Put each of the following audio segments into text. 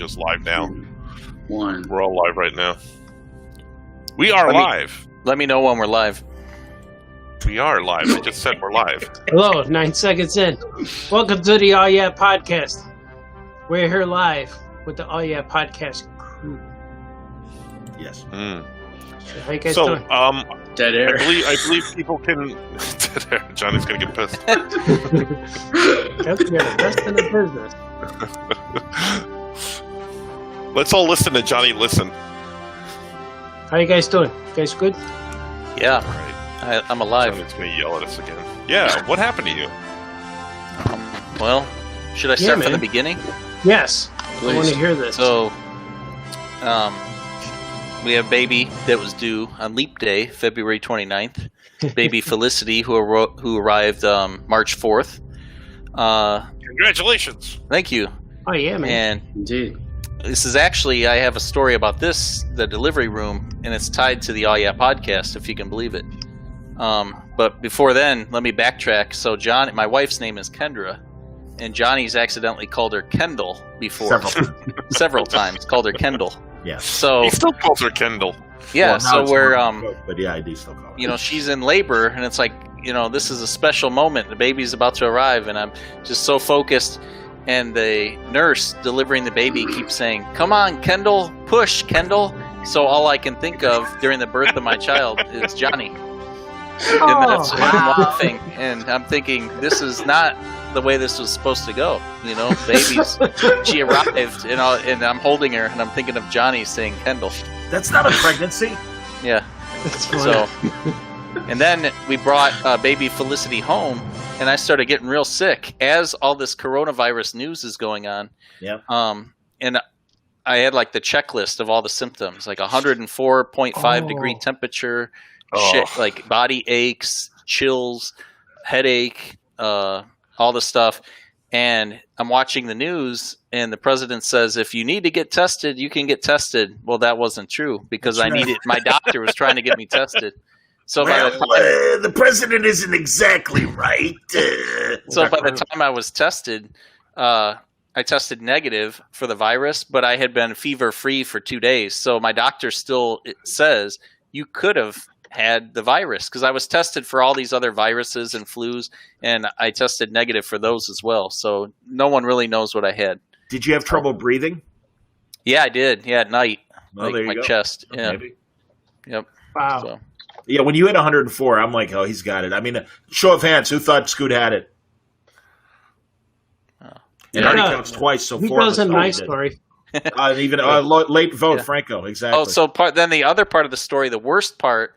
just live now. One. We're all live right now. We are live. Let me know when we're live. We are live. I just said we're live. Hello, 9 seconds in. Welcome to the All Yeah Podcast. We're here live with the All Yeah Podcast crew. Yes. Mm. So how you guys doing? Dead air. I believe people can. Dead air. Johnny's gonna get pissed. That's the best in the business. Let's all listen to Johnny listen. How you guys doing? You guys good? Yeah, All right. I'm alive. Johnny's gonna yell at us again. Yeah. What happened to you? Well, should I start from the man. beginning? Yes. Please. I want to hear this. So, we have baby that was due on Leap Day, February 29th. Baby Felicity, who arrived March 4th. Congratulations. Thank you. Oh yeah, man. And Indeed. this is actually, I have a story about this, the delivery room, and it's tied to the All Yeah podcast, if you can believe it. But before then, let me backtrack. So my wife's name is Kendra, and Johnny's accidentally called her Kendall before. Several times, called her Kendall. Yeah. So He still calls her Kendall. yeah, Well, now so it's we're more of a joke, but yeah, I do still call it. she's in labor, and it's like, this is a special moment. The baby's about to arrive, and I'm just so focused. And the nurse delivering the baby keeps saying, "Come on, Kendall, push, Kendall." So all I can think of during the birth of my child is Johnny. And that's I'm laughing, and I'm thinking, this is not the way this was supposed to go. Babies. She arrived, and I'm holding her, and I'm thinking of Johnny saying Kendall. That's not a pregnancy. Yeah. That's funny. So, and then we brought baby Felicity home, and I started getting real sick as all this coronavirus news is going on. Yeah. And I had like the checklist of all the symptoms, like 104.5 degree temperature, shit, like body aches, chills, headache, all the stuff. And I'm watching the news, and the president says, if you need to get tested, you can get tested. Well, that wasn't true, because my doctor was trying to get me tested. So the president isn't exactly right. So by the time I was tested, I tested negative for the virus, but I had been fever-free for 2 days. So my doctor still says you could have had the virus, because I was tested for all these other viruses and flus, and I tested negative for those as well. So no one really knows what I had. Did you have trouble breathing? Yeah, I did. Yeah, at night, Well, there you my go. chest. Yeah. Maybe. Yep. Wow. So. Yeah, when you hit 104, I'm like, oh, he's got it. I mean, show of hands, who thought Scoot had it? It already counts twice, so He four of tells us a all nice did. story. Late vote, Yeah. Franco, exactly. Oh, so then the other part of the story, the worst part,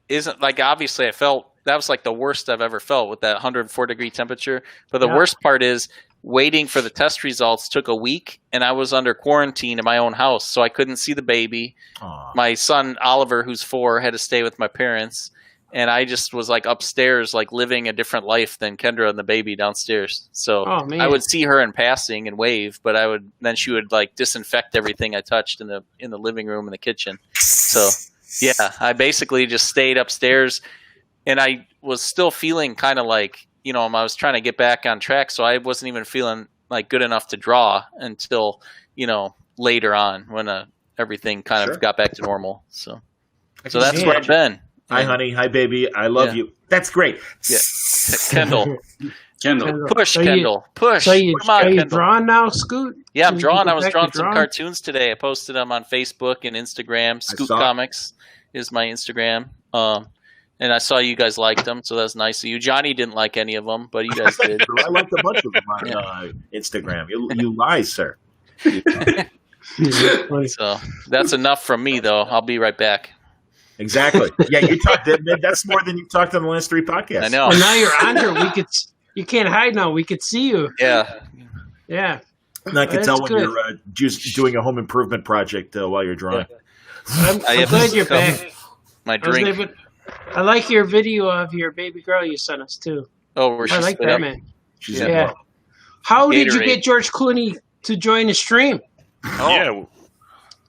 isn't like, obviously I felt that was like the worst I've ever felt with that 104 degree temperature. But the worst part is waiting for the test results took a week, and I was under quarantine in my own house, so I couldn't see the baby. Aw. My son Oliver, who's 4, had to stay with my parents, and I just was like upstairs, like living a different life than Kendra and the baby downstairs. So Oh, man. I would see her in passing and wave, but then she would like disinfect everything I touched in the living room and the kitchen. So yeah, I basically just stayed upstairs, and I was still feeling kind of like, I was trying to get back on track, so I wasn't even feeling like good enough to draw until, later on when everything kind of got back to normal. So that's where I've been. Hi, honey. Hi, baby. I love you. That's great. Yeah. Kendall. Push, So Kendall. Push. So you, Come on, are you Kendall. drawing now, Scoot? Yeah, I'm Can you drawing. get I was back drawing to some cartoons today. I posted them on Facebook and Instagram. Scoot saw it. Comics is my Instagram. And I saw you guys liked them, so that's nice of you. Johnny didn't like any of them, but you guys did. I liked a bunch of them on Instagram. You lie, sir. So that's enough from me, though. I'll be right back. Exactly. Yeah, you talked. That's more than you talked on the last 3 podcasts. I know. Well, now you're on here. You can't hide now. We could see you. Yeah. Yeah. And I can That's tell when good. you're just doing a home improvement project while you're drawing. I'm glad you're back. My drink. I like your video of your baby girl you sent us, too. Oh, where I she's like that, man. She's Yeah. How did you Gatorade. get George Clooney to join the stream? Yeah. Well,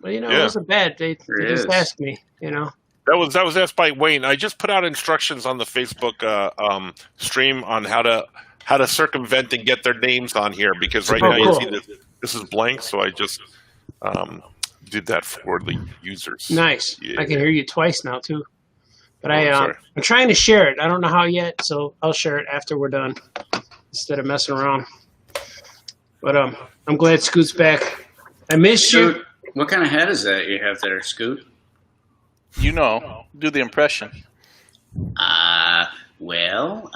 it Yeah. wasn't bad. They just asked me, That was asked by Wayne. I just put out instructions on the Facebook stream on how to circumvent and get their names on here, because right now you see this is blank, so I just did that for the users. Nice. Yeah. I can hear you twice now too. But sorry. I'm trying to share it. I don't know how yet, so I'll share it after we're done instead of messing around. But I'm glad Scoot's back. I missed you. Scoot, what kind of head is that you have there, Scoot? You know, do the impression. Well,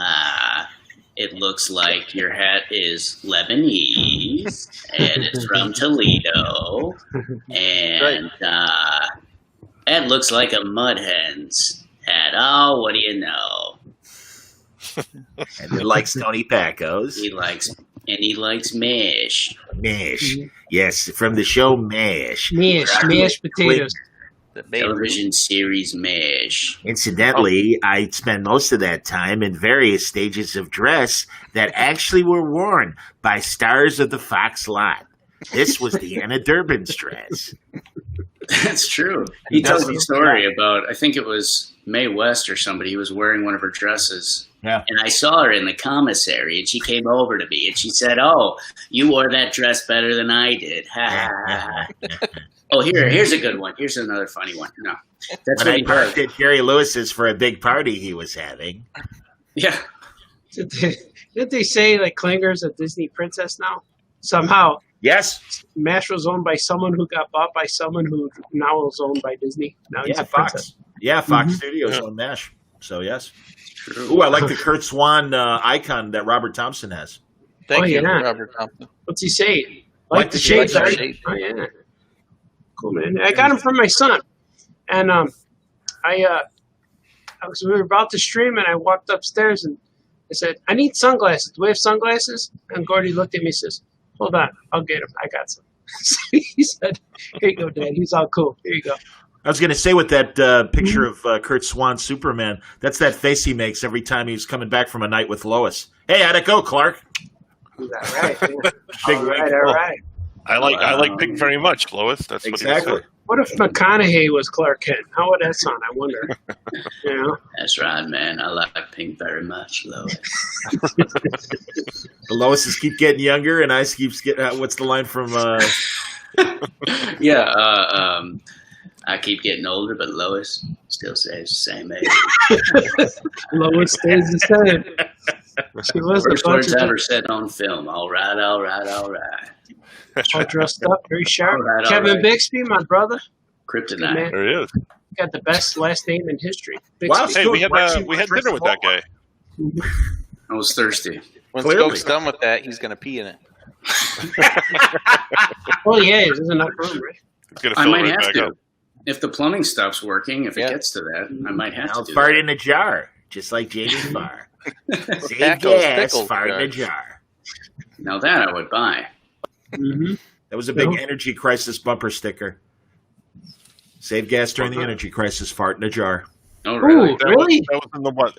it looks like your hat is Lebanese, and it's from Toledo, and it looks like a mud hen's hat. Oh, what do you know? And he likes Tony Pacos. He likes MASH. MASH. Yes, from the show MASH. Mashed potatoes. The baby. Television series MASH. Incidentally, I spent most of that time in various stages of dress that actually were worn by stars of the Fox lot. This was the Anna Durbin's dress. That's true. He tells a story about, I think it was Mae West or somebody, he was wearing one of her dresses. Yeah. And I saw her in the commissary, and she came over to me, and she said, "Oh, you wore that dress better than I did." Ha ha ha. Oh, here's a good one. Here's another funny one. No, that's When what I he parked does. at Jerry Lewis's for a big party he was having. Yeah. Didn't they say like Klinger's a Disney princess now? Somehow Yes. MASH was owned by someone who got bought by someone who now is owned by Disney. Now he's Yeah, a princess. Fox. Yeah, Fox Mhm. Studios on MASH. So, yes. True. Ooh, I like the Kurt Swan icon that Robert Thompson has. Thank you, yeah. Robert Thompson. What's he say? Like the shades, shades. right? Shades. Oh yeah. Cool, man. I got him from my son, and we were about to stream, and I walked upstairs and I said, "I need sunglasses. Do we have sunglasses?" And Gordy looked at me and says, "Hold on, I'll get them. I got some." So he said, "Here you go, Dad." He's all cool. Here you go. I was going to say with that picture of Kurt Swan Superman, that's that face he makes every time he's coming back from a night with Lois. Hey, how'd it go, Clark? Is that right? Yeah. Big all wink. right, all right. I like Pink very much, Lois. That's what he Exactly. was saying. What if McConaughey was Clark Kent? How would that sound? I wonder. You know? That's right, man. I like Pink very much, Lois. The Loises keep getting younger, and Ice keeps getting. What's the line from? Yeah. I keep getting older, but Lois still stays the same age. Lois stays the same. She was the First bunch words of ever said on film. All right, all right, all right. all dressed up, very sharp. All right, all Kevin right. Bixby, my brother, Kryptonite. man, There he is. got the best last name in history. Wow. Bixby. Hey, we had Watching dinner with that guy. I was thirsty. When Clearly. Skoke's done with that, he's going to pee in it. Well, yeah, there's enough room, right? He's gonna I fill might it right have back to. up. If the plumbing stops working, if it Yeah. gets to that, I might have I'll to do fart that. in a jar, just like Jamie's bar. Save Tacos, gas, pickles fart in a jar. jar. Now that I would buy. Mm-hmm. That was a big No. energy crisis bumper sticker. Save gas during the energy crisis, fart in a jar. Oh, really? Ooh, really? That was in the what?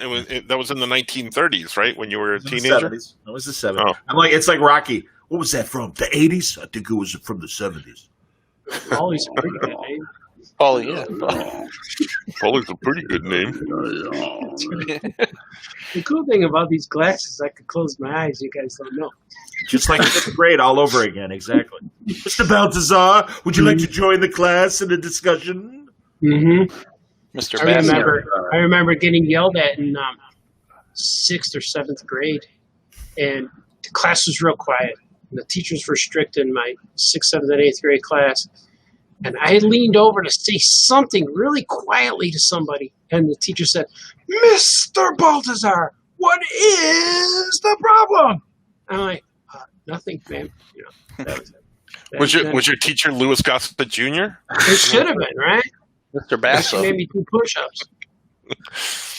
That was in the 1930s, right? When you were a It was the teenager. 70s. That was the 70s. Oh. I'm like, it's like Rocky. What was that from? The 80s? I think it was from the 70s. Always a pretty good name. Oh, yeah. Paulie's a pretty good name. The cool thing about these glasses, I could close my eyes. You guys don't know. Just like fifth grade all over again, exactly. Mr. Baltazar, would you like to join the class in a discussion? Mm-hmm. Mr. I Bassett. remember getting yelled at in 6th or 7th grade, and the class was real quiet. And the teachers were strict in my 6th, 7th, and 8th grade class. And I leaned over to say something really quietly to somebody, and the teacher said, "Mr. Baltazar, what is the problem?" I'm like, "Nothing, ma'am." You know, that was it. Was your teacher Louis Gossett Jr.? It should have been, right? Mr. She Basso. made me do push-ups.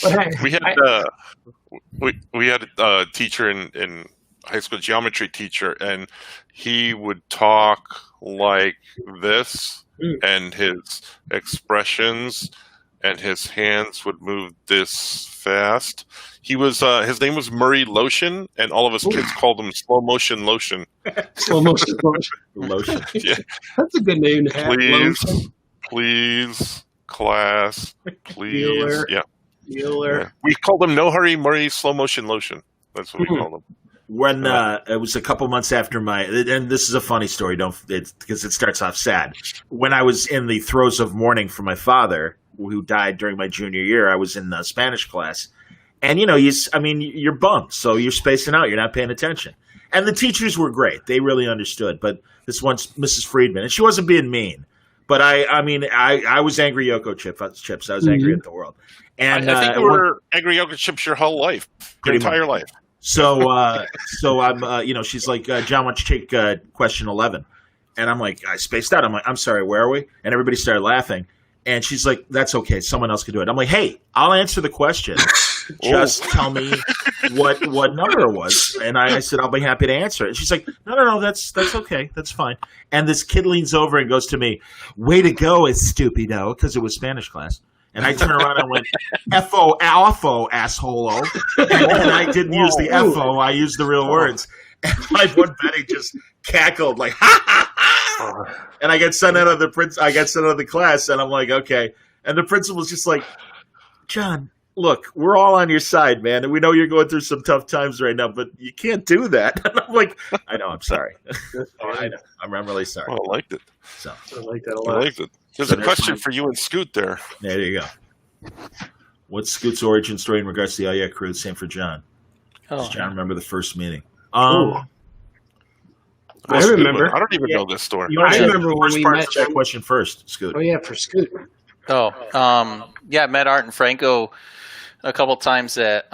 But We had we had a teacher in high school, geometry teacher, and he would talk like this, and his expressions and his hands would move this fast. He was his name was Murray Lotion, and all of his kids called him Slow Motion Lotion. slow motion. Lotion. Yeah. That's a good name to have. Please, class, please. Bueller. Yeah. Bueller. We called him No Hurry Murray Slow Motion Lotion. That's what we Mhm. called him. when it was a couple months after and this is a funny story, because it starts off sad. When I was in the throes of mourning for my father, who died during my junior year, I was in Spanish class, and you're bummed, so you're spacing out, you're not paying attention, and the teachers were great, they really understood, but this one's Mrs. Friedman, and she wasn't being mean, but I was angry Yoko Chips, I was angry at the world, and I think you were angry Yoko Chips your whole life, your entire life. So I'm, she's like, John, why don't you take question 11? And I'm like, I spaced out. I'm like, I'm sorry, where are we? And everybody started laughing. And she's like, that's okay. Someone else can do it. I'm like, hey, I'll answer the question. Just tell me what number it was. And I said, I'll be happy to answer it. And she's like, no, that's okay. That's fine. And this kid leans over and goes to me, way to go, stupido, because it was Spanish class. And I turned around and went, F-O, alpho, asshole. And I didn't use the F-O. I used the real words. And my one Betty just cackled like, ha, ha, ha. And I got sent out of the class. And I'm like, okay. And the principal was just like, John, look, we're all on your side, man. And we know you're going through some tough times right now, but you can't do that. And I'm like, I know, I'm sorry. I know. I'm really sorry. Oh, I liked it. So I like that a lot. I liked it. There's a question for you and Scoot there. There you go. What's Scoot's origin story in regards to the Yeah crew? Same for John. Does John remember the first meeting? I remember. I don't even know this story. I remember when we met. That question first, Scoot. Oh yeah, for Scoot. I met Art and Franco a couple times at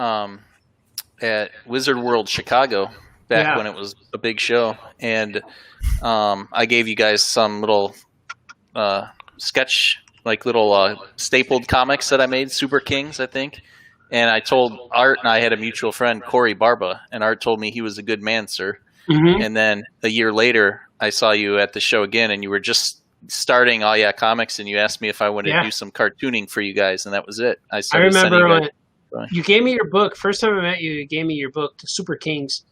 Wizard World Chicago back when it was a big show, and I gave you guys some little sketch, like little stapled comics that I made, Super Kings, I think. And I told Art, and I had a mutual friend, Corey Barba, and Art told me he was a good man, sir. Mm-hmm. And then a year later, I saw you at the show again, and you were just starting All Yeah Comics, and you asked me if I wanted to do some cartooning for you guys, and that was it. I remember you gave me your book. First time I met you, you gave me your book, The Super Kings,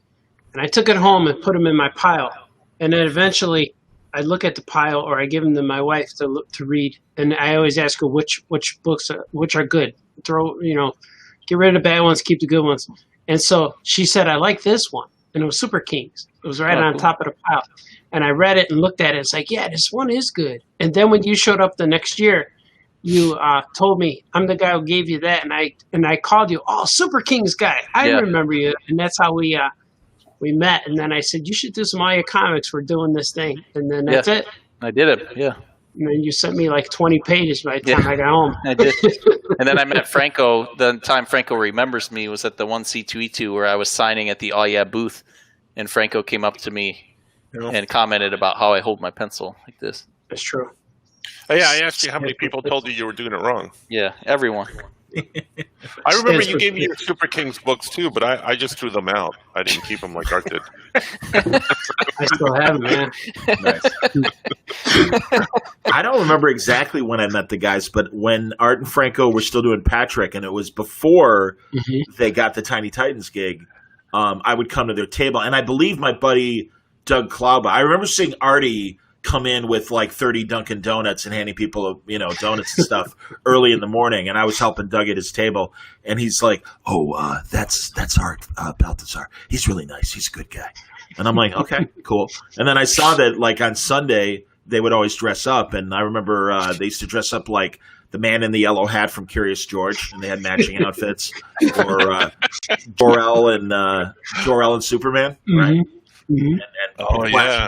and I took it home and put them in my pile. And then eventually I look at the pile, or I give them to my wife to read, and I always ask her which books which are good. Get rid of the bad ones, keep the good ones. And so she said, I like this one, and it was Super Kings. It was right on top of the pile, and I read it and looked at it. It's like, yeah, this one is good. And then when you showed up the next year, you told me I'm the guy who gave you that, and I called you, Super Kings guy. I remember you, and that's how we met. And then I said, you should do some All Your Comics. We're doing this thing, and then that's it. I did it. Yeah. And then you sent me like 20 pages by the time I got home. I did. And then I met Franco. The time Franco remembers me was at the 1C2E2 where I was signing at the All Yeah booth, and Franco came up to me and commented about how I hold my pencil like this. That's true. Oh, yeah, I asked you how many people told you were doing it wrong. Yeah, everyone. I remember you gave me your Super Kings books too, but I just threw them out. I didn't keep them like Art did. I still have them, man. Nice. I don't remember exactly when I met the guys, but when Art and Franco were still doing Patrick, and it was before they got the Tiny Titans gig, I would come to their table, and I believe my buddy Doug Klauba, I remember seeing Artie come in with like 30 Dunkin' Donuts and handing people, donuts and stuff early in the morning. And I was helping Doug at his table, and he's like, that's Art Balthazar. He's really nice. He's a good guy. And I'm like, okay, cool. And then I saw that like on Sunday, they would always dress up. And I remember they used to dress up like the man in the yellow hat from Curious George, and they had matching outfits, or Jor-El and Superman, right? And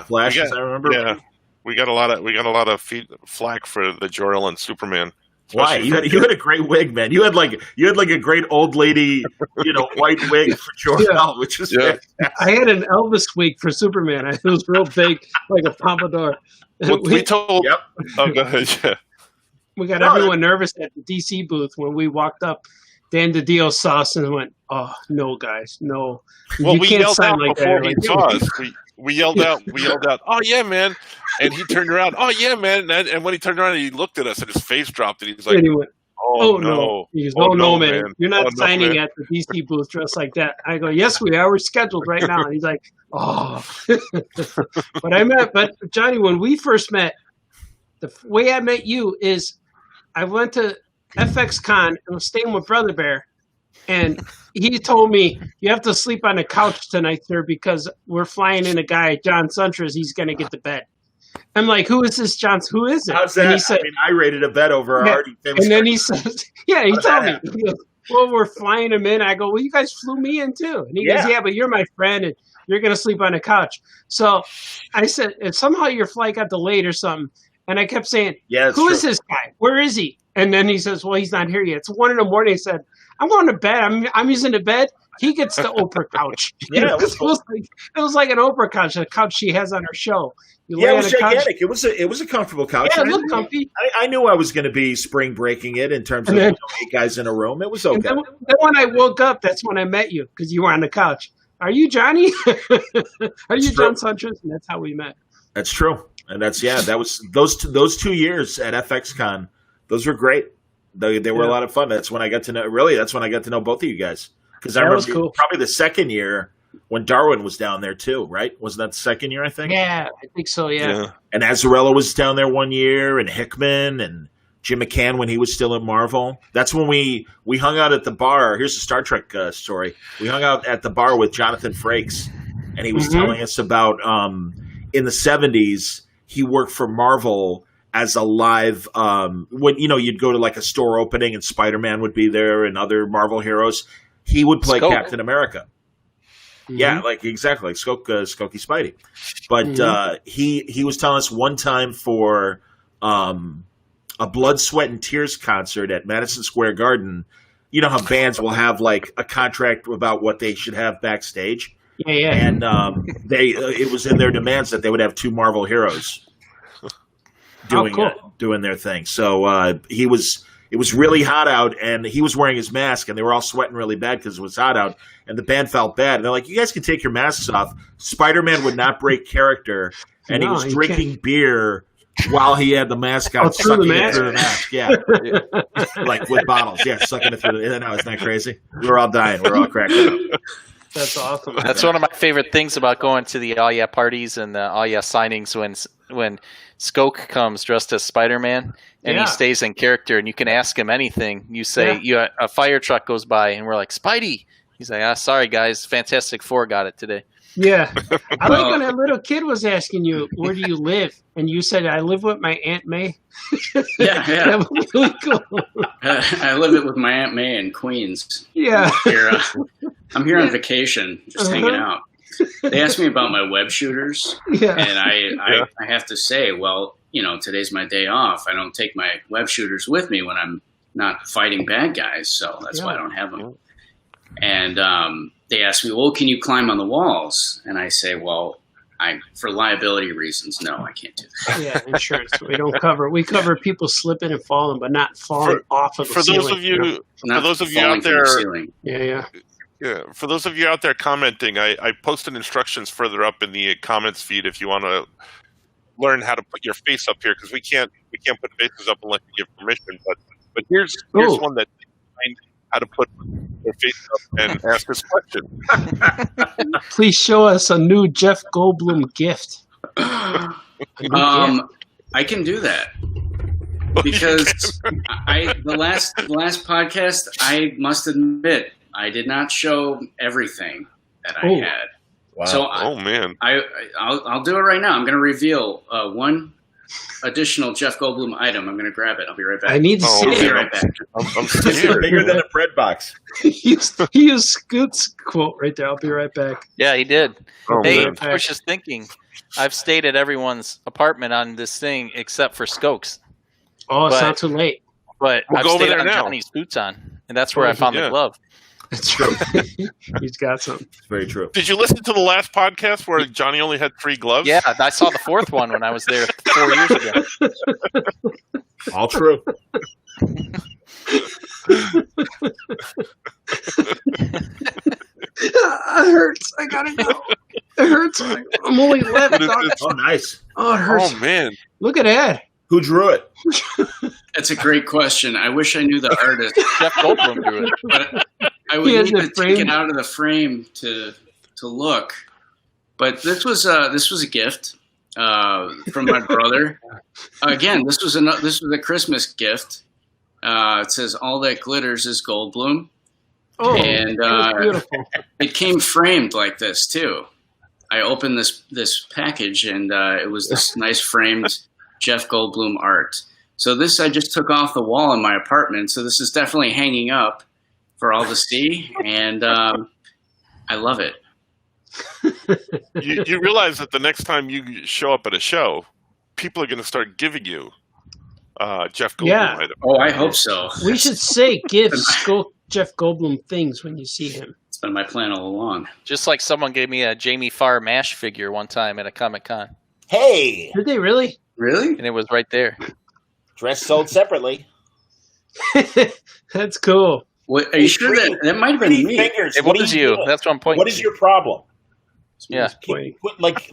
Flash, as I remember. Yeah. We got a lot of flack for the Jor-El and Superman. Why? You had a great wig, man. You had like a great old lady, white wig for Jor-El, which is I had an Elvis wig for Superman. It was real big, like a pompadour. Well, we told. Yep. Oh, go ahead. Yeah. We got everyone nervous at the DC booth when we walked up. Dan DiDio saw us and went, "Oh no, guys, no! Well, we yelled out like before he saw us. We yelled out, "Oh yeah, man!" And he turned around, "Oh yeah, man!" And when he turned around, he looked at us, and his face dropped, and he's like, and he went, "Oh no!" He goes, "Oh no, man! You're not signing at the DC booth dressed like that." I go, "Yes, we are. We're scheduled right now." And he's like, "Oh." But Johnny, when we first met, the way I met you is I went to FX Con and was staying with Brother Bear, And he told me, you have to sleep on the couch tonight, sir, because we're flying in a guy, John Suntress. He's going to get to bed. I'm like, who is this John? Who is it? How's that? And he said, I rated a bet over our already famous. and then he says, he told me, he goes, well, we're flying him in. I go, well, you guys flew me in too. And he goes, yeah, but you're my friend and you're going to sleep on the couch. So I said, if somehow your flight got delayed or something. And I kept saying, who is this guy? Where is he? And then he says, well, he's not here yet. It's 1 a.m. He said, I'm going to bed. I'm using the bed. He gets the Oprah couch. Yeah, it was like an Oprah couch, the couch she has on her show. It was gigantic. It was a comfortable couch. Yeah, it looked comfy. I knew I was going to be spring breaking it in terms of 8 guys in a room. It was okay. Then when I woke up, that's when I met you because you were on the couch. Are you Johnny? Are you John Suntress? And that's how we met. That's true. And that was those 2 years at FXCon. Those were great. They were a lot of fun. That's when I got to know both of you guys. Because I remember probably the second year when Darwin was down there too, right? Wasn't that the second year, I think? Yeah, I think so, yeah. And Azzarello was down there 1 year, and Hickman, and Jim McCann when he was still at Marvel. That's when we hung out at the bar. Here's a Star Trek story. We hung out at the bar with Jonathan Frakes, and he was telling us about in the 70s, he worked for Marvel as a live when you'd go to like a store opening and Spider-Man would be there and other Marvel heroes. He would play Skoke. Captain America. Mm-hmm. Yeah, exactly, like Skoke Spidey. But he was telling us one time for a Blood, Sweat, and Tears concert at Madison Square Garden. You know how bands will have like a contract about what they should have backstage. Yeah. And it was in their demands that they would have 2 Marvel heroes doing their thing. So it was really hot out, and he was wearing his mask, and they were all sweating really bad because it was hot out, and the band felt bad. And they're like, you guys can take your masks off. Spider-Man would not break character, and he was drinking beer while he had the mask on, sucking it through the mask. Yeah. Like with bottles. Yeah, sucking it through the – isn't that crazy? We were all dying. We were all cracking up. That's awesome. That's one of my favorite things about going to the All Yeah parties and the All Yeah signings when Skoke comes dressed as Spider-Man and he stays in character and you can ask him anything. You say a fire truck goes by and we're like, Spidey. He's like, sorry guys, Fantastic Four got it today. Yeah. I like when that little kid was asking you, where do you live? And you said, I live with my Aunt May. Yeah. That was really cool. I live with my Aunt May in Queens. Yeah. I'm here on vacation, just hanging out. They asked me about my web shooters, and I have to say, well, today's my day off. I don't take my web shooters with me when I'm not fighting bad guys, so that's why I don't have them. And they asked me, well, can you climb on the walls? And I say, well, for liability reasons, no, I can't do that. Yeah, insurance. We cover people slipping and falling, but not falling off of the ceiling. For those of you out there, for those of you out there commenting, I posted instructions further up in the comments feed if you want to learn how to put your face up here, because we can't put faces up unless you give permission. But here's one that how to put your face up and ask this question. Please show us a new Jeff Goldblum gift. I can do that because the last podcast, I must admit, I did not show everything that I had. Wow. So I'll do it right now. I'm going to reveal one additional Jeff Goldblum item. I'm going to grab it. I'll be right back. I need to see it. I'll be right back. I'm scared. Bigger than a bread box. He used Scoot's quote right there. I'll be right back. Yeah, he did. Hey, man. I was just thinking, I've stayed at everyone's apartment on this thing except for Skoke's. Oh, it's not too late. But We'll I've go over stayed there on now. Johnny's boots on, and that's where I found the glove. That's true. He's got something. It's very true. Did you listen to the last podcast where Johnny only had 3 gloves? Yeah, I saw the 4th one when I was there 4 years ago. All true. It hurts. I gotta go. It hurts. I'm only left. Oh, nice. Oh, it hurts. Oh, man. Look at that. Who drew it? That's a great question. I wish I knew the artist, Jeff Goldblum drew it. but I would need to take it out of the frame to look. But this was a gift from my brother. Again, this was a Christmas gift. It says, "All that glitters is Goldblum." Oh, And that's beautiful. it came framed like this too. I opened this package, and it was this nice framed Jeff Goldblum art. So this I just took off the wall in my apartment. So this is definitely hanging up for all to see, and I love it. You realize that the next time you show up at a show, people are going to start giving you Jeff Goldblum items. Oh, I hope so. We should say give Jeff Goldblum things when you see him. It's been my plan all along. Just like someone gave me a Jamie Farr MASH figure one time at a Comic-Con. Hey, Did they really? Really? And it was right there. dress sold separately. That's cool. What, are you sure that might have been me? Fingers. It What was are you. doing? That's what I'm pointing What is to. your problem? Yeah. Like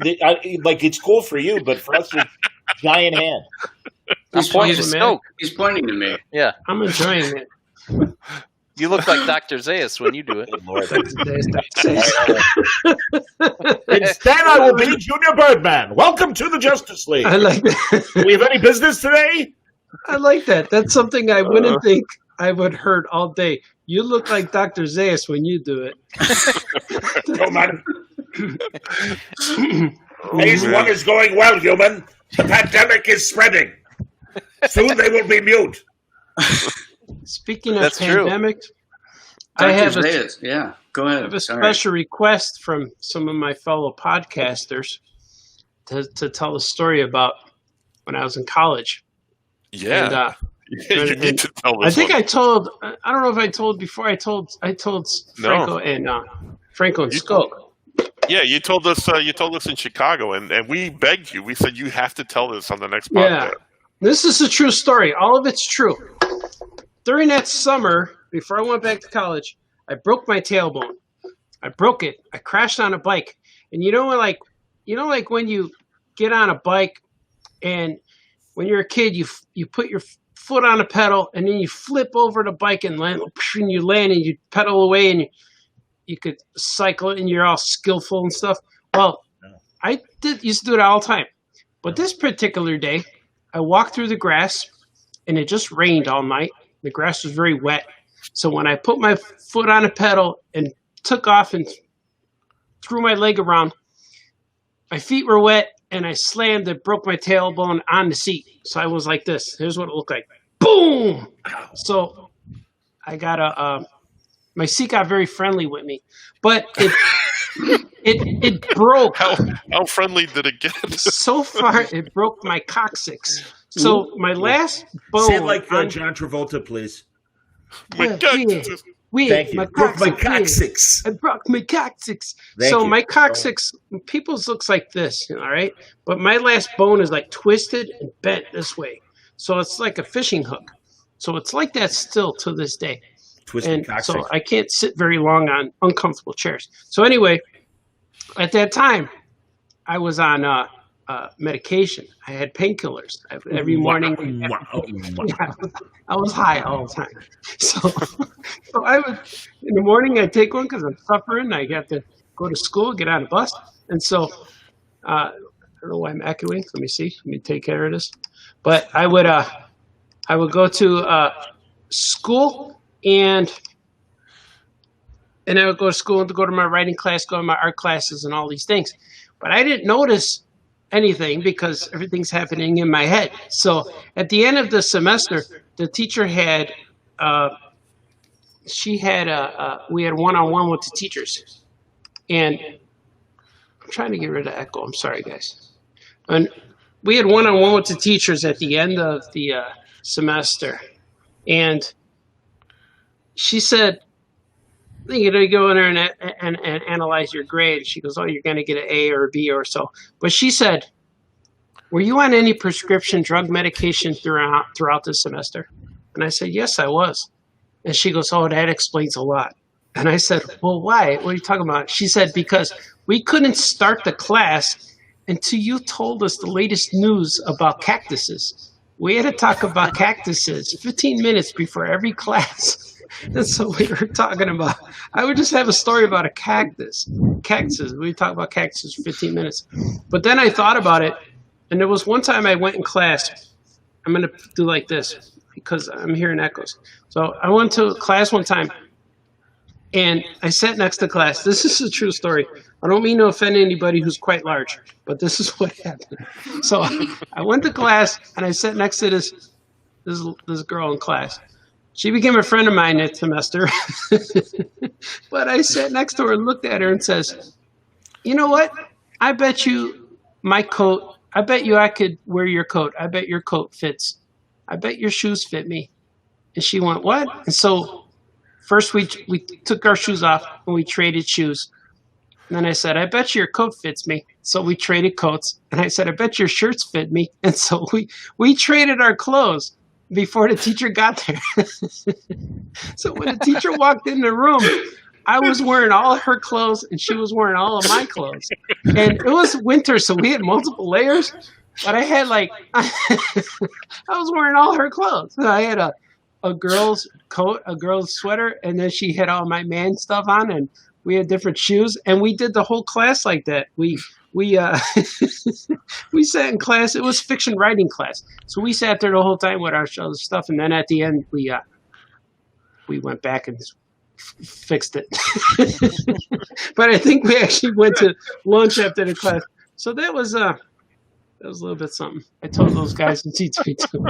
it's cool for you, but for us, it's giant hand. I'm pointing to awesome, man. Skoke. He's pointing to me. Yeah. I'm enjoying it. You look like Dr. Zaius when you do it. Good Lord. Instead, I will be Junior Birdman. Welcome to the Justice League. I like that. Do we have any business today? I like that. That's something I wouldn't think I would heard all day. You look like Dr. Zaius when you do it. No, man. Phase 1 is going well, human. The pandemic is spreading. Soon they will be mute. Speaking of That's true. pandemics, I have a Yeah, go ahead. I have a Sorry. special request from some of my fellow podcasters to tell a story about when I was in college. Yeah. And, You need to tell this I think one. I told. I don't know if I told before. I told Franco and Skoke. Yeah, you told us in Chicago, and we begged you. We said you have to tell this on the next Yeah, podcast. this is a true story. All of it's true. During that summer, before I went back to college, I broke my tailbone. I broke it. I crashed on a bike, and like when you get on a bike, and when you're a kid, you put your foot on a pedal, and then you flip over the bike and land, and you land, and you pedal away, and you could cycle it, and you're all skillful and stuff. Well, I used to do it all the time, but this particular day, I walked through the grass, and it just rained all night. The grass was very wet. So when I put my foot on a pedal and took off and threw my leg around, my feet were wet, and I slammed and broke my tailbone on the seat. So I was like this. Here's what it looked like. Boom! So I got my seat got very friendly with me, but it broke. How friendly did it get? So far, it broke my coccyx. So my last bone. Say it like John Travolta, please. My Yeah, God, yeah. Wait, Thank you. my Broke my coccyx. coccyx. I broke my coccyx. Thank So you. my coccyx, people's looks like this, all right? But my last bone is like twisted and bent this way. So it's like a fishing hook. So it's like that still to this day. Twisted And coccyx. so I can't sit very long on uncomfortable chairs. So anyway, at that time, I was on medication. I had painkillers every morning. Yeah, I was high all the time. So I would, in the morning, I'd take one because I'm suffering. I got to go to school, get on a bus. And so I don't know why I'm echoing. Let me see. Let me take care of this. But I would go to school and I would go to school and to go to my writing class, go to my art classes and all these things. But I didn't notice anything because everything's happening in my head. So at the end of the semester, the teacher had, we had one-on-one with the teachers. And I'm trying to get rid of echo. I'm sorry, guys. And we had one-on-one with the teachers at the end of the semester. And she said, you go in there and analyze your grade. She goes, oh, you're going to get an A or a B or so. But she said, were you on any prescription drug medication throughout the semester? And I said, yes, I was. And she goes, oh, that explains a lot. And I said, well, why? What are you talking about? She said, because we couldn't start the class until you told us the latest news about cactuses. We had to talk about cactuses 15 minutes before every class. And so we were talking about, I would just have a story about a cactus. Cactuses. We talk about cactuses for 15 minutes. But then I thought about it, and there was one time I went in class. I'm going to do like this because I'm hearing echoes. So I went to class one time, And I sat next to class. This is a true story. I don't mean to offend anybody who's quite large, but this is what happened. So I went to class and I sat next to this girl in class. She became a friend of mine that semester. But I sat next to her and looked at her and says, you know what? I bet you my coat, I bet you I could wear your coat. I bet your coat fits. I bet your shoes fit me. And she went, what? And so first we took our shoes off and we traded shoes. And then I said, I bet your coat fits me. So we traded coats. And I said, I bet your shirts fit me. And so we traded our clothes before the teacher got there. So when the teacher walked in the room, I was wearing all of her clothes and she was wearing all of my clothes. And it was winter, so we had multiple layers. But I had I was wearing all her clothes. I had a girl's coat, a girl's sweater, and then she had all my man stuff on, and we had different shoes. And we did the whole class like that. We sat in class. It was fiction writing class, so we sat there the whole time with our stuff. And then at the end, we went back and fixed it. But I think we actually went to lunch after the class. So that was a little bit something. I told those guys in C2 too.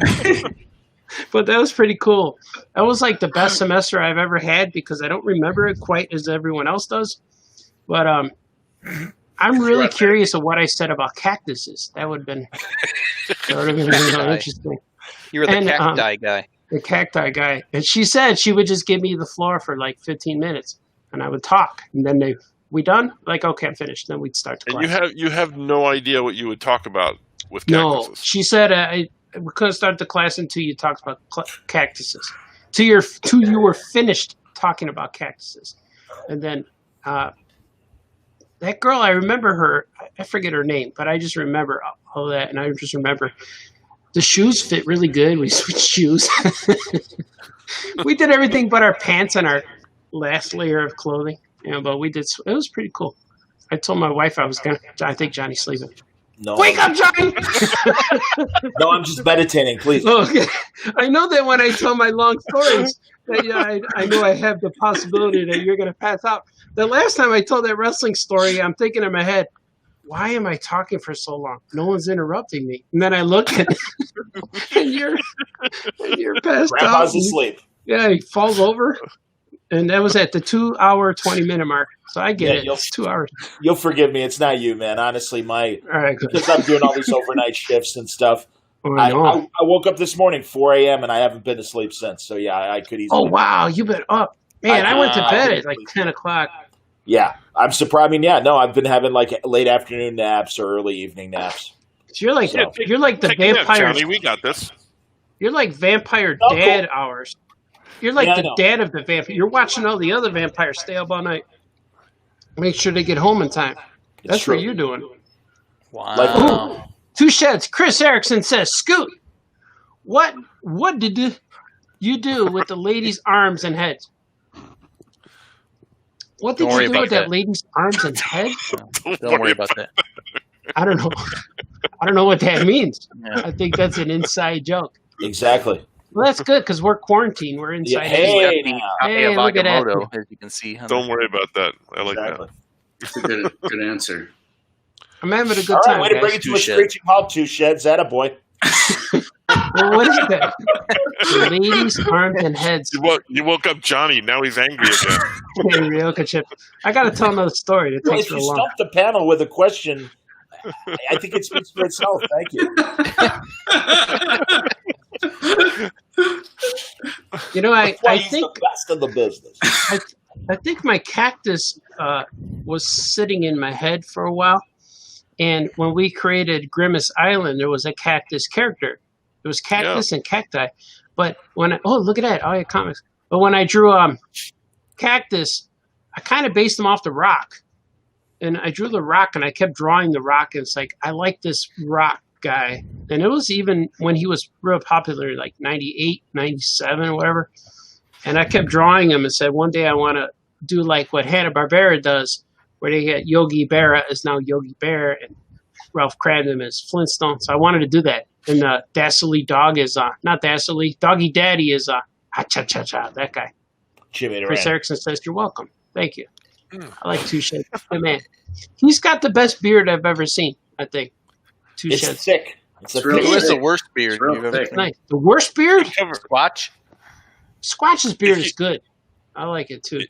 But that was pretty cool. That was like the best semester I've ever had because I don't remember it quite as everyone else does. But I'm really curious of what I said about cactuses. That would have been interesting. You were the cacti guy. The cacti guy. And she said she would just give me the floor for like 15 minutes and I would talk. And then we done? Like, okay, I'm finished. Then we'd start the class. And you have no idea what you would talk about with cactuses. No, she said we couldn't start the class until you talked about cactuses. Till you were finished talking about cactuses. And then that girl, I remember her. I forget her name, but I just remember all that. And I just remember the shoes fit really good. We switched shoes. We did everything but our pants and our last layer of clothing. But we did. It was pretty cool. I told my wife I think Johnny's sleeping. No. Wake up, Johnny! No, I'm just meditating, please. Okay. I know that when I tell my long stories, that I know I have the possibility that you're going to pass out. The last time I told that wrestling story, I'm thinking in my head, why am I talking for so long? No one's interrupting me. And then I look at and you're passed out. Grandpa's asleep. Yeah, he falls over. And that was at the 2-hour, 20-minute mark. So I get it. It's 2 hours. You'll forgive me. It's not you, man. Honestly, All right, good. because I'm doing all these overnight shifts and stuff. Oh, I woke up this morning 4 a.m. and I haven't been asleep since. So yeah, I could easily. Oh wow, you've been up, man. I went to bed at like 10 o'clock. Yeah, I'm surprised. I mean, yeah, no, I've been having like late afternoon naps or early evening naps. So you're like the vampire. Johnny, we got this. You're like vampire dad hours. You're like the dad of the vampire. You're watching all the other vampires stay up all night. Make sure they get home in time. That's what you're doing. Wow. Two Sheds. Chris Erickson says, Scoot, what did you do with the lady's arms and head? What did you do with that lady's arms and head? Don't worry about that. I don't know. I don't know what that means. Yeah. I think that's an inside joke. Exactly. Well, that's good because we're quarantined. We're inside. Hey, look at that. As you can see. Don't worry about that. I like that. It's a good answer. I'm having a good time. All right, way to bring it to a screeching halt, Two Sheds. Attaboy. Well, what is that? Ladies, arms, and heads. You woke up Johnny. Now he's angry again. Ryoka Chip. I got to tell another story. It takes if you stumped the panel with a question, I think it speaks for itself. Thank you. I think the best of the business. I think my cactus was sitting in my head for a while, and when we created Grimace Island, there was a cactus character. There was cactus and cacti, but look at that! Oh yeah, comics. But when I drew cactus, I kind of based them off the rock, and I drew the rock, and I kept drawing the rock, and it's like I like this rock guy. And it was even when he was real popular, like 98, 97 or whatever. And I kept drawing him and said, one day I want to do like what Hanna-Barbera does, where they get Yogi Berra is now Yogi Bear and Ralph Cramden is Flintstone. So I wanted to do that. And Dastardly Dog is, not Dastardly, Doggy Daddy is, cha-cha-cha, that guy. Jimmy Chris Duran. Erickson says, "You're welcome. Thank you." I like Touche. Good man. He's got the best beard I've ever seen, I think. Touche. It's thick. It's a real thick Who is the thick. worst beard It's real you've ever thick. seen? Nice. The worst beard? Squatch? Squatch's beard If you- is good. I like it too.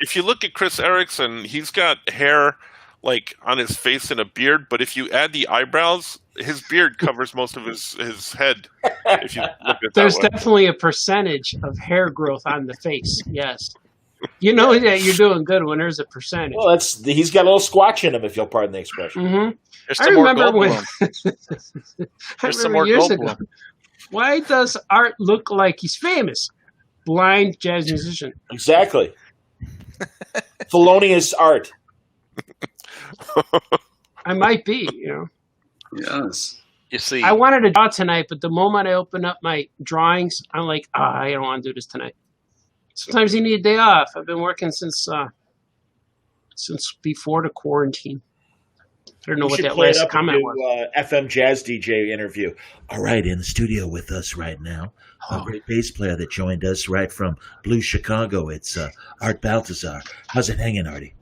If you look at Chris Erickson, he's got hair like on his face and a beard, but if you add the eyebrows, his beard covers most of his head. If you look at it There's that way. definitely a percentage of hair growth on the face. Yes. You know that you're doing good when there's a percentage. Well, he's got a little squatch in him, if you'll pardon the expression. Mm-hmm. There's I some more remember when. Goldblum. I There's some remember more years Goldblum. ago. Why does Art look like he's famous? Blind jazz musician. Exactly. Felonious art. I might be, you know. Yes. You see, I wanted to draw tonight, but the moment I open up my drawings, I'm like, I don't want to do this tonight. Sometimes you need a day off. I've been working since before the quarantine. I don't know You what should that play it last up comment and was. do, FM jazz DJ interview. All right, in the studio with us right now, a great bass player that joined us right from Blue Chicago. It's Art Baltazar. How's it hanging, Artie?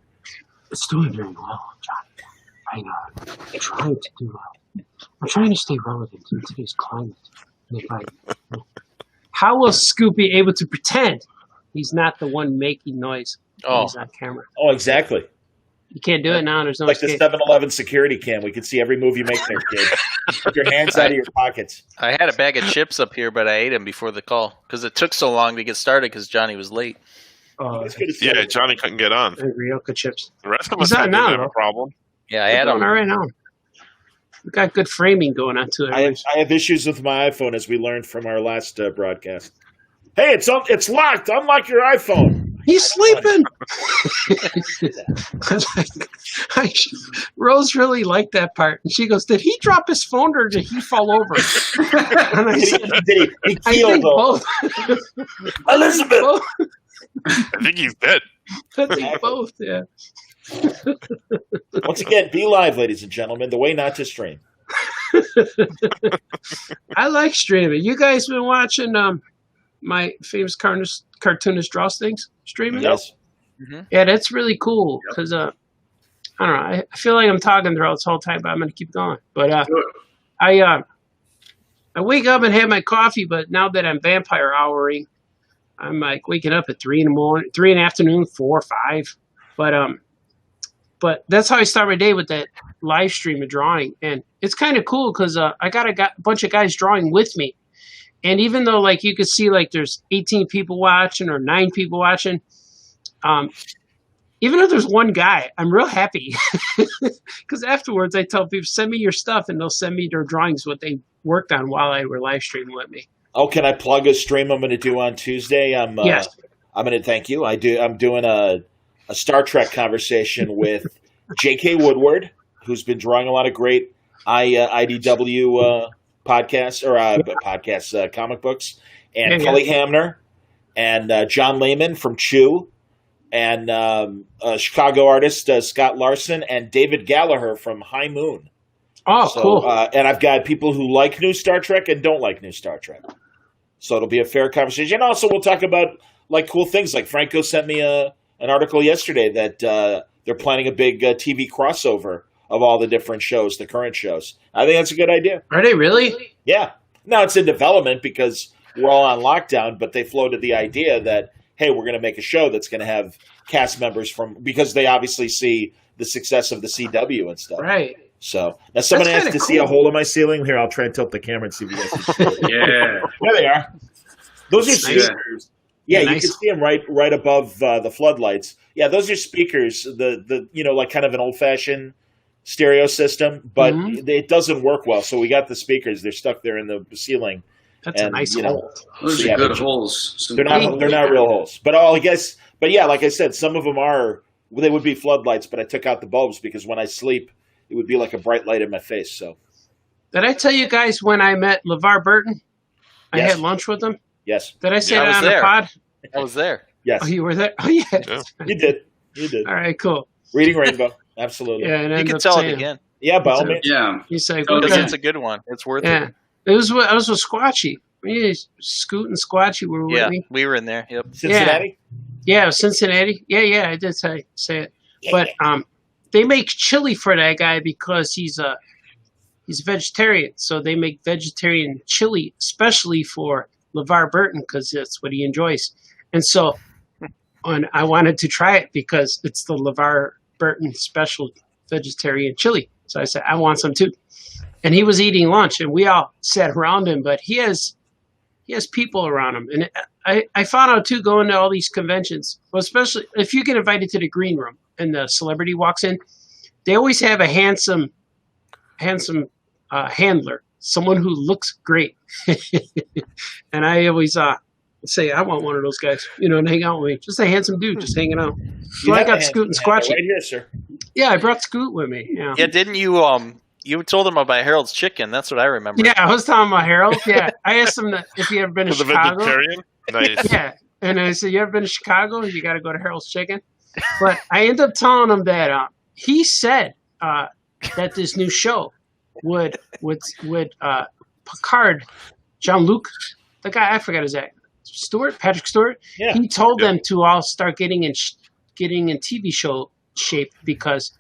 It's doing very well, John. I'm trying to stay relevant in today's climate. How will Scoop be able to pretend he's not the one making noise when he's on camera? Oh, exactly. You can't do it now. There's no Like the escape. 7-Eleven security cam. We can see every move you make there, kid. Put your hands out of your pockets. I had a bag of chips up here, but I ate them before the call because it took so long to get started because Johnny was late. It's good to see Yeah, you. Johnny couldn't get on. And Ryoka chips. The rest of He's us on didn't now, have though. a problem. Yeah, I We're had doing them. all right now. We got good framing going on to it. I have issues with my iPhone, as we learned from our last broadcast. Hey, it's locked. Unlock your iPhone. He's sleeping. Rose really liked that part, and she goes, "Did he drop his phone or did he fall over?" And I said, Did he "I keeled think though. both." Elizabeth. Both. I think he's dead. I think both. Yeah. Once again, be live, ladies and gentlemen. The way not to stream. I like streaming. You guys been watching my famous cartoonist draws things streaming? Yes. Yeah, that's really cool because I don't know. I feel like I'm talking throughout this whole time, but I'm going to keep going. But I wake up and have my coffee, but now that I'm vampire houring, I'm like waking up at 3 in the morning, 3 in the afternoon, 4 or 5. But that's how I start my day, with that live stream of drawing, and it's kind of cool because I got a bunch of guys drawing with me. And even though, like, you could see, like, there's 18 people watching or 9 people watching, even if there's one guy, I'm real happy. Because afterwards, I tell people, send me your stuff, and they'll send me their drawings, what they worked on while I were live streaming with me. Oh, can I plug a stream I'm going to do on Tuesday? Yes. I'm going to thank you. I'm doing a Star Trek conversation with J.K. Woodward, who's been drawing a lot of great IDW comic books, and Cully Hamner, and John Lehman from Chew, and Chicago artist Scott Larson, and David Gallagher from High Moon. Oh, So, cool. And I've got people who like new Star Trek and don't like new Star Trek. So it'll be a fair conversation. And also we'll talk about like cool things. Like Franco sent me an article yesterday that they're planning a big TV crossover of all the different shows, the current shows. I think that's a good idea. Are they really? Yeah. Now it's in development because we're all on lockdown, but they floated the idea that, hey, we're going to make a show that's going to have cast members because they obviously see the success of the CW and stuff. Right. So now someone That's asked to kinda see a cool. hole in my ceiling. Here, I'll try and tilt the camera and see if you guys can see it. Yeah. There they are. Those are Nice. speakers. Yeah, Nice. you can see them right above the floodlights. Yeah, those are speakers. The like kind of an old fashioned stereo system, but it doesn't work well. So we got the speakers. They're stuck there in the ceiling. That's a And, nice you know, hole. Those Yeah, are good but holes. They're not real holes. But yeah, like I said, some of them they would be floodlights, but I took out the bulbs because when I sleep, it would be like a bright light in my face. So Did I tell you guys when I met LeVar Burton? I Yes. had lunch with him. yes, Did I say Yeah, I that was on there. the pod? I was there. yes, Oh, you were there? Oh, yeah. Yeah. you did. All right, cool. Reading Rainbow, absolutely. Yeah, and You ended can up tell it saying, again Yeah, by all means. Yeah. He's like, Oh, because Okay. it's a good one. It's worth yeah. it. I was with Squatchy. Yeah, Scoot and Squatchy were with Yeah, me. we were in there. Yep. Cincinnati. Yeah, Cincinnati. Yeah, I did say it. But they make chili for that guy because he's a vegetarian. So they make vegetarian chili, especially for LeVar Burton, because that's what he enjoys. And so I wanted to try it because it's the LeVar Burton special vegetarian chili. So I said, I want some too. And he was eating lunch, and we all sat around him, but he has people around him. And I found out too, going to all these conventions, well, especially if you get invited to the green room and the celebrity walks in, they always have a handsome handler, someone who looks great. And I always say, I want one of those guys, and hang out with me. Just a handsome dude, just hanging out. So I got Scoot and Squatchy. Right here, sir. Yeah, I brought Scoot with me. Yeah. Yeah, didn't you? You told him about Harold's Chicken. That's what I remember. Yeah, I was talking about Harold. Yeah, I asked him if he ever been to Was a Chicago. vegetarian? Nice. Yeah, and I said, you ever been to Chicago? You got to go to Harold's Chicken. But I ended up telling him that he said that this new show would Picard, Jean-Luc, the guy, I forgot his name, Patrick Stewart. Yeah. He told them to all start getting in TV show shape because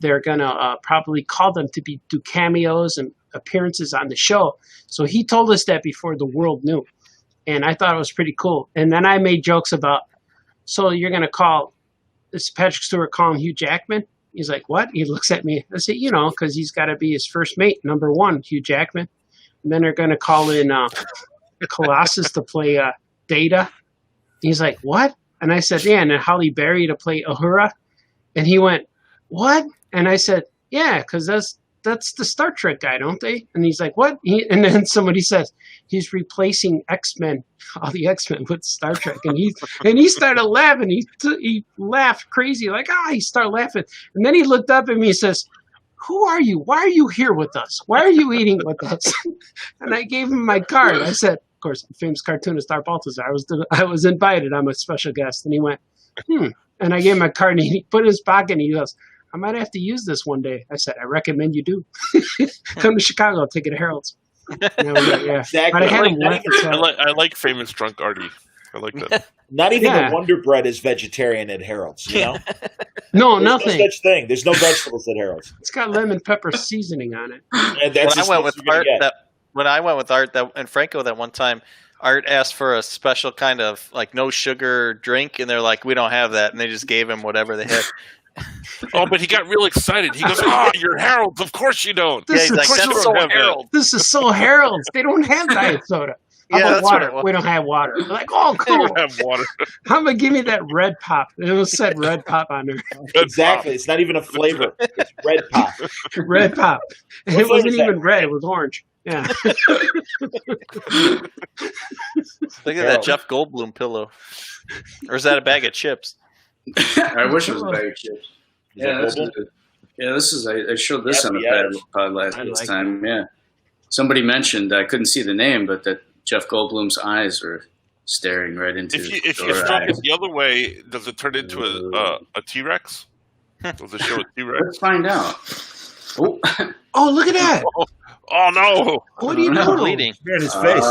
they're gonna probably call them to do cameos and appearances on the show. So he told us that before the world knew, and I thought it was pretty cool. And then I made jokes about, so you're gonna call this Patrick Stewart calling Hugh Jackman? He's like, what? He looks at me. I say, because he's got to be his first mate, number one, Hugh Jackman. And then they're gonna call in Colossus to play Data. He's like, what? And I said, yeah, and then Halle Berry to play Uhura. And he went, what? And I said, yeah, because that's the Star Trek guy, don't they? And he's like, what? And then somebody says, he's replacing X-Men, all the X-Men with Star Trek. And he started laughing. He laughed crazy, like, he started laughing. And then he looked up at me and says, who are you? Why are you here with us? Why are you eating with us? And I gave him my card. I said, of course, famous cartoonist Art Baltazar. I was invited. I'm a special guest. And he went, And I gave him my card, and he put it in his pocket, and he goes, I might have to use this one day. I said, I recommend you do. Come to Chicago, I'll take it to Harold's. Yeah. Exactly. But I had him I like famous drunk Artie. I like that. Not even the Wonder Bread is vegetarian at Harold's, No, There's nothing. no such thing. There's no vegetables at Harold's. It's got lemon pepper seasoning on it. And that's when I went with Art and Franco that one time, Art asked for a special kind of like no sugar drink, and they're like, we don't have that, and they just gave him whatever they had. Oh, but he got real excited. He goes, you're Harold's. Of course you don't. This he's like, that's so Harold. This is so Harold's. They don't have diet soda. How about water? We don't have water. They're like, oh, cool. We don't have water. How about give me that red pop? It was said red pop on there. Exactly. It's not even a flavor. It's red pop. Red pop. And it wasn't even red. It was orange. Yeah. Look at that Jeff Goldblum pillow. Or is that a bag of chips? I wish it was a bag of chips. This is. I showed this on the pod last time. Yeah, somebody mentioned I couldn't see the name, but that Jeff Goldblum's eyes were staring right into. If you stroke it the other way, does it turn into a T-Rex? Does it show a T-Rex? Let's find out. Oh, look at that! Oh no! What are you doing? Bleeding. Look at his face.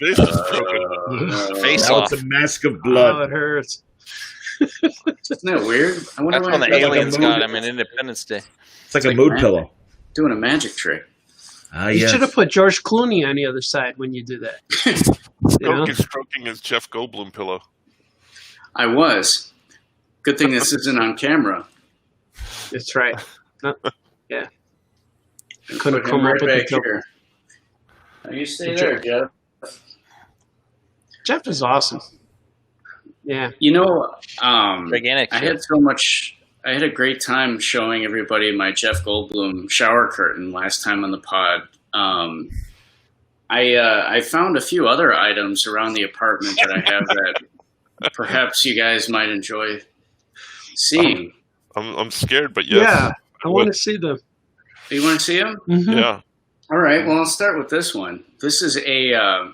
Face is broken. Face Now off. it's a mask of blood. Oh, it hurts. Isn't that weird? I wonder That's why when the they're aliens got him in Independence Day. It's like a mood pillow. doing a magic trick. You should have put George Clooney on the other side when you do that. Skoke is stroking his Jeff Goldblum pillow. I was. Good thing this isn't on camera. That's right. Yeah. Couldn't come right back here. You stay there, Jeff. Jeff is awesome. Yeah. You know, Gigantic. I had a great time showing everybody my Jeff Goldblum shower curtain last time on the pod. I found a few other items around the apartment that I have that perhaps you guys might enjoy seeing. I'm scared, but yes. Yeah, I want to see them. You want to see them? Mm-hmm. Yeah. All right. Well, I'll start with this one. This is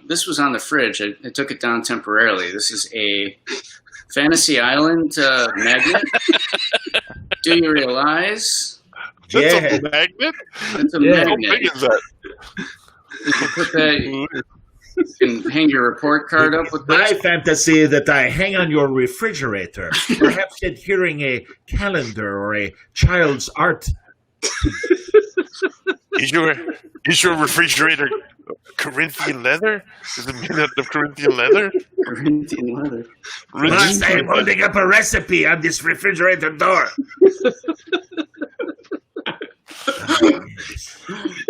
this was on the fridge. I took it down temporarily. This is a Fantasy Island magnet. Do you realize? That's a magnet? It's a How magnet. big is that? You can put that. can hang your report card up with My this. fantasy that I hang on your refrigerator, perhaps adhering a calendar or a child's art. Is your refrigerator Corinthian leather? Is it made out of Corinthian leather? Corinthian leather. Plus, I am holding up a recipe on this refrigerator door.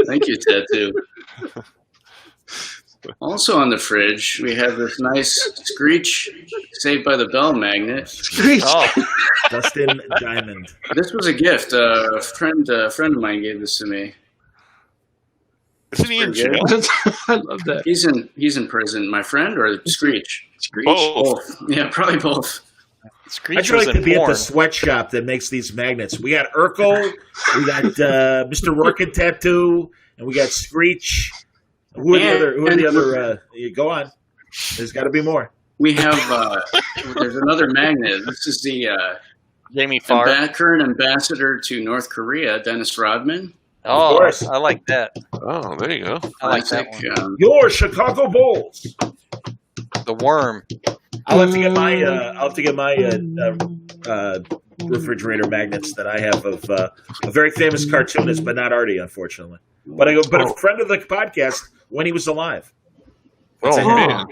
Thank you, Tattoo. Also on the fridge, we have this nice Screech Saved by the Bell magnet. Oh, Dustin Diamond. This was a gift. A friend of mine gave this to me. Isn't he in jail? I love that. He's in prison. My friend or Screech? Screech. Both. Yeah, probably both. Screech I'd was like to in be at porn. the sweatshop that makes these magnets. We got Urkel, we got Mr. Rorkin Tattoo, and we got Screech. Who are the other? Go on. There's got to be more. We have there's another magnet. This is the Jamie Farr. current ambassador to North Korea, Dennis Rodman. Oh, course. I like that. Oh, there you go. I like that Classic, one. Your Chicago Bulls. The worm. I'll have to get my refrigerator magnets that I have of a very famous cartoonist, but not Artie, unfortunately. But a friend of the podcast when he was alive. Oh, man.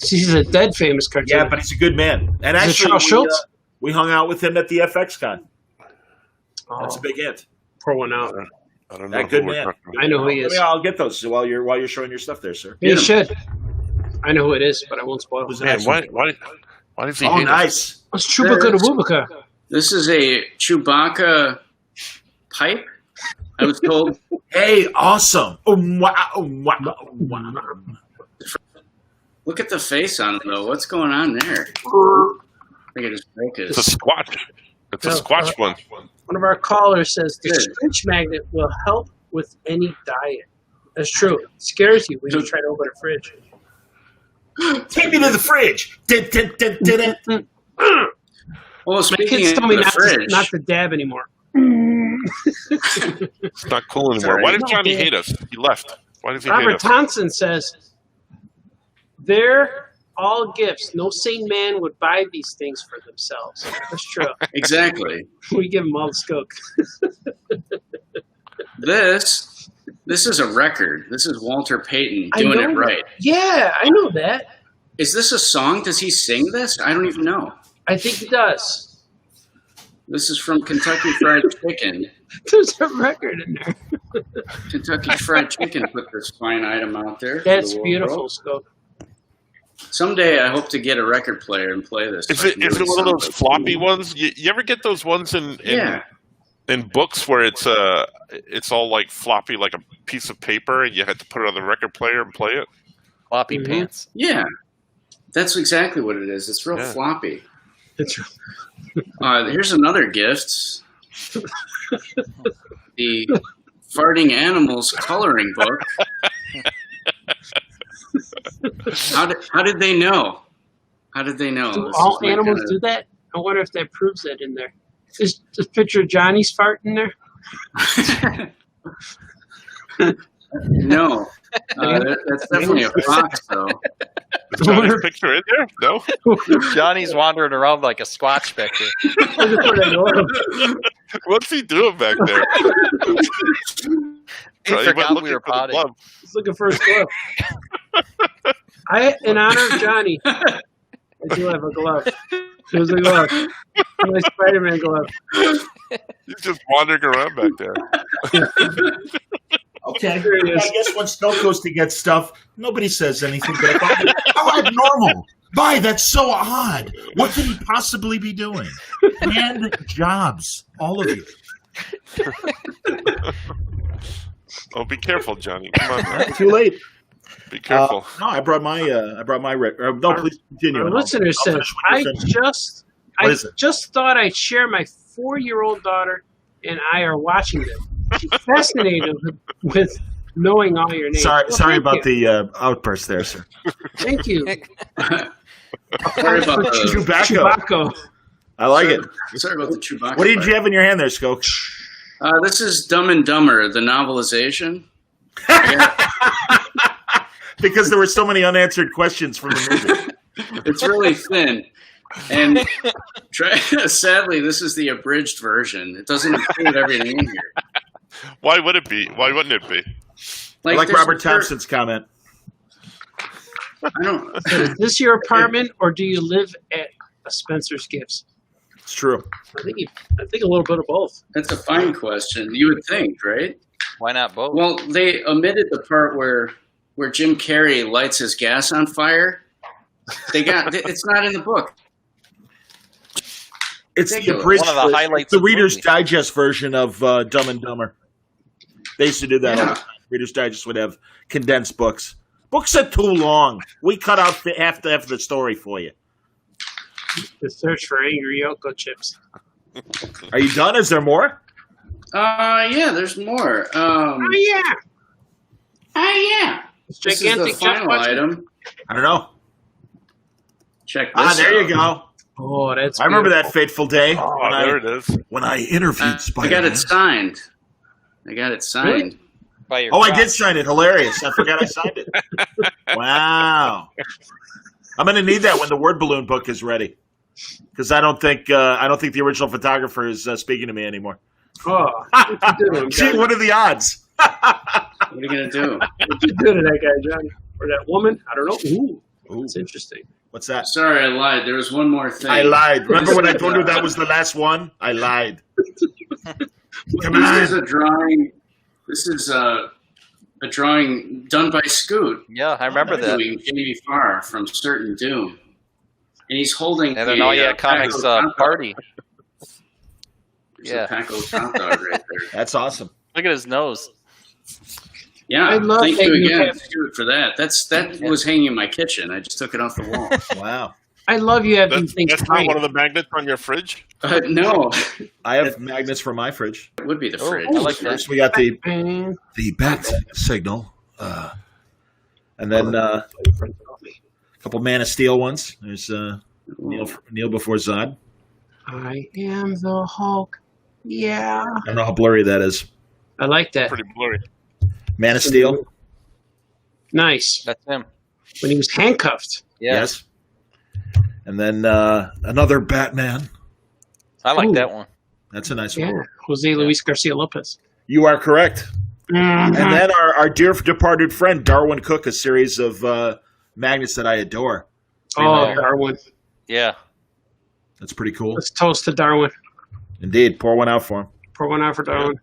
He's a dead famous cartoon. Yeah, but he's a good man. And Is it actually, Charles Schultz? we hung out with him at the FX Con. That's a big hit. Pour one out. I don't know. That good who we're man. talking about. I know who he is. I'll get those while you're showing your stuff there, sir. You should. I know who it is, but I won't spoil Who's it. that? Man, why does he Oh, hate us? nice. It's Chewbacca to Wubaka. This is a Chewbacca pipe. I was told. Hey, awesome. Oh, wow. Oh, wow. Oh, wow. Look at the face on it, though. What's going on there? I think I just broke it. It's a Squatch. It's a Squatch one. One of our callers says the Good. Screech magnet will help with any diet. That's true. It scares you when you try to open a fridge. Take me to the fridge. Dun, dun, dun, dun, dun. Well, My speaking kids of tell me the not fridge, to dab anymore. It's not cool anymore. Sorry. Why did Johnny hate us? He left. Why does he hate Robert us? Thompson says, they're all gifts. No sane man would buy these things for themselves. That's true. exactly. We give them all the Skoke. This is a record. This is Walter Payton I doing know it right. Yeah, I know that. Is this a song? Does he sing this? I don't even know. I think he does. This is from Kentucky Fried Chicken. There's a record in there. Kentucky Fried Chicken put this fine item out there. for That's the world beautiful, world. Skoke. Someday I hope to get a record player and play this. Is it one of those floppy ones? You ever get those ones in books where it's all like floppy, like a piece of paper, and you had to put it on the record player and play it? Floppy Mhm. pants. Yeah. That's exactly what it is. It's real Yeah. floppy. That's Here's another gift. The Farting Animals coloring book. How did they know? How did they know? Do This all is my animals kinda- do that? I wonder if that proves that in there. Is the picture of Johnny's fart in there? No. That's definitely a fox, though. Is Johnny's picture in there? No? Johnny's wandering around like a Squatch back there. What's he doing back there? He went forgot looking we were for the potting. glove. He's looking for his glove. In honor of Johnny, I do have a glove. Here's a glove. My Spider-Man glove. He's just wandering around back there. Okay. There it is. I guess when Skoke goes to get stuff, nobody says anything. But how abnormal. Bye, that's so odd. What could he possibly be doing? And jobs. All of you. Oh, be careful, Johnny. Come on, man. Too late. Be careful. No, I brought my. No, please continue. Our listener I'll says, finish what you're finishing. What is it? just thought I'd share my 4-year-old daughter and I are watching them. She's fascinated with knowing all your names. Sorry, Well, sorry thank about you. the outburst there, sir. Thank you. Sorry about the Chewbacca. I like it. Sorry about the Chewbacca. What did you have in your hand there, Skoke? This is Dumb and Dumber, the novelization. because there were so many unanswered questions from the movie. It's really thin. And sadly, this is the abridged version. It doesn't include everything in here. Why would it be? Why wouldn't it be? I like Robert Thompson's comment. I don't. Is this your apartment, or do you live at Spencer's Gifts? It's true. I think a little bit of both. That's a fine question. You would think, right? Why not both? Well, they omitted the part where Jim Carrey lights his gas on fire. It's not in the book. It's the abridged, one of the highlights. The Reader's Digest version of Dumb and Dumber. They used to do that. Yeah. Reader's Digest would have condensed books. Books are too long. We cut out half the story for you. The search for angry Yoko chips. Are you done? Is there more? Yeah, there's more. Oh yeah. It's This gigantic. is the final item. I don't know. Check this there out. you go. Oh, that's. I remember beautiful. that fateful day There it is. when I interviewed I Spider-Man. got it signed. Really? By your I crotch. did sign it. Hilarious. I forgot I signed it. Wow. I'm going to need that when the word balloon book is ready, because I don't think the original photographer is speaking to me anymore. Oh, what you doing, Gee, John? what are the odds? What are you gonna do? What you doing to that guy, John, or that woman? I don't know. Ooh, it's interesting. What's that? Sorry, I lied. There was one more thing. I lied. Remember when I told you that was the last one? I lied. Come This on. is a drawing. This is a drawing done by Scoot. Yeah, I remember that. Doing Jamie Farr from Certain Doom, and he's holding And then a, all you had comics Paco Hot party. Dog. There's Yeah. a Paco hot dog right there. That's awesome. Look at his nose. Yeah, I love thank you that you again, have- Scoot, for that. That was hanging in my kitchen. I just took it off the wall. Wow. I love you having That's, things that's not framed. one of the magnets on your fridge? No, I have magnets for my fridge. it would be the Oh, fridge. I like that. First, we got the And bat signal, and then a couple Man of Steel ones. There's Neil before Zod. I am the Hulk. Yeah, I don't know how blurry that is. I like that. Pretty blurry. Man of Steel. Nice. That's him. When he was handcuffed. Yeah. Yes. And then another Batman. I like Ooh. that one. That's a nice Yeah, one. Jose Luis Garcia Lopez. You are correct. Mhm. And then our dear departed friend Darwin Cook, a series of magnets that I adore. Oh, Darwin. Yeah. That's pretty cool. Let's toast to Darwin. Indeed, pour one out for him. Pour one out for Darwin.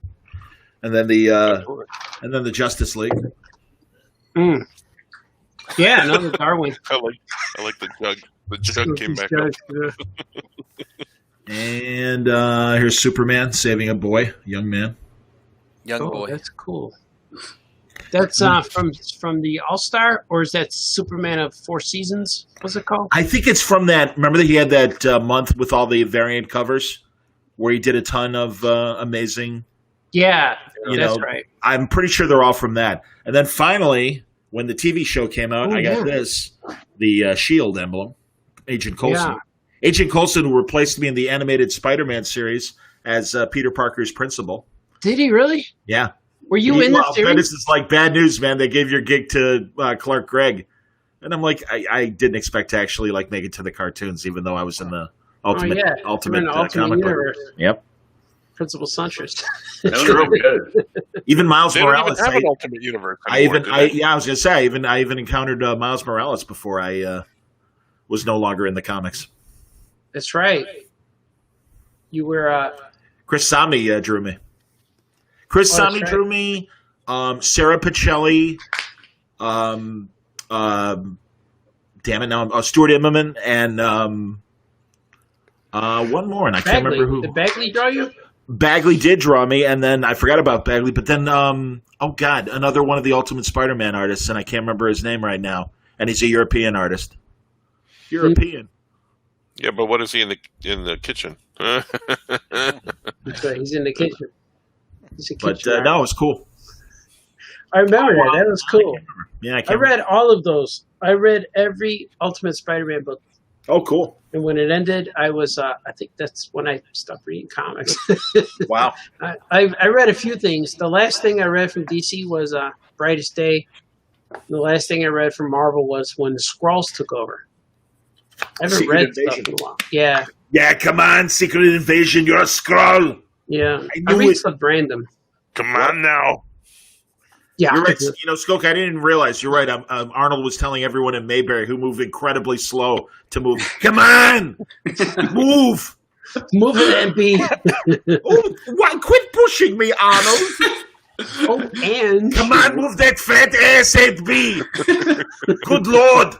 And then the Justice League. Mm. Yeah, another Darwin. I like the jug. The jug came back up. Yeah. And here's Superman saving a boy, young man. Young Oh, boy. that's cool. That's from the All Star, or is that Superman of Four Seasons? What's it called? I think it's from that. Remember that he had that month with all the variant covers, where he did a ton of amazing. Yeah, You that's know, right. I'm pretty sure they're all from that. And then finally, when the TV show came out, Oh, I got yeah. this, the Shield emblem, Agent Coulson. Yeah. Agent Coulson replaced me in the animated Spider-Man series as Peter Parker's principal. Did he really? Yeah. Were you in the Well, series? this is like bad news, man. They gave your gig to Clark Gregg. And I'm like, I didn't expect to actually like make it to the cartoons, even though I was in the ultimate You're in the Ultimate comic book. Universe. Yep. Principal Suntress. That would have been good. Even Miles They don't even Morales. have an alternate universe I anymore, even, do they? I was gonna say, I even encountered Miles Morales before I was no longer in the comics. That's right. You were. Chris Samney drew me. Chris Oh, that's Samney right. drew me. Sarah Pacelli. Damn it! Now Stuart Immonen and one more, and I can't Bagley. remember who. Did Bagley draw you? Bagley did draw me, and then I forgot about Bagley. But then, oh god, another one of the Ultimate Spider-Man artists, and I can't remember his name right now. And he's a European artist. European. Yeah, but what is he in the kitchen? That's right. He's in the kitchen. He's a But kitchen no, it was cool. I remember that. That was cool. Yeah, I I can't. read all of those. I read every Ultimate Spider-Man book. Oh, cool! And when it ended, I was, I think that's when I stopped reading comics. Wow. I read a few things. The last thing I read from DC was Brightest Day. The last thing I read from Marvel was when the Skrulls took over. I haven't Secret read Invasion. stuff in a while. Yeah, Yeah, come on, Secret Invasion. You're a Skrull. yeah. I I knew read it. stuff random. Come on now. Yeah, You're right. Skoke, I didn't realize. You're right. Arnold was telling everyone in Mayberry, who moved incredibly slow, to move. Come on, move. move it, MP. Oh, what? Quit pushing me, Arnold. Oh, and Come on, move that fat ass at me. Good Lord.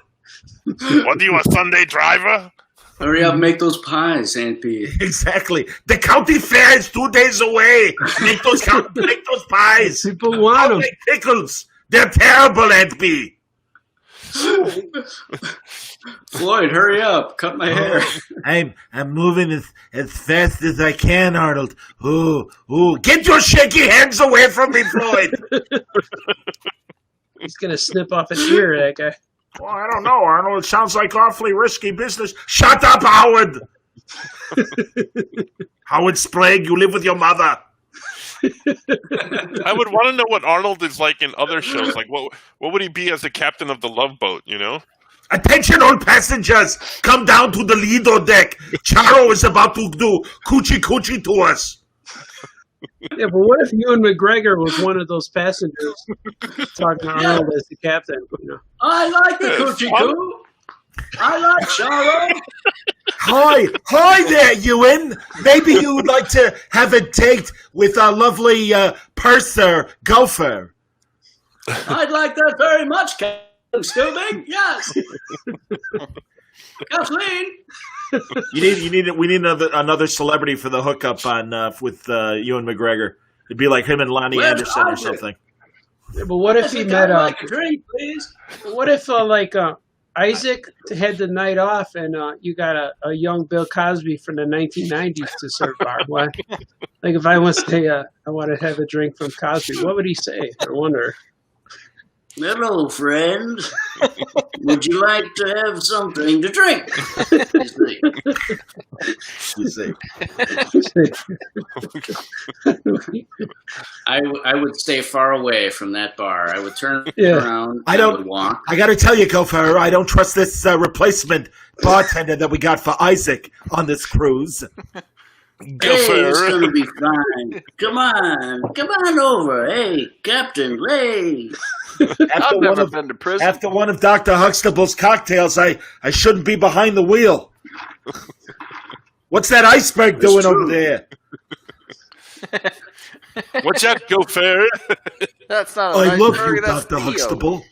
What are you, a Sunday driver? Hurry up, make those pies, Aunt P. Exactly. The county fair is 2 days away. Make those pies. people want I'll them. make pickles. They're terrible, Aunt B. Floyd, hurry up, cut my hair. I'm moving as fast as I can, Arnold. Ooh, get your shaky hands away from me, Floyd. He's gonna snip off his ear, that guy. Well, I don't know, Arnold. It sounds like awfully risky business. Shut up, Howard. Howard Sprague, you live with your mother. I would want to know what Arnold is like in other shows. Like, what would he be as the captain of the Love Boat? You know? Attention, all passengers. Come down to the Lido deck. Charo is about to do coochie to us. Yeah, but what if Ewan McGregor was one of those passengers talking to Arnold as the captain? You know? I like the coochie coo. I like Charo. Hi there, Ewan. Maybe you would like to have a date with our lovely purser, Gopher. I'd like that very much, Captain Stubing. Yes. Kathleen. We need another celebrity for the hookup on with Ewan McGregor. It'd be like him and Lonnie Where's Anderson or Isaac? something. Yeah, but what if he met like a drink, please? what if Isaac had the night off and you got a young Bill Cosby from the 1990s to serve bar? What? Like if I want to say I want to have a drink from Cosby, what would he say? I wonder. Hello, friend. Would you like to have something to drink? You see. I would stay far away from that bar. I would turn around. I don't would walk. I got to tell you, Gopher, I don't trust this replacement bartender that we got for Isaac on this cruise. Hey, it's gonna be fine. Come on over. Hey, Captain, hey. I've never been to prison. After one of Dr. Huxtable's cocktails, I shouldn't be behind the wheel. What's that iceberg doing over there? What's that, Gopher? That's not a I nice love burger, you, that's Dr. Theo. Huxtable.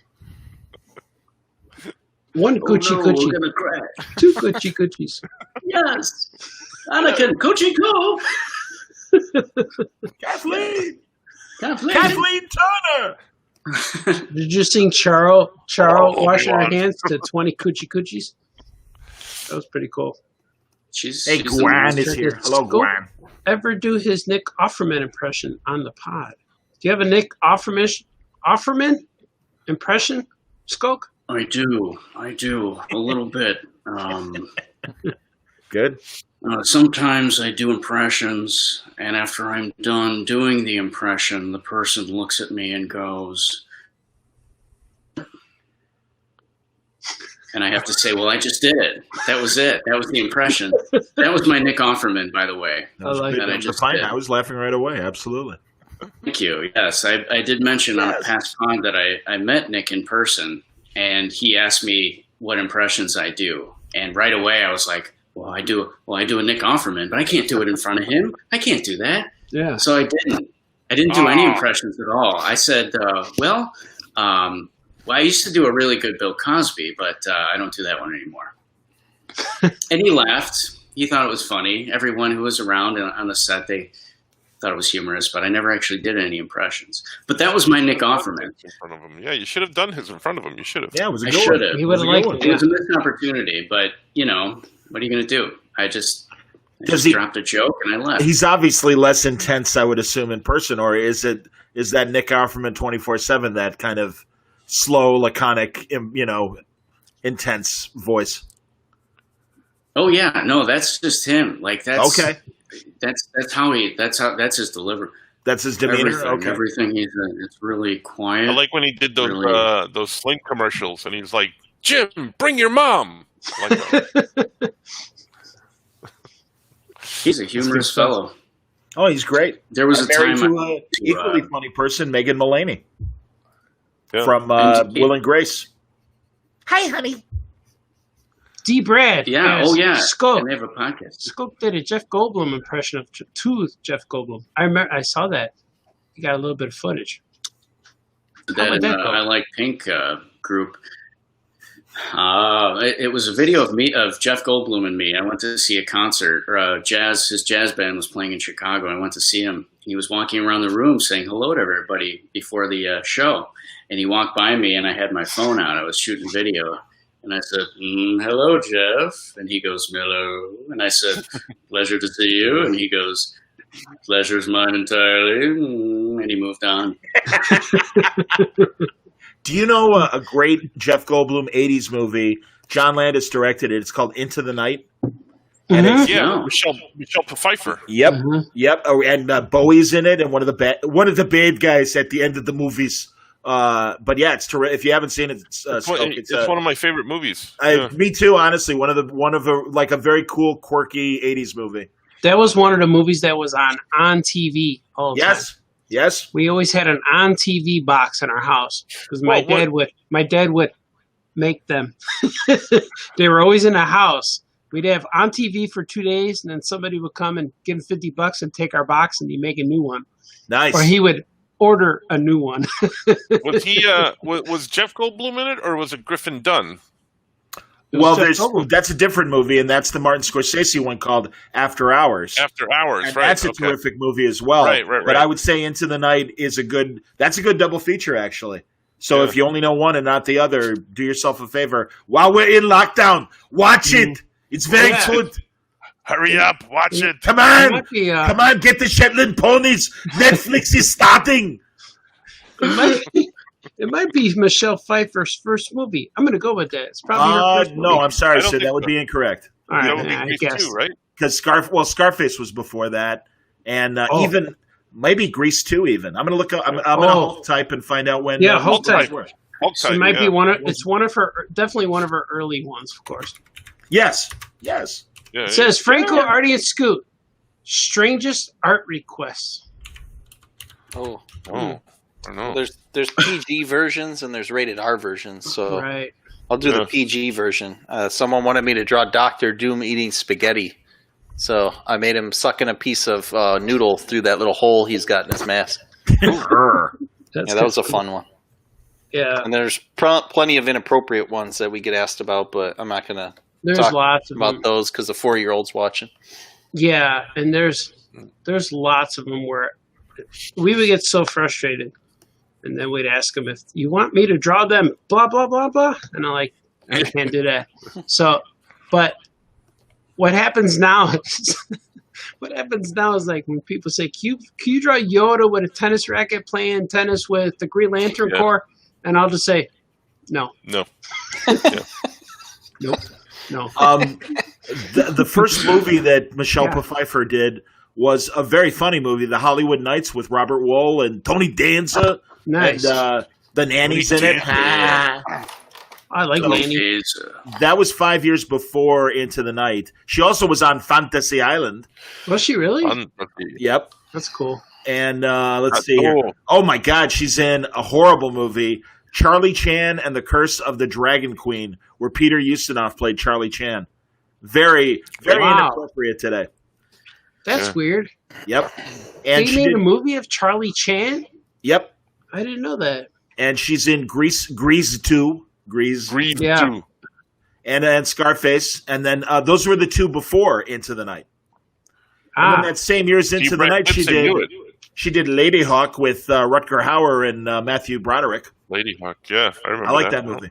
One coochie Oh, no, coochie, we're gonna crash. two coochie coochies. Yes. Anakin, coochie coo. Kathleen Turner. Did you sing Charo washing her Obi-Wan. hands to 20 coochie coochies? That was pretty cool. Hey, Gwen is here. Hello, Skoke Gwen. ever do his Nick Offerman impression on the pod? Do you have a Nick Offerman impression, Skoke? I do. A little bit. Good. Sometimes I do impressions, and after I'm done doing the impression, the person looks at me and goes, and I have to say, well, I just did it. That was it. That was the impression. That was my Nick Offerman, by the way. That was I like good. that. I just Fine. did. I was laughing right away. Absolutely. Thank you. Yes, I did mention on a past pod that I met Nick in person, and he asked me what impressions I do, and right away I was like, well, I do a Nick Offerman, but I can't do it in front of him. I can't do that. Yeah. So I didn't. I didn't do any impressions at all. I said, well, I used to do a really good Bill Cosby, but I don't do that one anymore. And he laughed. He thought it was funny. Everyone who was around on the set, they thought it was humorous, but I never actually did any impressions. But that was my Nick Offerman. In front of him. Yeah, you should have done his in front of him. You should have. Yeah, it was a I good should one. have. He would have liked It it. was a missed opportunity, but, what are you going to do? I just dropped a joke and I left. He's obviously less intense, I would assume, in person, or is that Nick Offerman 24/7, that kind of slow, laconic, intense voice? Oh yeah, no, that's just him. Like that's Okay. That's his delivery. That's his demeanor. Everything he's in. It's really quiet. I like when he did those Sling commercials, and he's like, "Jim, bring your mom." I like that. He's a humorous fellow. Oh, he's great. There was a time to an equally funny person, Megan Mullany, from Will and Grace. Hi, honey. D. Brad. Yeah. Skoke. And they have a podcast. Skoke did a Jeff Goldblum impression of Jeff Goldblum. I remember. I saw that. He got a little bit of footage. That I Like Pink group. It was a video of Jeff Goldblum and me. I went to see a concert. His jazz band was playing in Chicago. I went to see him. He was walking around the room saying hello to everybody before the show. And he walked by me, and I had my phone out. I was shooting video. And I said, hello, Jeff. And he goes, hello. And I said, pleasure to see you. And he goes, pleasure's mine entirely. And he moved on. Do you know a great Jeff Goldblum 80s movie? John Landis directed it. It's called Into the Night. And it's, Michelle Pfeiffer. Yep, yep. Oh, and Bowie's in it, and one of the bad guys at the end of the movies. But yeah, it's terrific. If you haven't seen it, it's one of my favorite movies. Me too, honestly. One of like a very cool, quirky 80s movie. That was one of the movies that was on TV all the time. Yes. We always had an on TV box in our house because my dad would make them. They were always in the house. We'd have on TV for 2 days, and then somebody would come and give him $50 and take our box, and he'd make a new one. Nice. Or he would order a new one. Was he? Was Jeff Goldblum in it, or was it Griffin Dunn? Well, that's a different movie, and that's the Martin Scorsese one called After Hours. After Hours, and right? That's a terrific movie as well. Right. But I would say Into the Night is a good double feature, actually. So if you only know one and not the other, do yourself a favor. While we're in lockdown, watch it. It's very good. Hurry up, watch it. Come on, come on, get the Shetland ponies. Netflix is starting. It might be Michelle Pfeiffer's first movie. I'm going to go with that. It's probably her first movie. No, I'm sorry, Sid. That would be incorrect. All right, that would be Grease too, right? Because Scarface was before that, and even maybe Grease 2 even. I'm going to look up. I'm going to hold type and find out when. Yeah, hold type. So it might be one of. It's one of her. Definitely one of her early ones, of course. Yes. Yeah, it says Franco, Artie, and Scoot. Strangest art requests. Oh. I don't know. There's PG versions and there's rated R versions. So right. I'll do the PG version. Someone wanted me to draw Dr. Doom eating spaghetti. So I made him sucking a piece of noodle through that little hole he's got in his mask. That was a fun one. Yeah. And there's plenty of inappropriate ones that we get asked about, but I'm not going to talk lots about those because the 4-year-old's watching. Yeah, and there's lots of them where we would get so frustrated. And then we'd ask them if you want me to draw them, blah, blah, blah, blah. And I'm like, I can't do that. So, but what happens now is like when people say, can you draw Yoda with a tennis racket playing tennis with the Green Lantern Corps? And I'll just say, no. Nope. No. The first movie that Michelle Pfeiffer did was a very funny movie, The Hollywood Knights with Robert Wool and Tony Danza. Nice. And the nanny's in it. I like Nanny. That was 5 years before Into the Night. She also was on Fantasy Island. Was she really? Yep. That's cool. And let's see here. Oh, my God. She's in a horrible movie, Charlie Chan and the Curse of the Dragon Queen, where Peter Ustinov played Charlie Chan. Very, very inappropriate today. That's weird. Yep. And they made a movie of Charlie Chan? Yep. I didn't know that. And she's in Grease 2. Grease 2. And Scarface. And then those were the two before Into the Night. And then that same year's Into the Night, she did Lady Hawk with Rutger Hauer and Matthew Broderick. Lady Hawk, yeah. I remember I like that movie.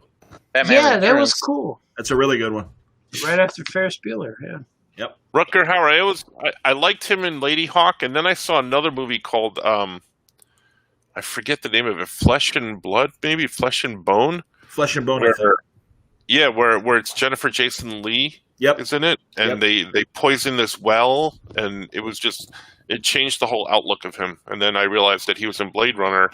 That was cool. That's a really good one. Right after Ferris Bueller, yeah. Yep. Rutger Hauer, I liked him in Lady Hawk, and then I saw another movie called I forget the name of it. Flesh and Blood, maybe Flesh and Bone. Flesh and Bone. Yeah, where it's Jennifer Jason Leigh. Yep. Isn't it? And they poisoned this well, and it changed the whole outlook of him. And then I realized that he was in Blade Runner.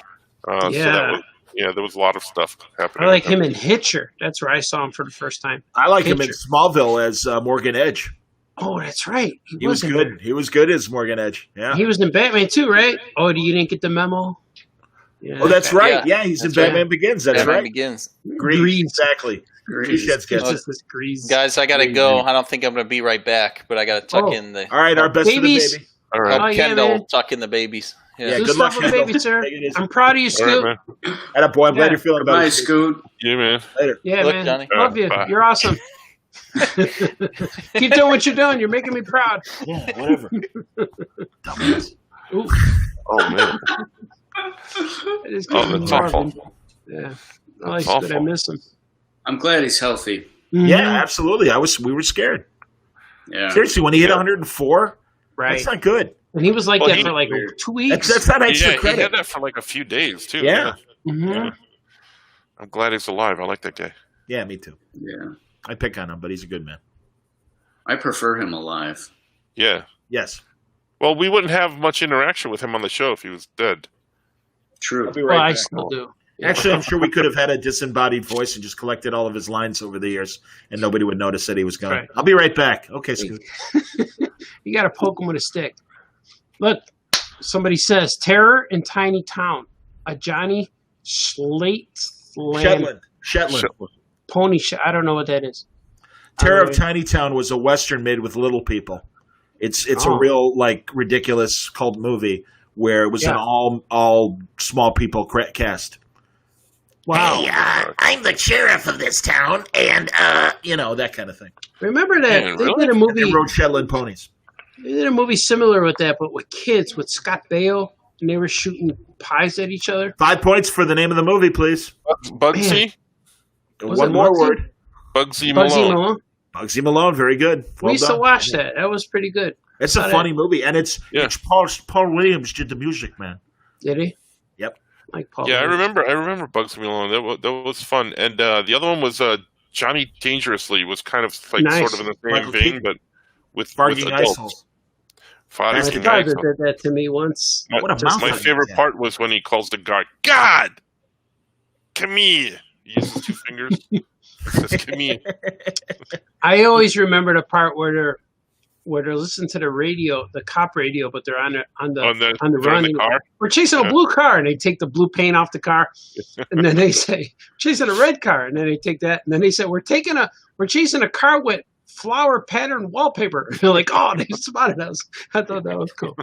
So there was a lot of stuff happening. I like him in Hitcher. That's where I saw him for the first time. I like him in Smallville as Morgan Edge. Oh, that's right. He was good. He was good as Morgan Edge. Yeah. He was in Batman too, right? Oh, you didn't get the memo? Yeah, oh, that's right. Yeah, he's in Batman Begins. That's Batman right. Begins. Grease. Exactly. Grease. Guys, I gotta go. I don't think I'm gonna be right back, but I gotta tuck in the. All right, our best babies. for the baby. All right. Kendall tuck in the babies. Yeah, good luck, baby, sir. I'm proud of you, Scoot. Right, and boy, I'm glad you're feeling better. Nice, Scoot. yeah, man. Later. Yeah, Look, man. Johnny. Love you. Bye. You're awesome. Keep doing what you're doing. You're making me proud. Yeah, whatever. Ooh. Oh man. That's awful. Yeah. I like That's Scoot. I miss him. I'm glad he's healthy. Mm-hmm. Yeah, absolutely. We were scared. Yeah. Seriously, when he hit 104, Right. that's not good. And he was like that for like 2 weeks. That's not extra He credit. had that for like a few days too. Yeah. Mm-hmm. Yeah. I'm glad he's alive. I like that guy. Yeah, me too. Yeah. I pick on him, but he's a good man. I prefer him alive. Yeah. Yes. Well, we wouldn't have much interaction with him on the show if he was dead. True. I'll be Well, right I back. still do. Actually, I'm sure we could have had a disembodied voice and just collected all of his lines over the years, and nobody would notice that he was gone. Right. I'll be right back. Okay, Scoot. You got to poke him with a stick. Look, somebody says Terror in Tiny Town. A Johnny Shetland. Pony. I don't know what that is. Terror of Tiny Town was a Western made with little people. It's a real like ridiculous cult movie where it was an all small people cast. Wow. Hey, I'm the sheriff of this town, and that kind of thing. Remember that Yeah, they really? did a movie. They rode Shetland ponies. They did a movie similar with that, but with kids, with Scott Baio, and they were shooting pies at each other. 5 points for the name of the movie, please. Bugsy? Was One it more Bugsy? word. Bugsy Bugsy Malone. Malone. Bugsy Malone, very good. We Well used to done. watch that. That was pretty good. It's a funny movie, and it's Paul Williams did the music, man. Did he? Yep. Like Paul. Yeah, I Williams. remember Bugsy Malone. That was fun. And the other one was Johnny Dangerously was kind of like Nice. sort of in the same Michael vein, Keaton. but with Farting adults. ice holes. Farting My That's ice father holes. did that to me once. What a Just- mouth. My favorite part was when he calls the guard, God, come here. He uses 2 fingers. He says, come here. I always remember the part where they're listening to the radio, the cop radio, but they're on the They're run. in the car. We're chasing a blue car, and they take the blue paint off the car, and then they say chasing a red car, and then they take that, and then they say we're chasing a car with flower pattern wallpaper. They're like, oh, they spotted us. I thought that was cool.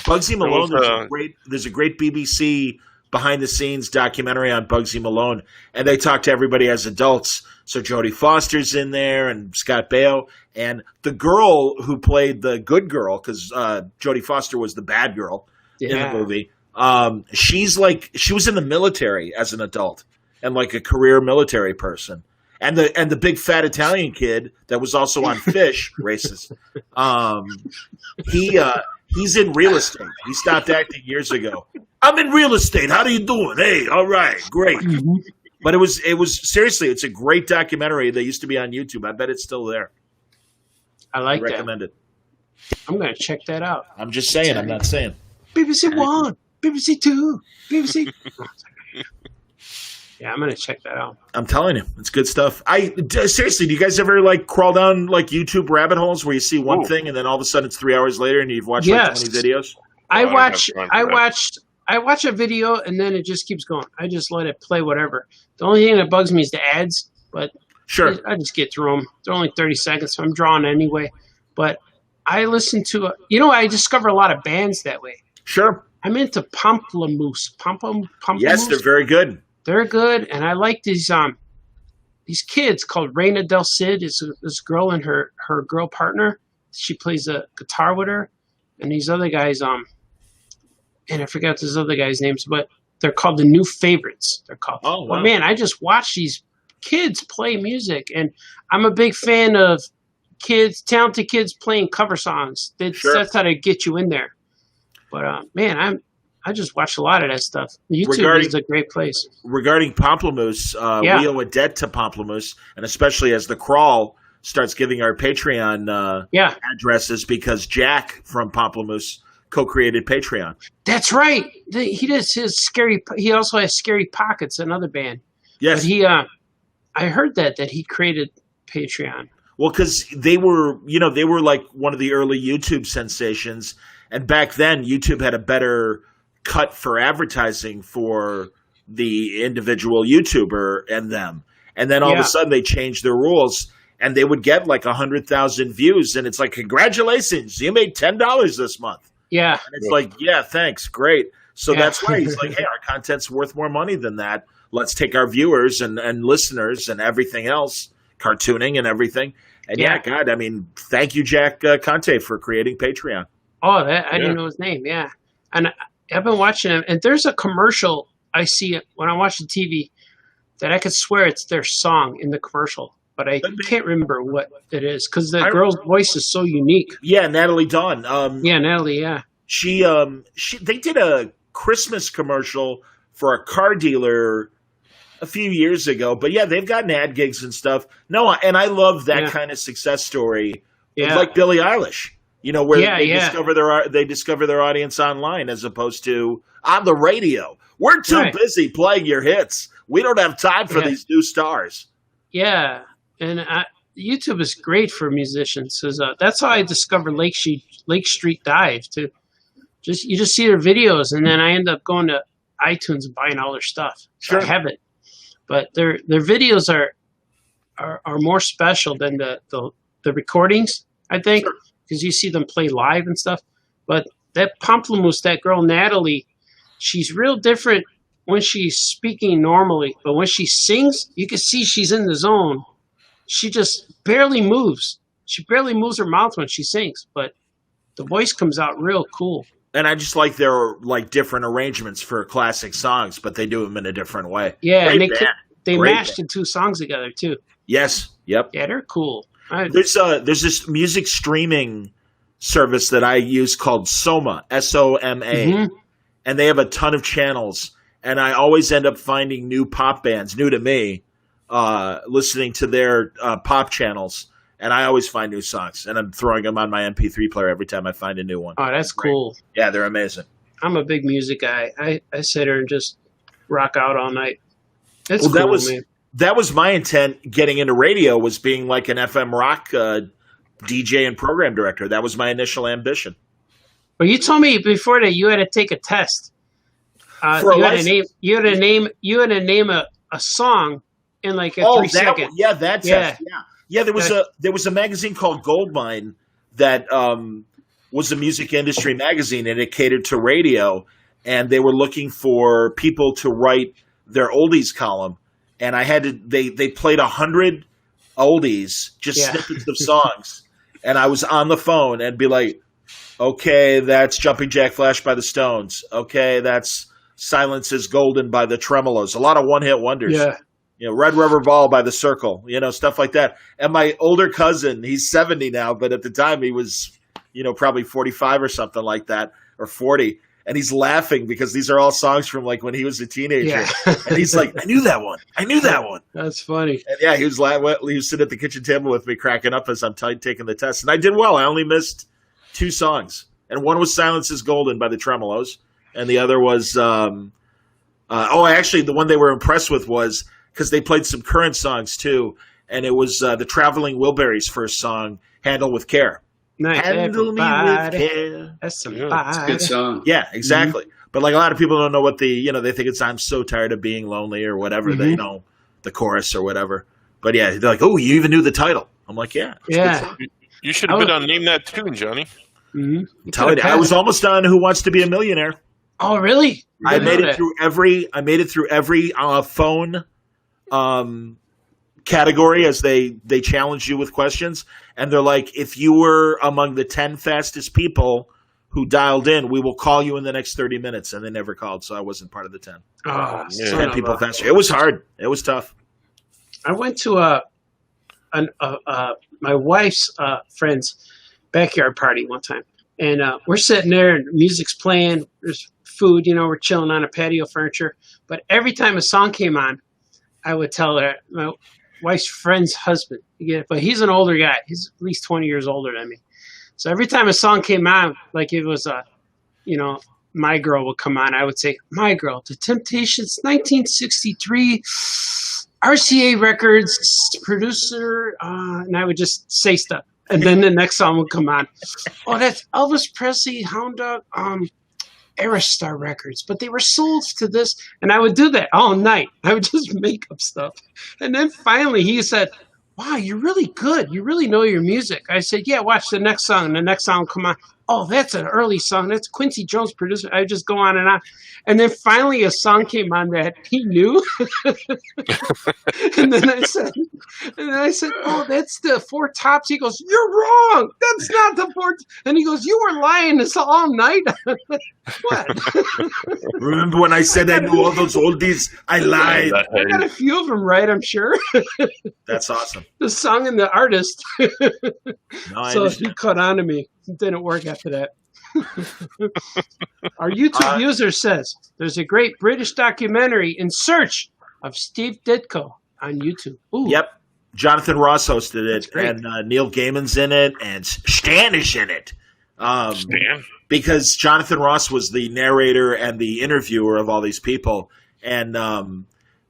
Bugsy Malone. was, There's a great BBC behind the scenes documentary on Bugsy Malone, and they talk to everybody as adults. So Jodie Foster's in there, and Scott Baio, and the girl who played the good girl, because Jodie Foster was the bad girl in the movie. She was in the military as an adult and like a career military person. And the big fat Italian kid that was also on Fish, racist. He's in real estate. He stopped acting years ago. I'm in real estate. How do you doing? Hey, all right, great. But it was seriously, it's a great documentary. They used to be on YouTube. I bet it's still there. I like that. Recommend it. I'm gonna check that out. I'm just saying. I'm not saying. BBC One, BBC Two, BBC. Yeah, I'm gonna check that out. I'm telling you, it's good stuff. Seriously, do you guys ever like crawl down like YouTube rabbit holes where you see one thing and then all of a sudden it's 3 hours later and you've watched like 20 videos? I don't have time for that. I watch a video and then it just keeps going. I just let it play whatever. The only thing that bugs me is the ads, but Sure. I just get through them. They're only 30 seconds, so I'm drawn anyway. But I listen to I discover a lot of bands that way. Sure. I'm into Pomplamoose. Pomplamoose. Yes, they're very good. They're good, and I like these kids called Reina Del Cid. Is this girl and her girl partner. She plays a guitar with her, and these other guys and I forgot these other guys' names, but they're called the New Favorites. They're called. Oh, wow. Well, man, I just watch these kids play music, and I'm a big fan of talented kids playing cover songs. Sure. That's how to get you in there. But man, I just watch a lot of that stuff. YouTube is a great place. Regarding Pomplamoose, we owe a debt to Pomplamoose, and especially as the Crawl starts giving our Patreon addresses, because Jack from Pomplamoose co-created Patreon. That's right. He does his scary. He also has Scary Pockets, another band. Yes, but I heard that he created Patreon. Well, because they were like one of the early YouTube sensations, and back then YouTube had a better cut for advertising for the individual YouTuber and them. And then all of a sudden they changed their rules, and they would get like 100,000 views, and it's like, congratulations, you made $10 this month. Yeah. And it's like, yeah, thanks, great. So that's why he's like, hey, our content's worth more money than that. Let's take our viewers and listeners and everything else, cartooning and everything. And God, I mean, thank you, Jack Conte, for creating Patreon. Oh, I didn't know his name. Yeah. And I've been watching him, and there's a commercial I see when I watch the TV that I could swear it's their song in the commercial, but I can't remember what it is because the girl's voice is so unique. Yeah, Natalie Dawn. Natalie. Yeah. They did a Christmas commercial for a car dealer a few years ago, but they've gotten ad gigs and stuff. No, and I love that kind of success story, like Billie Eilish. Where they discover their audience online as opposed to on the radio. We're too busy playing your hits. We don't have time for these new stars. Yeah, and YouTube is great for musicians. That's how I discovered Lake Street Dive too. You just see their videos, and then I end up going to iTunes and buying all their stuff. So I have it, but their videos are more special than the recordings, I think. Sure. Because you see them play live and stuff. But that Pomplamoose, that girl Natalie, she's real different when she's speaking normally. But when she sings, you can see she's in the zone. She just barely moves. She barely moves her mouth when she sings. But the voice comes out real cool. And I just like their different arrangements for classic songs, but they do them in a different way. Yeah, and they mashed the two songs together too. Yes. Yep. Yeah, they're cool. There's this music streaming service that I use called Soma, SOMA, and they have a ton of channels. And I always end up finding new pop bands, new to me, listening to their pop channels. And I always find new songs, and I'm throwing them on my MP3 player every time I find a new one. Oh, that's cool. Yeah, they're amazing. I'm a big music guy. I sit there and just rock out all night. It's cool, man. That was my intent getting into radio, was being like an FM rock DJ and program director. That was my initial ambition. Well, you told me before that you had to take a test. You had to name a song in like 3 seconds. That test. Yeah. There was a magazine called Goldmine that was a music industry magazine, and it catered to radio. And they were looking for people to write their oldies column. And I had to. They played 100 oldies, just snippets of songs, and I was on the phone and be like, "Okay, that's Jumping Jack Flash by the Stones. Okay, that's Silence is Golden by the Tremolos." A lot of one-hit wonders. Yeah. Red Rubber Ball by the Circle. Stuff like that. And my older cousin, he's 70 now, but at the time he was, probably 45 or something like that, or 40. And he's laughing because these are all songs from like when he was a teenager. Yeah. And he's like, I knew that one. That's funny. And he was he was sitting at the kitchen table with me cracking up as I'm taking the test. And I did well. I only missed 2 songs. And one was Silence is Golden by the Tremolos. And the other was, actually the one they were impressed with was, because they played some current songs too. And it was the Traveling Wilburys' first song, Handle with Care. Nice. Handle me with care. That's a good song. Yeah, exactly. Mm-hmm. But like a lot of people don't know what they think it's "I'm so tired of being lonely" or whatever. They know the chorus or whatever. But yeah, they're like, "Oh, you even knew the title." I'm like, "Yeah, You should have been on Name That Tune, Johnny." Mm-hmm. I was almost on Who Wants to Be a Millionaire. Oh, really? I made it through every phone category as they challenge you with questions, and they're like, if you were among the 10 fastest people who dialed in, we will call you in the next 30 minutes. And they never called, so I wasn't part of the 10. Oh, 10 people faster. It was hard. It was tough. I went to my wife's friend's backyard party one time, And we're sitting there, and music's playing. There's food, we're chilling on a patio furniture. But every time a song came on, I would tell her, my wife's friend's husband, but he's an older guy. He's at least 20 years older than me. So every time a song came on, like it was My Girl would come on, I would say, My Girl, The Temptations, 1963, RCA Records, producer, and I would just say stuff. And then the next song would come on. Oh, that's Elvis Presley, Hound Dog, Aerostar Records. But they were sold to this. And I would do that all night. I would just make up stuff. And then finally he said, wow, you're really good. You really know your music. I said, yeah, watch the next song. And the next song will come on. Oh, that's an early song. That's Quincy Jones producer. I would just go on and on. And then finally a song came on that he knew. and then I said, oh, that's the Four Tops. He goes, you're wrong. That's not the Four. And he goes, you were lying this all night. What? Remember when I said I knew all those oldies? I lied. I got a few of them right, I'm sure. That's awesome. The song and the artist. No, So he caught on to me. It didn't work after that. Our YouTube user says there's a great British documentary In Search of Steve Ditko on YouTube. Ooh. Yep. Jonathan Ross hosted it, and Neil Gaiman's in it, and Stan is in it. Stan? Because Jonathan Ross was the narrator and the interviewer of all these people. And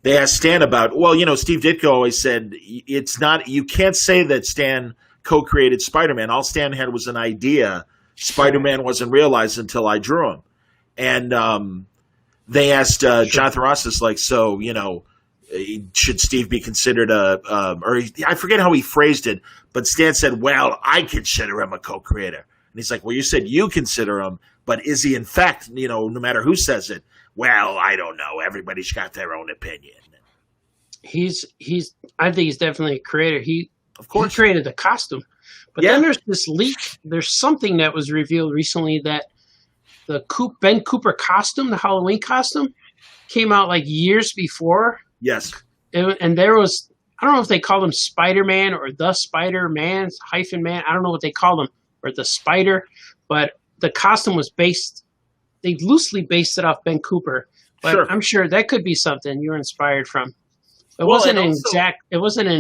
they asked Stan about, Steve Ditko always said, you can't say that Stan co-created Spider-Man. All Stan had was an idea. Spider-Man wasn't realized until I drew him. And they asked Jonathan Ross, is like, so, should Steve be considered I forget how he phrased it, but Stan said, well, I consider him a co-creator. And he's like, well, you said you consider him, but is he in fact, no matter who says it? Well, I don't know. Everybody's got their own opinion. I think he's definitely a creator. Of course. He created the costume. But then there's this leak. There's something that was revealed recently that the Ben Cooper costume, the Halloween costume, came out like years before. Yes. And there was, I don't know if they called him Spider-Man or the Spider-Man, -Man. I don't know what they called him, or the Spider. But the costume was they loosely based it off Ben Cooper. But sure. I'm sure that could be something you were inspired from. It wasn't an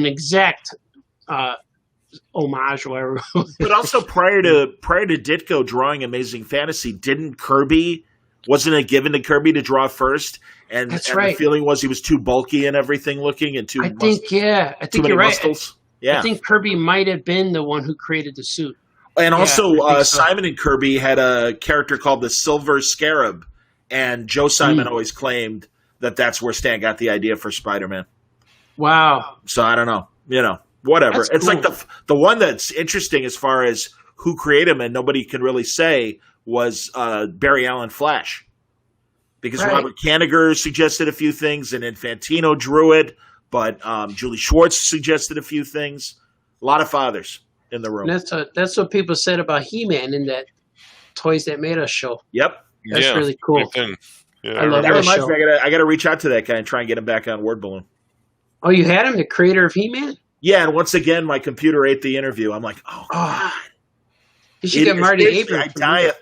exact homage, whatever. But also prior to Ditko drawing Amazing Fantasy, wasn't it given to Kirby to draw first? And the feeling was he was too bulky and everything looking, and I think you're right. Muscles. Yeah. I think Kirby might have been the one who created the suit. And also Simon and Kirby had a character called the Silver Scarab, and Joe Simon always claimed that that's where Stan got the idea for Spider-Man. Wow. So I don't know. Whatever. That's it's cool. like the one that's interesting as far as who created him, and nobody can really say, was Barry Allen Flash. Because Robert Kanigher suggested a few things, and Infantino drew it, but Julie Schwartz suggested a few things. A lot of fathers in the room. And that's what people said about He-Man in that Toys That Made Us show. Yep. That's really cool. Yeah, I love that that reminds show. me, I got to reach out to that guy and try and get him back on Word Balloon. Oh, you had him, the creator of He-Man? Yeah, and once again, my computer ate the interview. I'm like, oh, God. You should get Marty Abrams.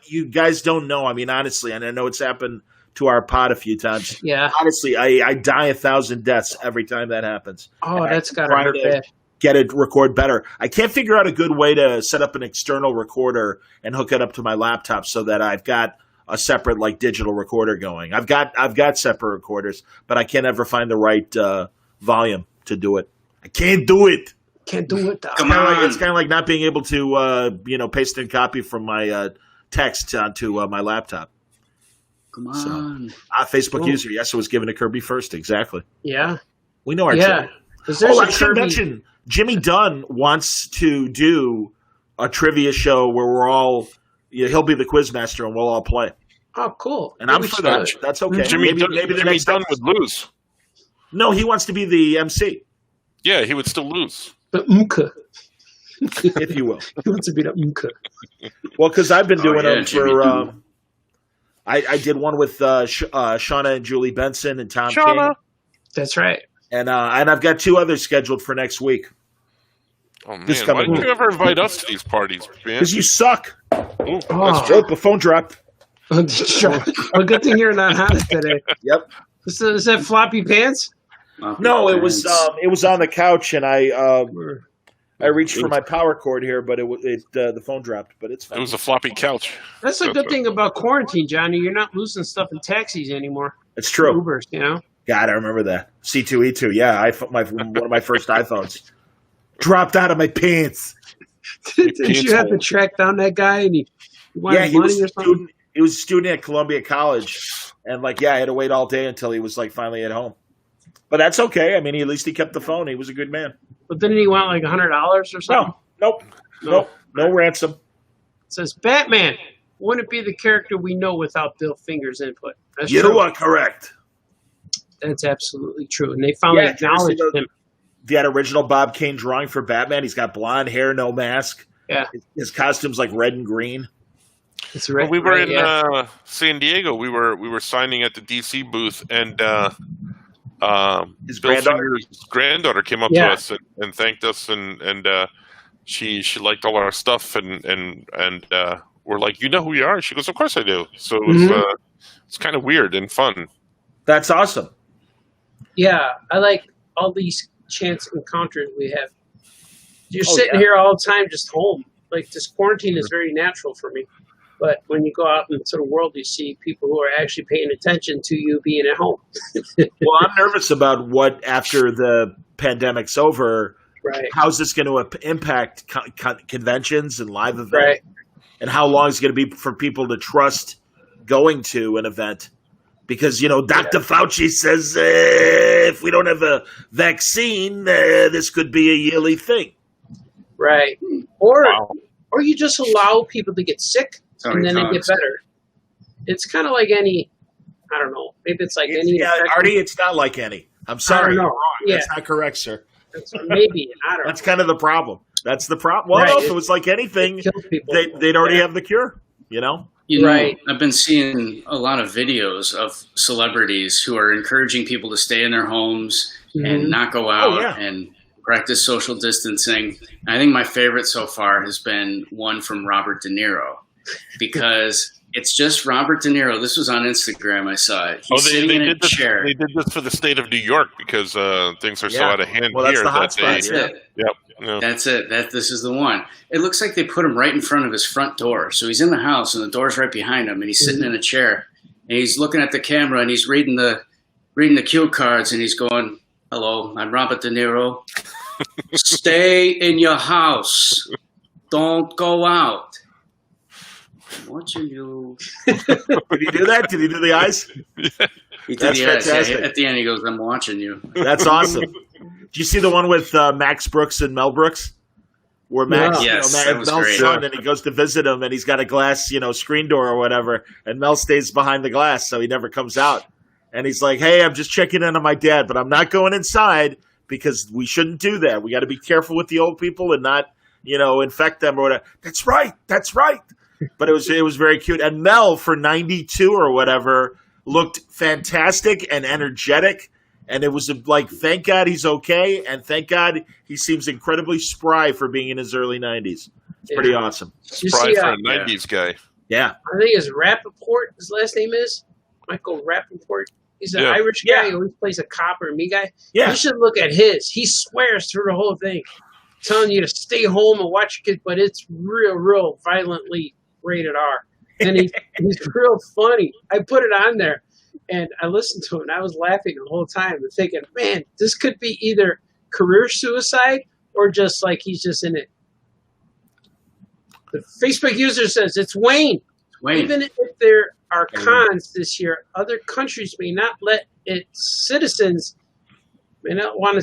You guys don't know. I mean, honestly, and I know it's happened to our pod a few times. Yeah. Honestly, I die 1,000 deaths every time that happens. Oh, that's got to hurt bad. Get it record better. I can't figure out a good way to set up an external recorder and hook it up to my laptop so that I've got a separate digital recorder going. I've got separate recorders, but I can't ever find the right volume to do it. I can't do it. Can't do it. Come on. It's kind of like not being able to paste in copy from my text onto my laptop. Come on. Facebook user, yes, it was given to Kirby first. Exactly. Yeah. We know our trivia. I should mention, Jimmy Dunn wants to do a trivia show where we're all, he'll be the quiz master and we'll all play. Oh, cool. And I'm for that. That's okay. Jimmy maybe Dunn would lose. No, he wants to be the MC. Yeah, he would still lose. But Umka. If you will. He wants to be the Umka. Well, because I've been doing them for... I did one with Shauna and Julie Benson and Tom King. That's right. And I've got 2 others scheduled for next week. Oh man, This why coming did week. you ever invite us to these parties, man? Because you suck. Ooh, Oh. that's true. Oh, the phone dropped. Well, good thing you're not on it today. Yep. Is that floppy pants? No, it was on the couch, and I reached for my power cord here, but the phone dropped. But it's fine. It was a floppy couch. That's a good thing about quarantine, Johnny. You're not losing stuff in taxis anymore. It's true. Ubers, you know. God, I remember that. C2E2. Yeah, one of my first iPhones dropped out of my pants. Did you have to track down that guy and he wanted money or something? He was a student at Columbia College, and I had to wait all day until he was finally at home. But that's okay. I mean, at least he kept the phone. He was a good man. But didn't he want like $100 or something? Nope. No ransom. It says Batman wouldn't be the character we know without Bill Finger's input. That's You true. are correct. That's absolutely true. And they finally acknowledged him. That original Bob Kane drawing for Batman. He's got blonde hair, no mask. Yeah. His costume's like red and green. It's right. We were in San Diego. We were signing at the DC booth, and His Bill granddaughter? Finger's granddaughter came up to us and thanked us, and she liked all our stuff, and we're like, you know who we are? She goes, of course I do. So it was it's kind of weird and fun. That's awesome. Yeah, I like all these chance encounters we have. You're sitting here all the time, just home. Like this quarantine is very natural for me. But when you go out into the world, you see people who are actually paying attention to you being at home. Well, I'm nervous about what after the pandemic's over. Right. How's this going to impact conventions and live events? Right. And how long is it going to be for people to trust going to an event? Because, Dr. Fauci says if we don't have a vaccine, this could be a yearly thing. Right. Or you just allow people to get sick and then they get better. It's kind of like any, I don't know, maybe it's like any. Yeah, Artie, it's not like any. I'm sorry. You're wrong. Yeah. That's not correct, sir. Maybe. I don't know. That's kind of the problem. That's the problem. Well, no, if it was like anything, they'd already have the cure, Right. I've been seeing a lot of videos of celebrities who are encouraging people to stay in their homes and not go out and practice social distancing. I think my favorite so far has been one from Robert De Niro, because it's just Robert De Niro. This was on Instagram. I saw it. He's sitting in a chair. They did this for the state of New York because things are so out of hand well, here. That's it. Yep. Yeah. That's it. This is the one. It looks like they put him right in front of his front door. So he's in the house and the door's right behind him, and he's sitting in a chair and he's looking at the camera and he's reading the cue cards and he's going, "Hello, I'm Robert De Niro. Stay in your house. Don't go out. I'm watching you." Did he do that? Did he do the eyes? He did That's the eyes. fantastic. At the end, he goes, "I'm watching you." That's awesome. Do you see the one with Max Brooks and Mel Brooks? Where Max, that was Mel's great. son, and he goes to visit him, and he's got a glass, screen door or whatever, and Mel stays behind the glass, so he never comes out. And he's like, "Hey, I'm just checking in on my dad, but I'm not going inside because we shouldn't do that. We got to be careful with the old people and not, infect them or whatever." That's right. But it was very cute. And Mel, for 92 or whatever, looked fantastic and energetic. And it was like, thank God he's okay, and thank God he seems incredibly spry for being in his early 90s. It's pretty awesome. Spry for a 90s guy. Yeah. I think it's Rappaport, his last name is. Michael Rappaport. He's an Irish guy who always plays a cop or a me guy. Yeah. You should look at his. He swears through the whole thing, telling you to stay home and watch your kids, but it's real violently rated R. And he's real funny. I put it on there. And I listened to it, and I was laughing the whole time and thinking, man, this could be either career suicide or just like he's just in it. The Facebook user says, it's Wayne. Even if there are cons this year, other countries may not let its citizens want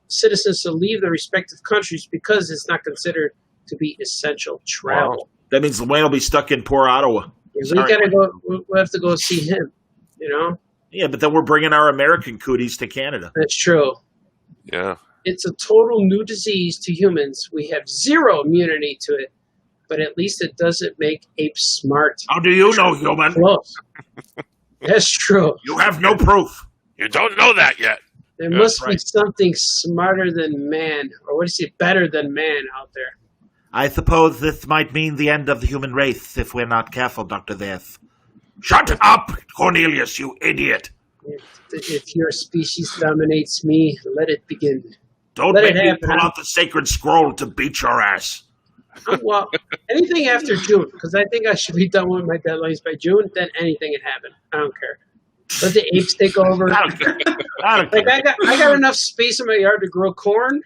citizens to leave their respective countries because it's not considered to be essential travel. Wow. That means Wayne will be stuck in poor Ottawa. We have to go see him. Yeah, but then we're bringing our American cooties to Canada. That's true. Yeah. It's a total new disease to humans. We have zero immunity to it, but at least it doesn't make apes smart. How do you know, human? Close. That's true. You have no proof. You don't know that yet. There must be something smarter than man, or what is it, better than man out there. I suppose this might mean the end of the human race if we're not careful, Dr. Death. Shut up, Cornelius, you idiot! If your species dominates me, let it begin. Don't make me pull out the sacred scroll to beat your ass. Well, anything after June, because I think I should be done with my deadlines by June, then anything can happen. I don't care. Let the apes take over. I don't care. I got enough space in my yard to grow corn.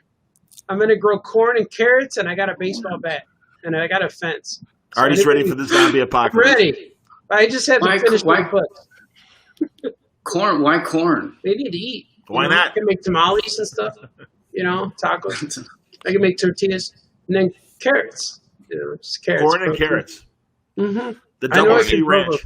I'm going to grow corn and carrots, and I got a baseball bat, and I got a fence. So Artie's ready for the zombie apocalypse. I'm ready. I just have to finish my book. Corn? Why corn? They need to eat. Why not? I can make tamales and stuff. Tacos. I can make tortillas. And then carrots. Just carrots. Corn and carrots. Mm-hmm. The double C ranch.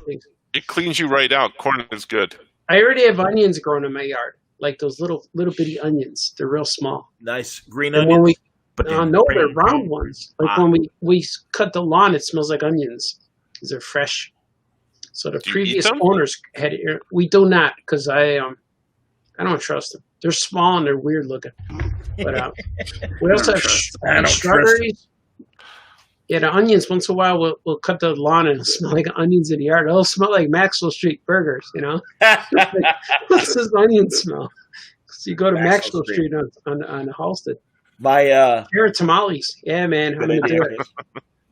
It cleans you right out. Corn is good. I already have onions growing in my yard. Like those little bitty onions. They're real small. Nice. Green onions? No, they're round ones. Like when we cut the lawn, it smells like onions. Because they're fresh. So the previous owners had it. We do not, because I don't trust them. They're small and they're weird looking. But we also have strawberries. Yeah, the onions. Once in a while, we'll cut the lawn and it'll smell like onions in the yard. It'll smell like Maxwell Street burgers. What's this onion smell? So you go to Maxwell Street on Halsted. Carrot tamales. Yeah, man. I'm gonna do it.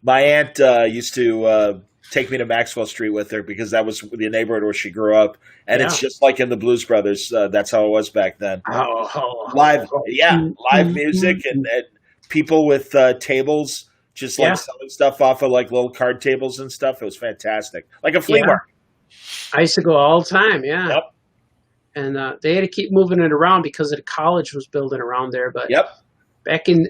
My aunt used to take me to Maxwell Street with her because that was the neighborhood where she grew up, and it's just like in the Blues Brothers. That's how it was back then. Live music and people with tables just selling stuff off of like little card tables and stuff. It was fantastic, like a flea market. I used to go all the time. Yeah. Yep. And they had to keep moving it around because the college was building around there. But back in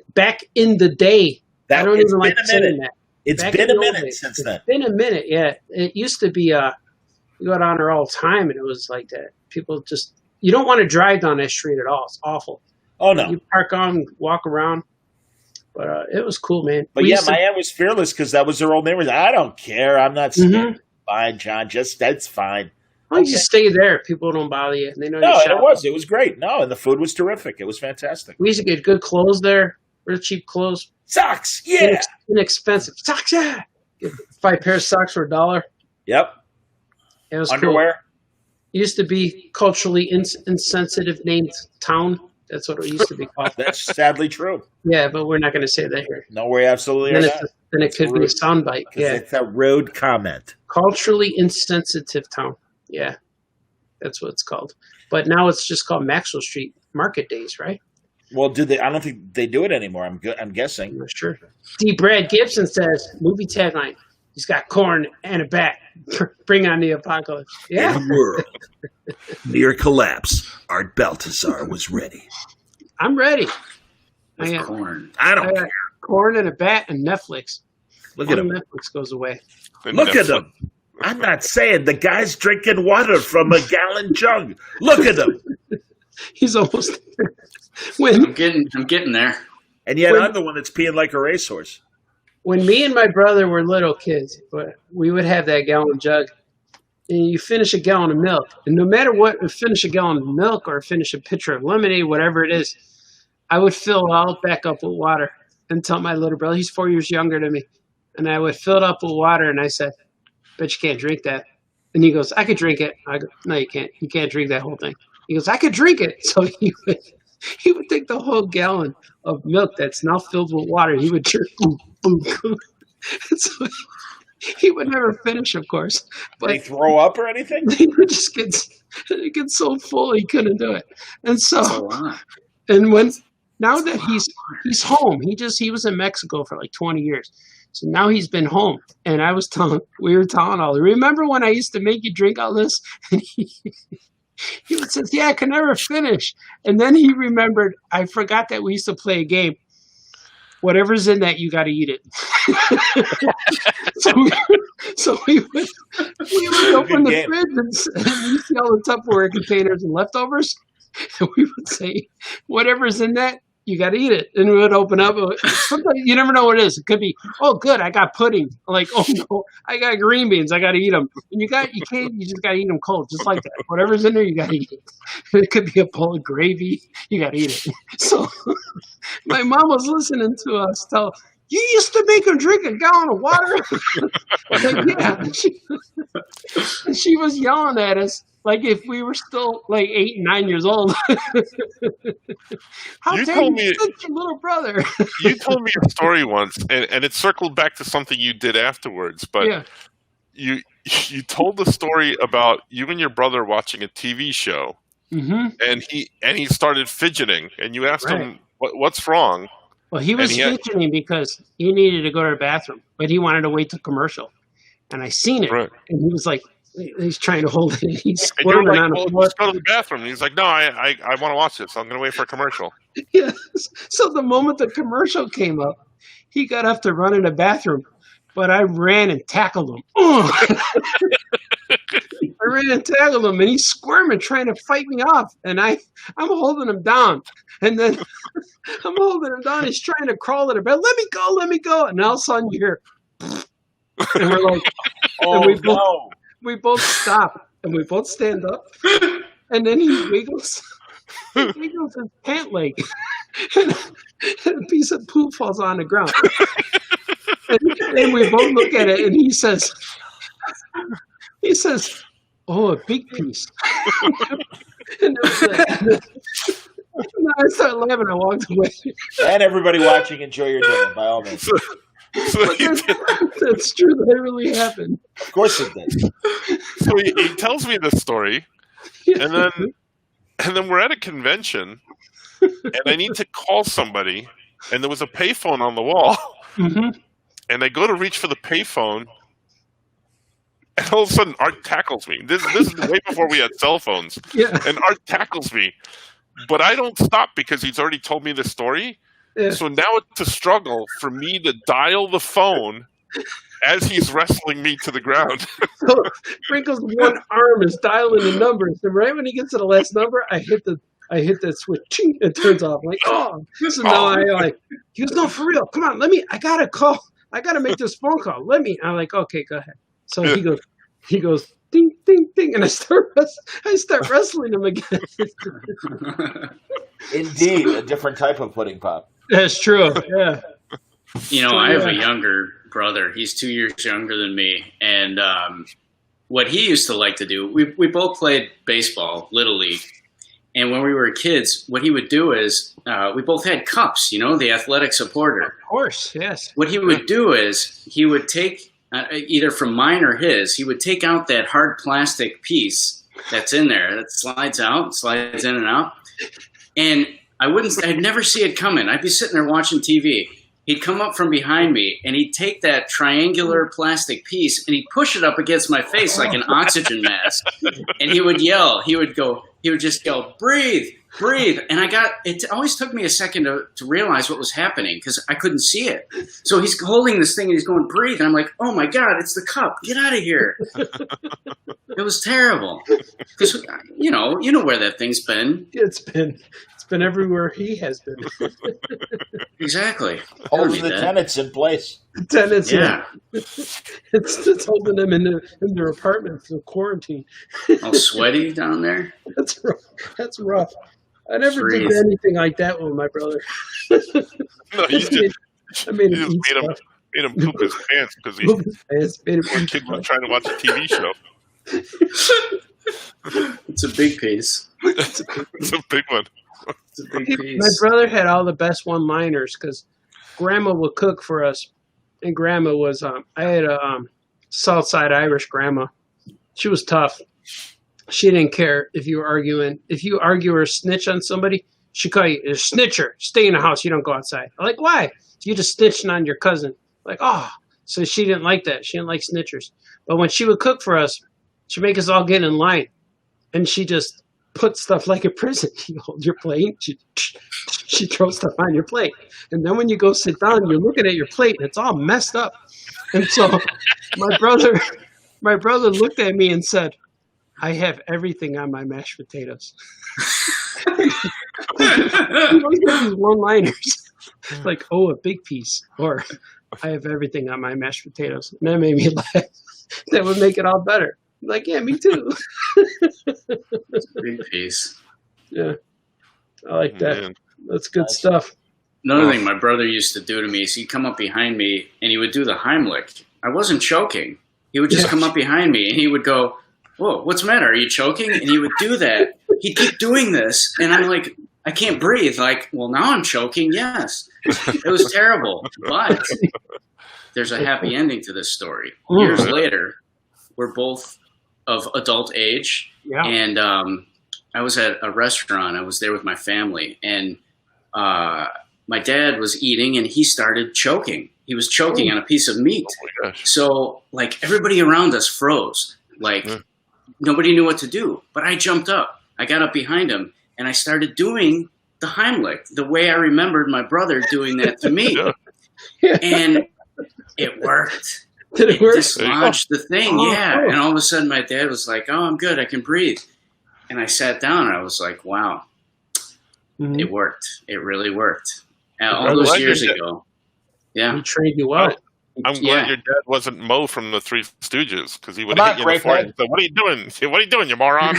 the day, I don't even like saying that. It's been a minute since then. It's been a minute, yeah. It used to be, you go down there all the time, and it was like that. People just, you don't want to drive down that street at all. It's awful. Oh, no. You park on, walk around. But it was cool, man. But my aunt was fearless because that was her old neighborhood. I don't care. I'm not scared. Fine, John. That's fine. Well, you just stay there. People don't bother you. And they know it was great. No, and the food was terrific. It was fantastic. We used to get good clothes there. Real cheap clothes. Socks, yeah. Inexpensive. Socks, yeah. Get 5 pairs of socks for $1. Yep. It was underwear. Cool. It used to be culturally insensitive named town. That's what it used to be called. That's sadly true. Yeah, but we're not going to say that here. No, we absolutely are not. Then it could be a soundbite. Yeah. It's a rude comment. Culturally insensitive town. Yeah. That's what it's called. But now it's just called Maxwell Street Market Days, right? Well, do they? I don't think they do it anymore. I'm guessing. I'm not sure. D. Brad Gibson says, movie tagline, he's got corn and a bat. Bring on the apocalypse. Yeah. In a world near collapse, Art Baltazar was ready. I'm ready. Corn. I don't care. Corn and a bat and Netflix. Look at him. Netflix goes away. Look at him. I'm not saying the guy's drinking water from a gallon jug. Look at him. He's almost there. I'm getting there. And yet I'm the one that's peeing like a racehorse. When me and my brother were little kids, we would have that gallon jug. And you finish a gallon of milk. And no matter what, finish a gallon of milk or finish a pitcher of lemonade, whatever it is, I would fill it all back up with water and tell my little brother, he's 4 years younger than me. And I would fill it up with water, and I said, bet you can't drink that. And he goes, I could drink it. I go, no, you can't. You can't drink that whole thing. He goes, I could drink it. So he would take the whole gallon of milk that's now filled with water. He would drink, boom, boom, boom. So he would never finish, of course. But did he throw up or anything? He would just get so full he couldn't do it. And so, now that he's home, he was in Mexico for like 20 years. So now he's been home, and we were telling all, remember when I used to make you drink all this? And he would say, yeah, I can never finish. And then he remembered, I forgot that we used to play a game. Whatever's in that, you got to eat it. so we would open the fridge and we see all the Tupperware containers and leftovers. And we would say, whatever's in that, you got to eat it. And we would open up. Sometimes you never know what it is. It could be, oh, good, I got pudding. I'm like, oh no, I got green beans. I got to eat them. And you just got to eat them cold, just like that. Whatever's in there, you got to eat it. It could be a bowl of gravy. You got to eat it. So my mom was listening to us tell, you used to make him drink a gallon of water? I was like, yeah. And she was yelling at us like if we were still like 8 and 9 years old. How You dare told me- touch your little brother? You told me a story once, and it circled back to something you did afterwards. But Yeah. you told the story about you and your brother watching a TV show, Mm-hmm. and he started fidgeting, and you asked Right. him what's wrong. Well, he was And he had- fidgeting because he needed to go to the bathroom, but he wanted to wait till commercial. And I seen it, Right. and he was like, he's trying to hold it. He's And you're squirming like, on well, the floor. let's go to the bathroom. And he's like, no, I want to watch this. I'm going to wait for a commercial. Yes. So the moment the commercial came up, he got up to run in the bathroom, but I ran and tackled him. I ran and tackled him, and he's squirming, trying to fight me off. And I'm holding him down. And then I'm holding him down. He's trying to crawl to the bed. Let me go. And all of a sudden you hear, and we're like, Oh, no. we both stop, and we both stand up. And then he wiggles his pant leg. And a piece of poop falls on the ground. And we both look at it, and he says, oh, a big piece. And I started laughing. I walked away. And everybody watching, enjoy your dinner, by all means. So That's true. That really happened. Of course it did. so he tells me this story, and then we're at a convention, and I need to call somebody, and there was a payphone on the wall, Mm-hmm. and I go to reach for the payphone, and all of a sudden Art tackles me. This is way before we had cell phones, Yeah. and Art tackles me, but I don't stop because he's already told me the story. Yeah. So now it's a struggle for me to dial the phone as he's wrestling me to the ground. So Sprinkle's one arm is dialing the numbers, and right when he gets to the last number, I hit that switch. Ching, it turns off. I'm like, oh. So now I like. He goes, no, for real. Come on, I gotta call. I gotta make this phone call. I'm like, okay, go ahead. So he goes, ding, ding, ding, and I start wrestling him again. Indeed, a different type of pudding pop. That's true. Yeah. You know, I have a younger brother. He's 2 years younger than me. And what he used to like to do, we both played baseball, Little League. And when we were kids, what he would do is we both had cups, the athletic supporter. Of course, yes. What he would do is he would take, either from mine or his, he would take out that hard plastic piece that's in there that slides out, slides in and out. And I'd never see it coming. I'd be sitting there watching TV. He'd come up from behind me, and he'd take that triangular plastic piece, and he'd push it up against my face like an oxygen mask. And he would yell. He would just yell, breathe, breathe. And it always took me a second to realize what was happening because I couldn't see it. So he's holding this thing, and he's going, breathe. And I'm like, oh, my God, it's the cup. Get out of here. It was terrible. Because, you know where that thing's been. It's been everywhere he has been. Exactly. Holds the tenants in place. Tenants, Yeah. It's holding them in their apartment for quarantine. All sweaty down there. That's rough. That's rough. I never did Freeze. anything like that with my brother. No, I made you him eat just stuff. made him poop his pants because he Poop his pants, made him poor eat kid was stuff. trying to watch a TV show. It's a big piece. It's a big one. It's a big My piece. brother had all the best one-liners because Grandma would cook for us, and Grandma was I had a Southside Irish grandma. She was tough. She didn't care if you were arguing. If you argue or snitch on somebody, she'd call you a snitcher. Stay in the house. You don't go outside. I'm like, why? You just snitching on your cousin. Like, oh. So she didn't like that. She didn't like snitchers. But when she would cook for us, she'd make us all get in line, and she just put stuff like a prison. You hold your plate. She throws stuff on your plate. And then when you go sit down, you're looking at your plate, and it's all messed up. And so my brother looked at me and said, I have everything on my mashed potatoes. And always got these one-liners. Like, oh, a big piece. Or I have everything on my mashed potatoes. And that made me laugh. That would make it all better. I'm like, yeah, me too. Big piece. Yeah. I like that. Man. That's good stuff. Another thing my brother used to do to me is he'd come up behind me and he would do the Heimlich. I wasn't choking. He would just come up behind me and he would go, whoa, what's the matter? Are you choking? And he would do that. He'd keep doing this. And I'm like, I can't breathe. Like, well, now I'm choking. Yes. It was terrible. But there's a happy ending to this story. Years later, we're both of adult age. Yeah. And I was at a restaurant. I was there with my family. And my dad was eating and he started choking. He was choking on a piece of meat. Oh my gosh. So, like, everybody around us froze. Like, nobody knew what to do. But I jumped up. I got up behind him, and I started doing the Heimlich, the way I remembered my brother doing that to me. And it worked. Did it work? Dislodged the thing, Oh, yeah. cool. And all of a sudden, my dad was like, oh, I'm good. I can breathe. And I sat down, and I was like, wow, Mhm. it worked. It really worked. And all I'm those glad years you did. ago. Yeah. He trained you well. I'm glad Yeah. your dad wasn't Mo from the Three Stooges because he would Come have hit on, you in the forehead. Bravehead. and said, what are you doing? What are you doing, you moron?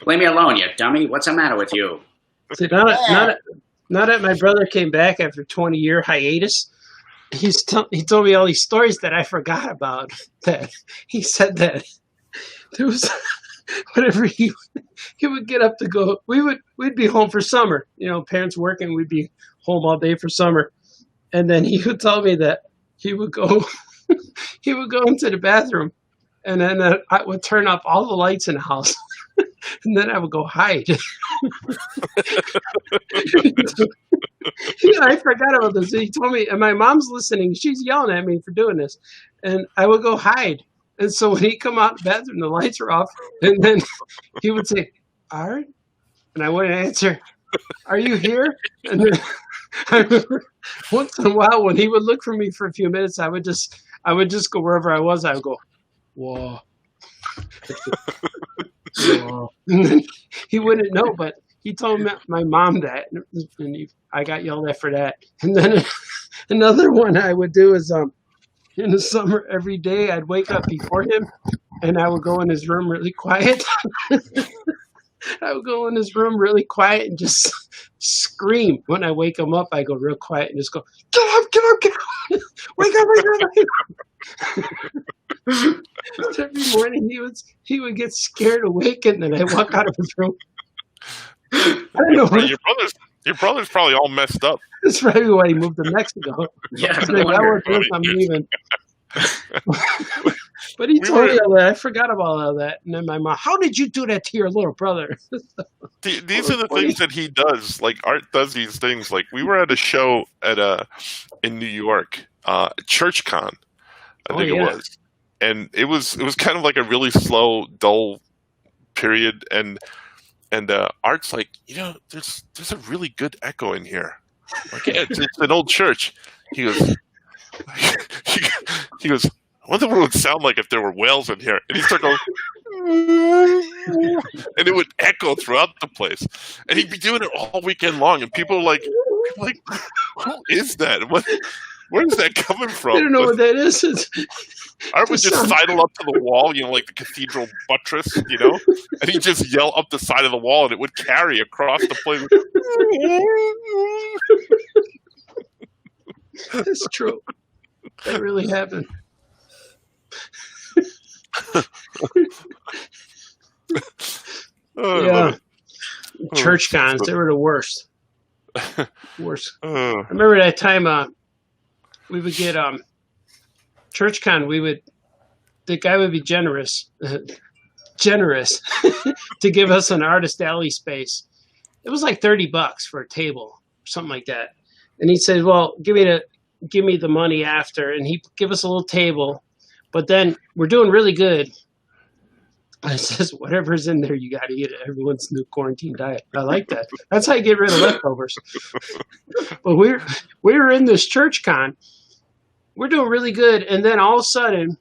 Leave me alone, you dummy. What's the matter with you? See, now that my brother came back after a 20-year hiatus, he told me all these stories that I forgot about. That he said that there was whenever he would get up to go, we'd be home for summer. You know, parents working, we'd be home all day for summer, and then he would tell me that he would go he would go into the bathroom, and then I would turn off all the lights in the house. And then I would go hide. Yeah, I forgot about this. He told me, and my mom's listening. She's yelling at me for doing this. And I would go hide. And so when he'd come out of the bathroom, the lights were off. And then he would say, Art? And I wouldn't answer, are you here? And then I remember once in a while when he would look for me for a few minutes, I would just go wherever I was. I would go, whoa. And then he wouldn't know, but he told my mom that, and I got yelled at for that. And then another one I would do is in the summer every day I'd wake up before him, and I would go in his room really quiet. I would go in his room really quiet and just scream. When I wake him up, I go real quiet and just go, get up, get up, get up, wake up, wake up, wake up. Every morning he would get scared awake, and then I walk out of his room. I don't know. Your brother's probably all messed up. That's probably why he moved to Mexico. Yeah, He's no like, wonder. I'm leaving. But he told me all that. I forgot about all that. And then my mom, how did you do that to your little brother? These are the things that he does. Like Art does these things. Like we were at a show in New York, ChurchCon, I think it was, and it was kind of like a really slow, dull period. And Art's like, there's a really good echo in here. Like, yeah, it's an old church. He goes, I wonder what it would sound like if there were whales in here. And he started going, and it would echo throughout the place. And he'd be doing it all weekend long. And people were like, who is that? Where is that coming from? I don't know what that is. Art would just sidle up to the wall, like the cathedral buttress, and he'd just yell up the side of the wall, and it would carry across the place. That's true. That really happened. Yeah. Church cons, they were the worst. Worst. I remember that time we would get church con, the guy would be generous to give us an artist alley space. It was like $30 for a table, something like that. And he said, well, give me the money after. And he'd give us a little table, but then we're doing really good. I says, whatever's in there, you got to eat it. Everyone's new quarantine diet. I like that. That's how you get rid of leftovers. But we were in this church con. We're doing really good. And then all of a sudden,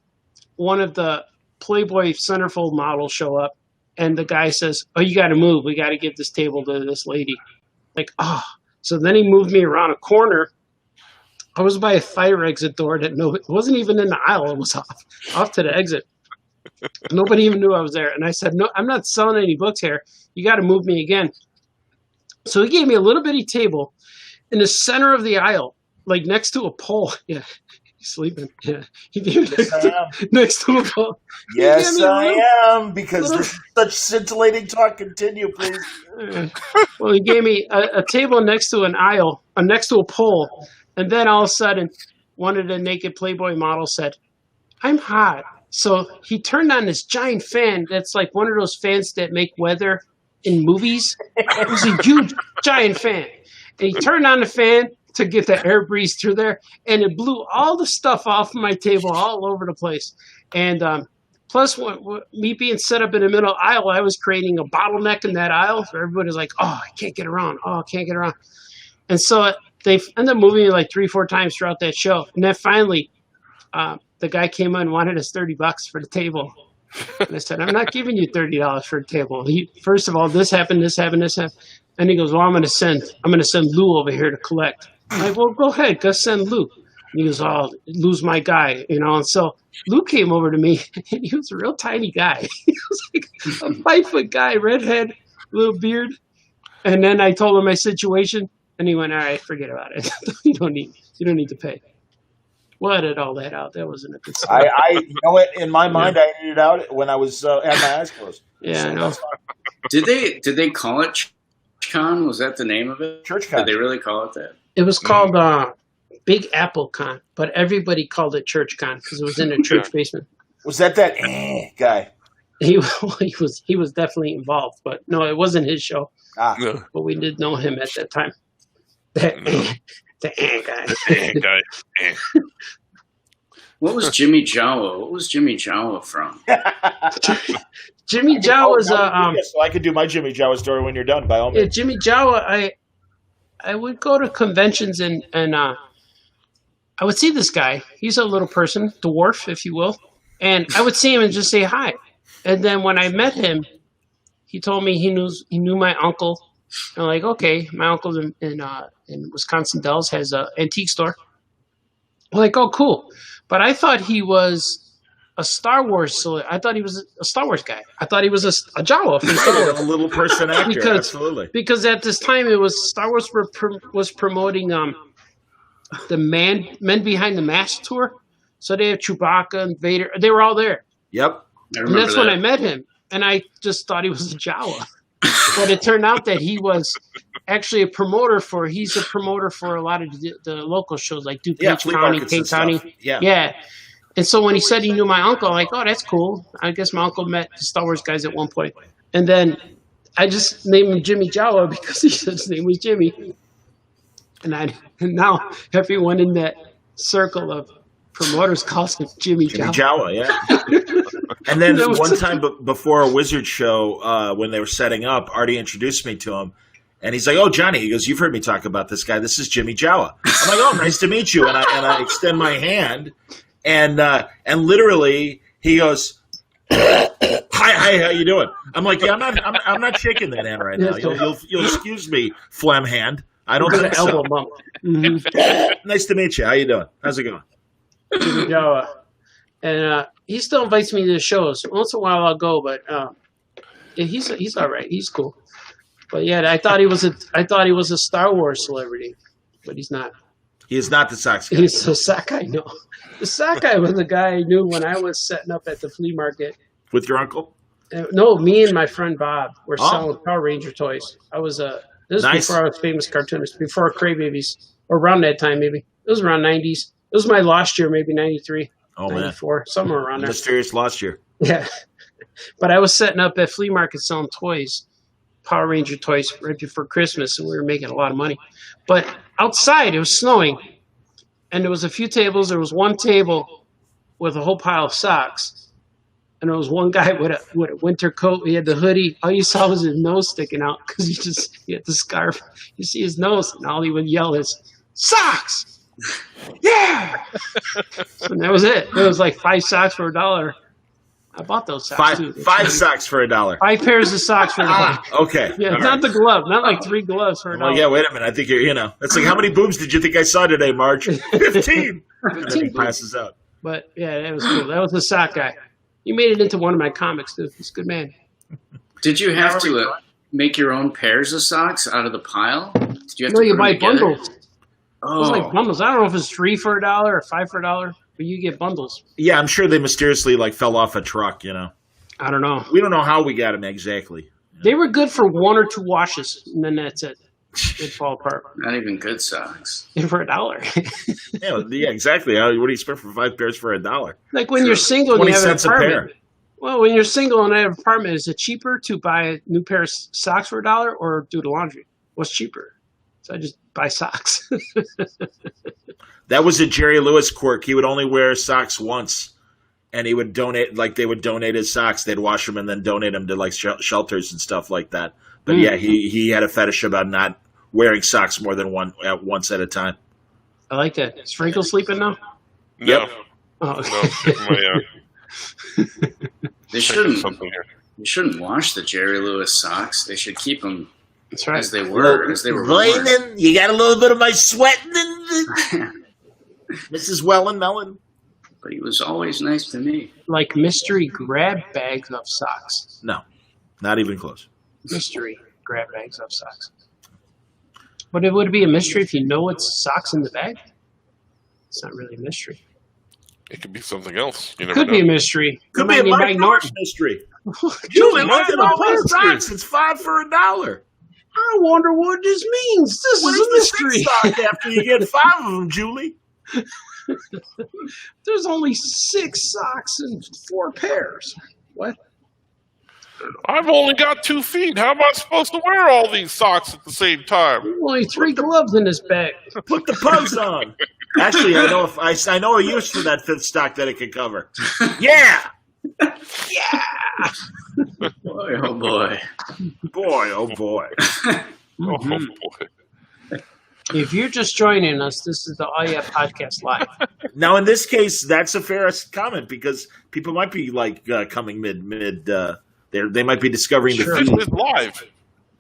one of the Playboy centerfold models show up, And the guy says, "Oh, you got to move. We got to give this table to this lady." Like, oh. So then he moved me around a corner. I was by a fire exit door that it wasn't even in the aisle. It was off to the exit. Nobody even knew I was there. And I said, "No, I'm not selling any books here. You got to move me again." So he gave me a little bitty table in the center of the aisle, like next to a pole. Yeah, he's sleeping. Yeah, he gave me next to a pole. Yes, I am, because there's such scintillating talk. Continue, please. Well, he gave me a table next to an aisle, next to a pole, and then all of a sudden, one of the naked Playboy models said, "I'm hot." So he turned on this giant fan that's like one of those fans that make weather in movies. It was a huge, giant fan. And he turned on the fan to get the air breeze through there, and it blew all the stuff off my table all over the place. And plus, me being set up in the middle aisle, I was creating a bottleneck in that aisle. So everybody's like, "Oh, I can't get around. Oh, I can't get around." And so they ended up moving me like 3-4 times throughout that show. And then finally, the guy came in and wanted us $30 for the table. And I said, "I'm not giving you $30 for a table. First of all, this happened. And he goes, "Well, I'm going to send Lou over here to collect." I'm like, "Well, go ahead, go send Lou." And he goes, "Oh, Lou's my guy, you know." And so Lou came over to me, and he was a real tiny guy. He was like a 5-foot guy, redhead, little beard. And then I told him my situation, and he went, "All right, forget about it. You don't need to pay." We'll edit all that out. That wasn't a good story. You know what? In my mind, I edited it out when I was had my eyes closed. Yeah, I know. Did they call it ChurchCon? Was that the name of it? ChurchCon. Did they really call it that? It was called Big Apple Con, but everybody called it ChurchCon because it was in a church basement. Was that guy? He was definitely involved, but no, it wasn't his show. No. But we did know him at that time. The guy. What was Jimmy Jawa? What was Jimmy Jawa from? Jimmy Jawa was so I could do my Jimmy Jawa story when you're done, by all means. Yeah, Jimmy Jawa. I would go to conventions and I would see this guy. He's a little person, dwarf, if you will, and I would see him and just say hi. And then when I met him, he told me he knew my uncle. I'm like, okay, my uncle in Wisconsin Dells has an antique store. I'm like, oh, cool. But I thought he was a Star Wars. So I thought he was a Star Wars guy. I thought he was a Jawa from Star Wars. A little person actor, absolutely. Because at this time, it was Star Wars was promoting the Men Behind the Mask tour. So they have Chewbacca and Vader. They were all there. Yep. And that's when I met him. And I just thought he was a Jawa. But it turned out that he was actually he's a promoter for a lot of the local shows like DuPage County, King County. Yeah. And so when he said he knew my uncle, I'm like, oh, that's cool. I guess my uncle met the Star Wars guys at one point. And then I just named him Jimmy Jawa because he said his name was Jimmy. And now everyone in that circle of promoters calls him Jimmy Jawa. Jawa, yeah. And then one time before a Wizard show, when they were setting up, Artie introduced me to him. And he's like, "Oh, Johnny," he goes, "You've heard me talk about this guy. This is Jimmy Jawa." I'm like, "Oh, nice to meet you." And I extend my hand, and literally he goes, "Hi, how you doing?" I'm like, "Yeah, I'm not shaking that hand right now. You'll excuse me, phlegm hand. I don't think so." Elbow bump. Mm-hmm. Nice to meet you. How you doing? How's it going? Jimmy Jawa. And he still invites me to the shows. Once in a while I'll go, but he's all right. He's cool. But yeah, I thought he was a Star Wars celebrity, but he's not. He is not the Sox guy. He's the sock guy. No, the sock guy was the guy I knew when I was setting up at the flea market. With your uncle? No, me and my friend Bob were selling Power Ranger toys. I was this was before I was famous cartoonist, before Cray Babies, or around that time maybe. It was around 90s. It was my lost year, maybe 93. Oh, 94, man. Somewhere around there. Mysterious lost year. Yeah. But I was setting up at flea market selling toys, Power Ranger toys, right before Christmas, and we were making a lot of money. But outside, it was snowing, and there was a few tables. There was one table with a whole pile of socks, and there was one guy with a winter coat. He had the hoodie. All you saw was his nose sticking out because he had the scarf. You see his nose, and all he would yell is, "Socks!" Yeah. And that was it. It was like 5 socks for $1. I bought those socks too. Five socks for $1. 5 pairs of socks for $1. Okay. Yeah, not the glove, not like 3 gloves for $1. Well, yeah, wait a minute. I think it's like, how many boobs did you think I saw today, Marge? 15. And then he passes out. But yeah, that was cool. That was the sock guy. You made it into one of my comics, dude. He's a good man. Did you have to make your own pairs of socks out of the pile? Did you have to you put buy them together? bundles. It's like bundles. I don't know if it's 3 for $1 or 5 for $1, but you get bundles. Yeah, I'm sure they mysteriously fell off a truck. I don't know. We don't know how we got them exactly. They were good for 1 or 2 washes, and then that's it. They'd fall apart. Not even good socks. And for $1. Yeah, exactly. What do you spend for 5 pairs for $1? Like when you're single and 20 you have an cents a pair. apartment. Well, when you're single and I have an apartment, is it cheaper to buy a new pair of socks for $1 or do the laundry? What's cheaper? So I just buy socks. That was a Jerry Lewis quirk. He would only wear socks once, and he would donate. They would donate his socks. They'd wash them and then donate them to shelters and stuff like that. But yeah, he had a fetish about not wearing socks more than once at a time. I like that. Is Frankel sleeping now? No. Yep. Oh, okay. They shouldn't wash the Jerry Lewis socks. They should keep them That's right. as they were worn. You got a little bit of my sweat in Mrs. Mellon. But he was always nice to me. Like mystery grab bags of socks. No, not even close. Mystery grab bags of socks. But it would be a mystery if you know it's socks in the bag? It's not really a mystery. It could be something else. You It never could know. be a mystery. Could It be might a be Mike Norton mystery. Julie, look at all those socks. It's 5 for $1. I wonder what this means. This What is is a the mystery. stock after you get 5 of them, Julie? There's only 6 socks and 4 pairs. What? I've only got 2 feet. How am I supposed to wear all these socks at the same time? Only 3 gloves in this bag. Put the pugs on. Actually, I know a use for that 5th stock that it could cover. Yeah. Boy, oh boy. Boy, oh boy. Oh, boy. If you're just joining us, this is the Oh Yeah Podcast Live. Now, in this case, that's a fair comment because people might be coming mid. They might be discovering Sure. the This feed. is live.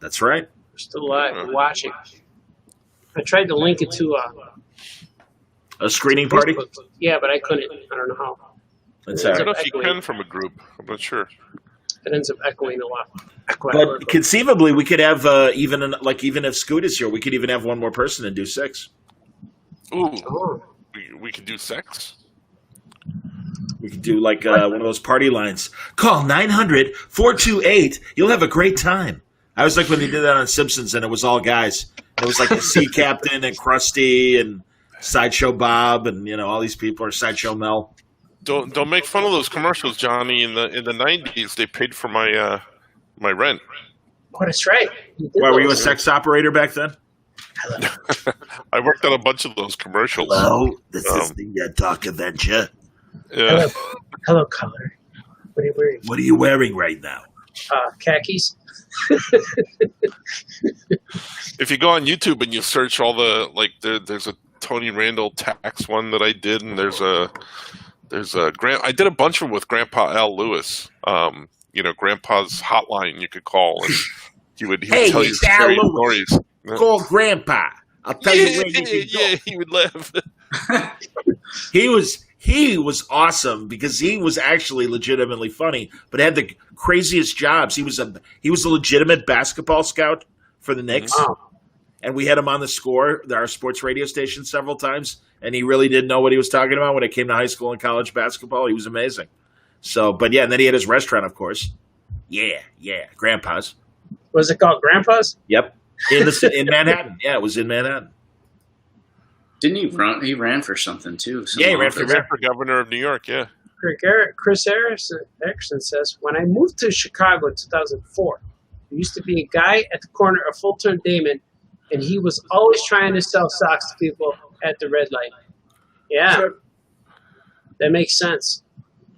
That's right. We're still live. We're watching. I tried to link it to A screening party. Facebook. Yeah, but I couldn't. I don't know how. That's I all don't right. know if you can from a group. I'm not sure. It ends up echoing a lot. But conceivably, we could have even if Scoot is here, we could even have one more person and do 6. Ooh, Oh. we could do sex. We could do one of those party lines. Call 900-428. You'll have a great time. I was like when they did that on Simpsons, and it was all guys. It was like the Sea Captain and Krusty and Sideshow Bob and all these people, or Sideshow Mel. Don't make fun of those commercials, Johnny. In the 90s, they paid for my my rent. Oh, that's right. Why, were you a sex operator back then? I worked on a bunch of those commercials. Hello, this is the Dark Avenger. Yeah. Hello, color. What are you wearing? What are you wearing right now? Khakis. If you go on YouTube and you search all the there's a Tony Randall tax one that I did, and there's a I did a bunch of them with Grandpa Al Lewis. Grandpa's hotline you could call, and he would tell you it's Al scary Lewis. stories. Call Grandpa. I'll tell you where you can go. Yeah, he would laugh. He was awesome because he was actually legitimately funny, but had the craziest jobs. He was a legitimate basketball scout for the Knicks, and we had him on the Score, our sports radio station, several times. And he really didn't know what he was talking about when it came to high school and college basketball. He was amazing. So, but yeah, and then he had his restaurant, of course. Yeah, Grandpa's. Was it called Grandpa's? Yep, in Manhattan. Yeah, it was in Manhattan. Didn't he run? He ran for something too. Yeah, he ran He ran for governor of New York. Yeah. Chris Erickson says, when I moved to Chicago in 2004, there used to be a guy at the corner of Fulton and Damon, and he was always trying to sell socks to people at the red light. Yeah. Sure. That makes sense.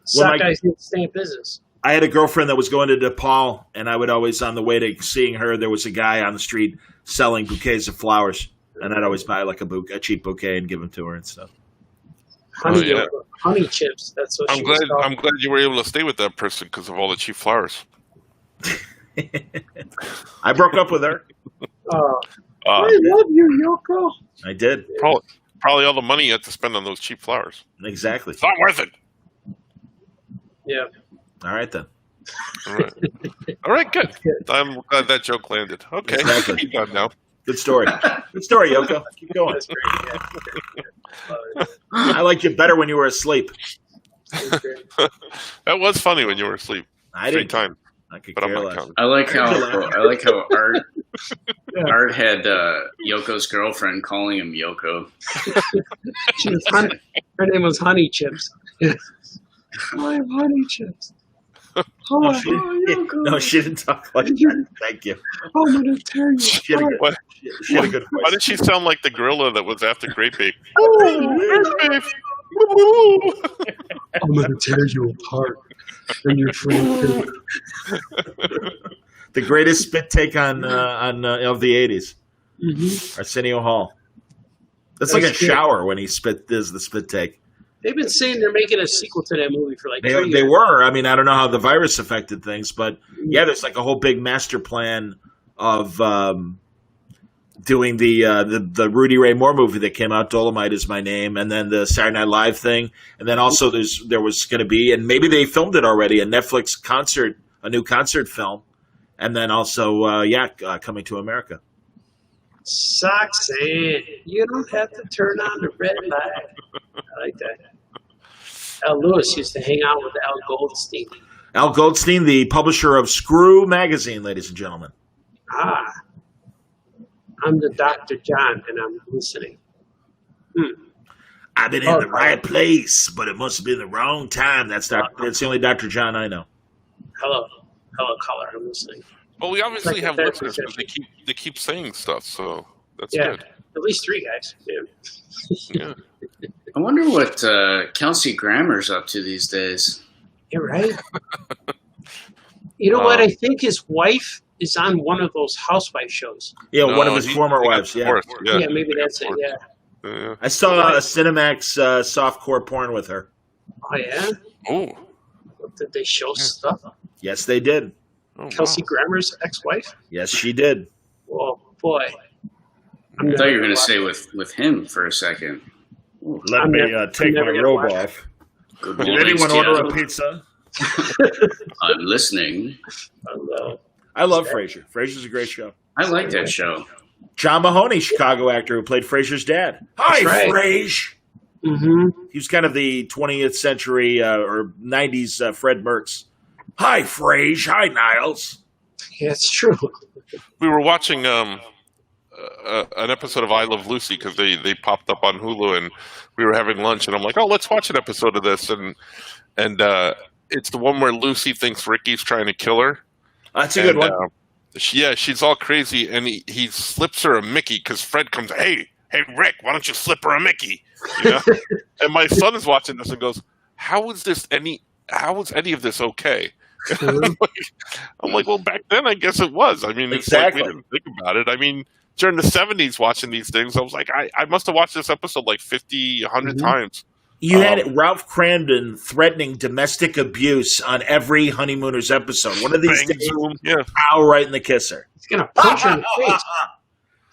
Sock guys need to stay in business. I had a girlfriend that was going to DePaul, and I would always, on the way to seeing her, there was a guy on the street selling bouquets of flowers, and I'd always buy a cheap bouquet and give them to her and stuff. Honey, yeah. honey chips. That's what I'm she glad. was called. I'm glad you were able to stay with that person because of all the cheap flowers. I broke up with her. I love you, Yoko. I did. Probably all the money you had to spend on those cheap flowers. Exactly. It's not worth it. Yeah. All right then. All right, good. I'm glad that joke landed. Okay, Exactly. keep going now. Good story. Good story, Yoko. Keep going. That's great. Yeah. I liked you better when you were asleep. That was funny when you were asleep. I 3 didn't. times, I could but I'm care not less. counting. I like how Art had Yoko's girlfriend calling him Yoko. Her name was Honey Chips. Hi, Honey Chips. No, she didn't talk like that. Thank you. I'm gonna tear you. She had a good, she had a good Why voice. did she sound like the gorilla that was after Great Babe? I'm gonna tear you apart. And your friend. The greatest spit take on of the '80s. Mm-hmm. Arsenio Hall. That's like a That's good. shower when he does the spit take. They've been saying they're making a sequel to that movie for like 3 years. They were. I mean, I don't know how the virus affected things, but yeah, there's like a whole big master plan of doing the Rudy Ray Moore movie that came out. Dolomite Is My Name, and then the Saturday Night Live thing, and then also there was going to be, and maybe they filmed it already, a Netflix concert, a new concert film, and then also Coming to America. Roxanne, you don't have to turn on the red light. I like that. Al Lewis used to hang out with Al Goldstein. Al Goldstein, the publisher of Screw magazine, ladies and gentlemen. I'm the Dr. John, and I'm listening. I've been in the right place, but it must have been the wrong time. That's the only Dr. John I know. Hello, caller. I'm listening. Well, we obviously have Like listeners because they keep saying stuff, so that's Yeah, good. at least 3 guys. Yeah. Yeah. I wonder what Kelsey Grammer's up to these days. You're right. You know what? I think his wife is on one of those housewife shows. Yeah, one of No, his he- former he got wives. Yeah, divorced. Yeah, maybe that's it. Yeah. Yeah. I saw a Cinemax softcore porn with her. Oh yeah. Oh. Did they show stuff? Yes, they did. Oh, Kelsey wow. Grammer's ex-wife. Yes, she did. Oh boy. I thought you were going to say with him for a second. Let I'm me never- take I'm my never gonna robe watch. off. Good Did morning, anyone order Seattle. a pizza? I'm listening. I love Frasier. Frasier's a great show. I like that show. John Mahoney, Chicago actor who played Frasier's dad. Hi, right. Frasier. Mm-hmm. He was kind of the 20th century or 90s Fred Mertz. Hi, Frasier. Hi, Niles. Yeah, it's true. We were watching an episode of I Love Lucy because they popped up on Hulu, and we were having lunch, and I'm like, oh, let's watch an episode of this, and it's the one where Lucy thinks Ricky's trying to kill her. That's a good one. She's all crazy, and he slips her a Mickey because Fred comes, hey Rick, why don't you slip her a Mickey? You know? And my son is watching this and goes, how is any of this okay? I'm like, well, back then I guess it was. I mean, it's Exactly. like we didn't think about it. I mean, during the 70s watching these things, I was like, I must have watched this episode like 50, 100 times. You had Ralph Cramden threatening domestic abuse on every Honeymooners episode. One of these Bang, days, zoom, yeah. pow right in the kisser. He's gonna punch her in the face.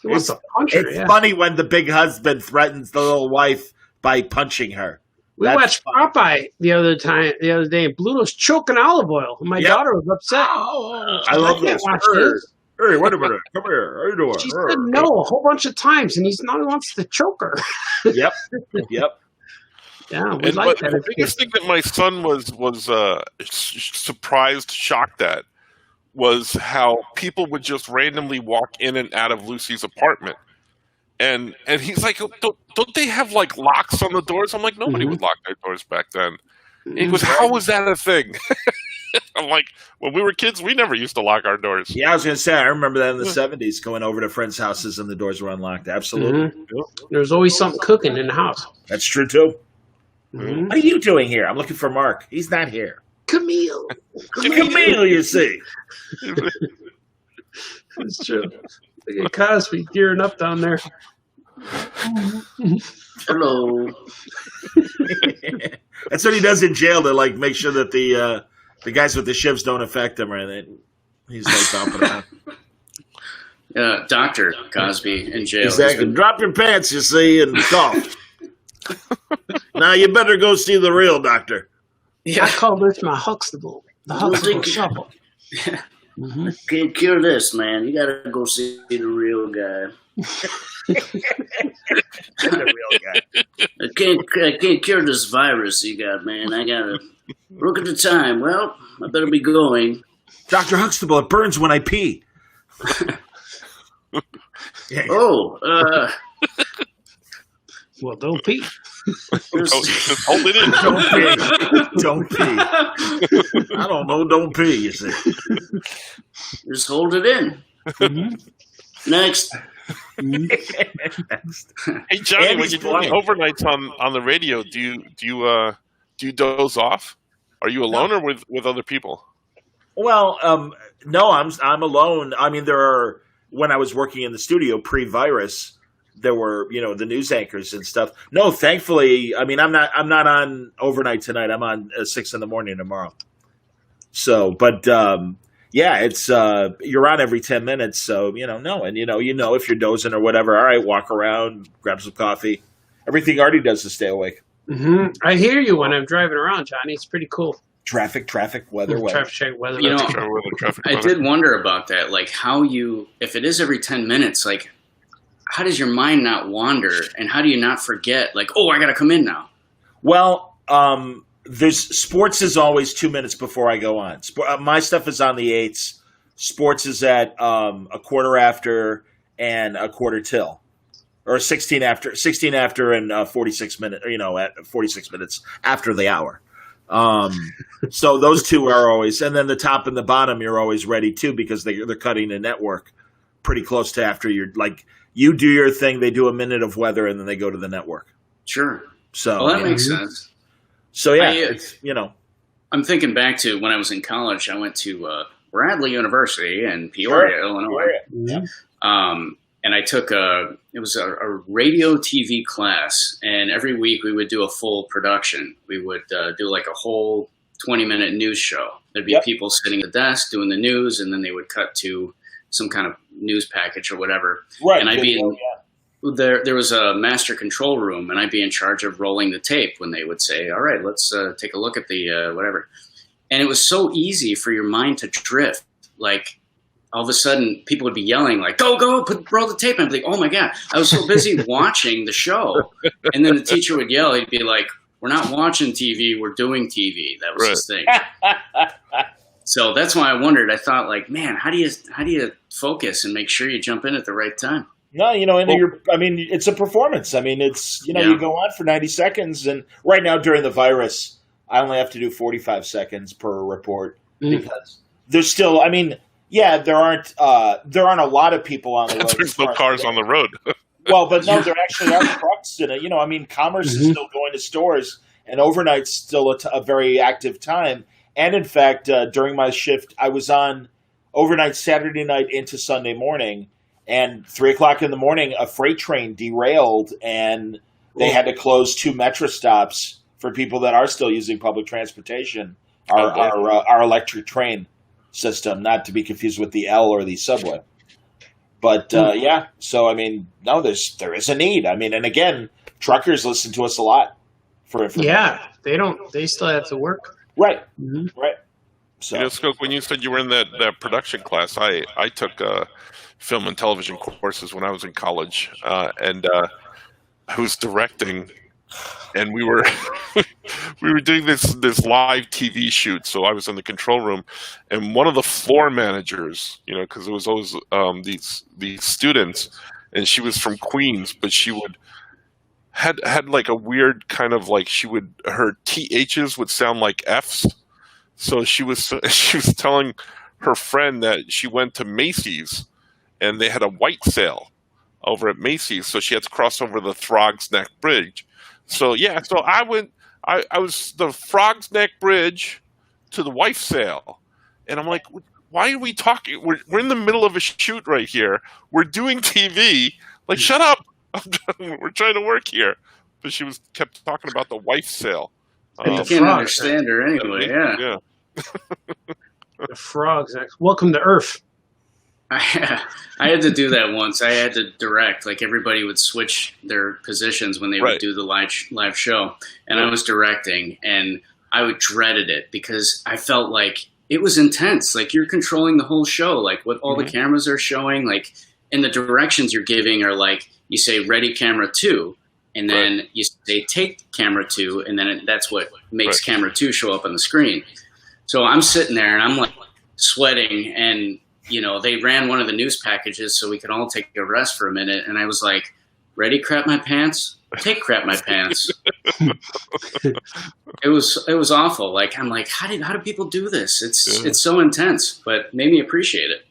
He wants to punch her. It's Yeah. funny when the big husband threatens the little wife by punching her. We That's watched Popeye the other day, and Bluto's choking olive oil. And my daughter was upset. I love can't this. watch Hey, this. hey, wait a minute. Come here. How you doing? She said no a whole bunch of times, and now he wants to choke her. Yep. Yeah, we like that. The biggest thing that my son was surprised, shocked at, was how people would just randomly walk in and out of Lucy's apartment, and he's like, don't they have like locks on the doors? I'm like, nobody would lock their doors back then. And he goes, how was that a thing? I'm like, when we were kids, we never used to lock our doors. Yeah, I was going to say, I remember that in the 70s, going over to friends' houses and the doors were unlocked. Absolutely. There's always something cooking in the house. That's true, too. Mm-hmm. What are you doing here? I'm looking for Mark. He's not here. Camille. Camille, you see. It's true. Look at Cosby gearing up down there. Hello. That's what he does in jail to like make sure that the guys with the shivs don't affect him or anything. He's like bumping around. Dr. Cosby in jail. Exactly. Drop your pants, you see, and cough. Now you better go see the real doctor. Yeah. I call this my Huxtable. The Huxtable shuffle. I can't cure this, man. You gotta go see the real guy. The real guy. I can't cure this virus you got, man. I gotta look at the time. Well, I better be going. Dr. Huxtable, it burns when I pee. Oh, Well, don't pee. Just hold it in. Don't pee. I don't know. Don't pee, you see. just hold it in. Next. Hey Johnny, when Andy's you're doing the overnights on the radio, do you doze off? Are you alone or with other people? Well, no, I'm alone. I mean, when I was working in the studio pre-virus, there were, the news anchors and stuff. No, thankfully, I mean, I'm not on overnight tonight. I'm on 6 a.m. tomorrow. So, but yeah, it's you're on every 10 minutes. So, no, and if you're dozing or whatever, all right, walk around, grab some coffee. Everything Artie does to stay awake. Mm-hmm. I hear you when I'm driving around, Johnny. It's pretty cool. Traffic, weather. Traffic check, weather. I did wonder about that. Like if it is every 10 minutes, like how does your mind not wander and how do you not forget? Like, oh, I got to come in now. Well, there's sports is always 2 minutes before I go on. My stuff is on the 8s. Sports is at a quarter after and a quarter till, or 16 after and 46 minutes. At 46 minutes after the hour. So those two are always, and then the top and the bottom you're always ready too because they're cutting the network pretty close to after you do your thing, they do a minute of weather, and then they go to the network. Sure. So that makes sense. So yeah, it's I'm thinking back to when I was in college. I went to Bradley University in Peoria, Illinois. Yeah. And I took a radio TV class, and every week we would do a full production. We would do like a whole 20-minute news show. There'd be people sitting at the desk doing the news, and then they would cut to some kind of news package or whatever. Right. And I'd be there was a master control room, and I'd be in charge of rolling the tape when they would say, all right, let's take a look at the whatever. And it was so easy for your mind to drift. Like, all of a sudden, people would be yelling, like, go, roll the tape. And I'd be like, oh, my God. I was so busy watching the show. And then the teacher would yell. He'd be like, we're not watching TV. We're doing TV. That was his thing. So that's why I wondered. I thought, like, man, how do you focus and make sure you jump in at the right time? No, it's a performance. I mean, it's, you go on for 90 seconds. And right now during the virus, I only have to do 45 seconds per report because there's still, there aren't a lot of people on the road. There's no cars on the road. Well, but no, there actually are trucks in it. Commerce is still going to stores, and overnight's still a very active time. And in fact, during my shift, I was on overnight Saturday night into Sunday morning, and 3:00 in the morning, a freight train derailed, and they had to close 2 metro stops for people that are still using public transportation. Our electric train system, not to be confused with the L or the subway. But so no, there is a need. And again, truckers listen to us a lot for information. Yeah, they still have to work. Right. Right. So Skoke, when you said you were in that production class, I took film and television courses when I was in college, and I was directing, and we were doing this live TV shoot. So I was in the control room, and one of the floor managers, because it was always these students, and she was from Queens, but she had like a weird kind of like her THs would sound like Fs. So she was telling her friend that she went to Macy's and they had a white sale over at Macy's, so she had to cross over the Frog's Neck Bridge. So I was the Frog's Neck Bridge to the wife sale, and I'm like, why are we talking? We're in the middle of a shoot right here. We're doing TV. Like, shut up. We're trying to work here. But she kept talking about the wife sale. You can't understand her anyway. Yeah. The frogs. Welcome to Earth. I had to do that once. I had to direct. Like everybody would switch their positions when they would do the live show, and I was directing, and I dreaded it because I felt like it was intense. Like you're controlling the whole show. Like what all the cameras are showing. Like, and the directions you're giving are like you say ready camera 2, and then you say take camera 2, and then that's what makes camera 2 show up on the screen. So I'm sitting there and I'm like sweating, and they ran one of the news packages so we could all take a rest for a minute. And I was like, ready, crap my pants? Take crap my pants. It was awful. Like, I'm like, how do people do this? It's so intense, but made me appreciate it.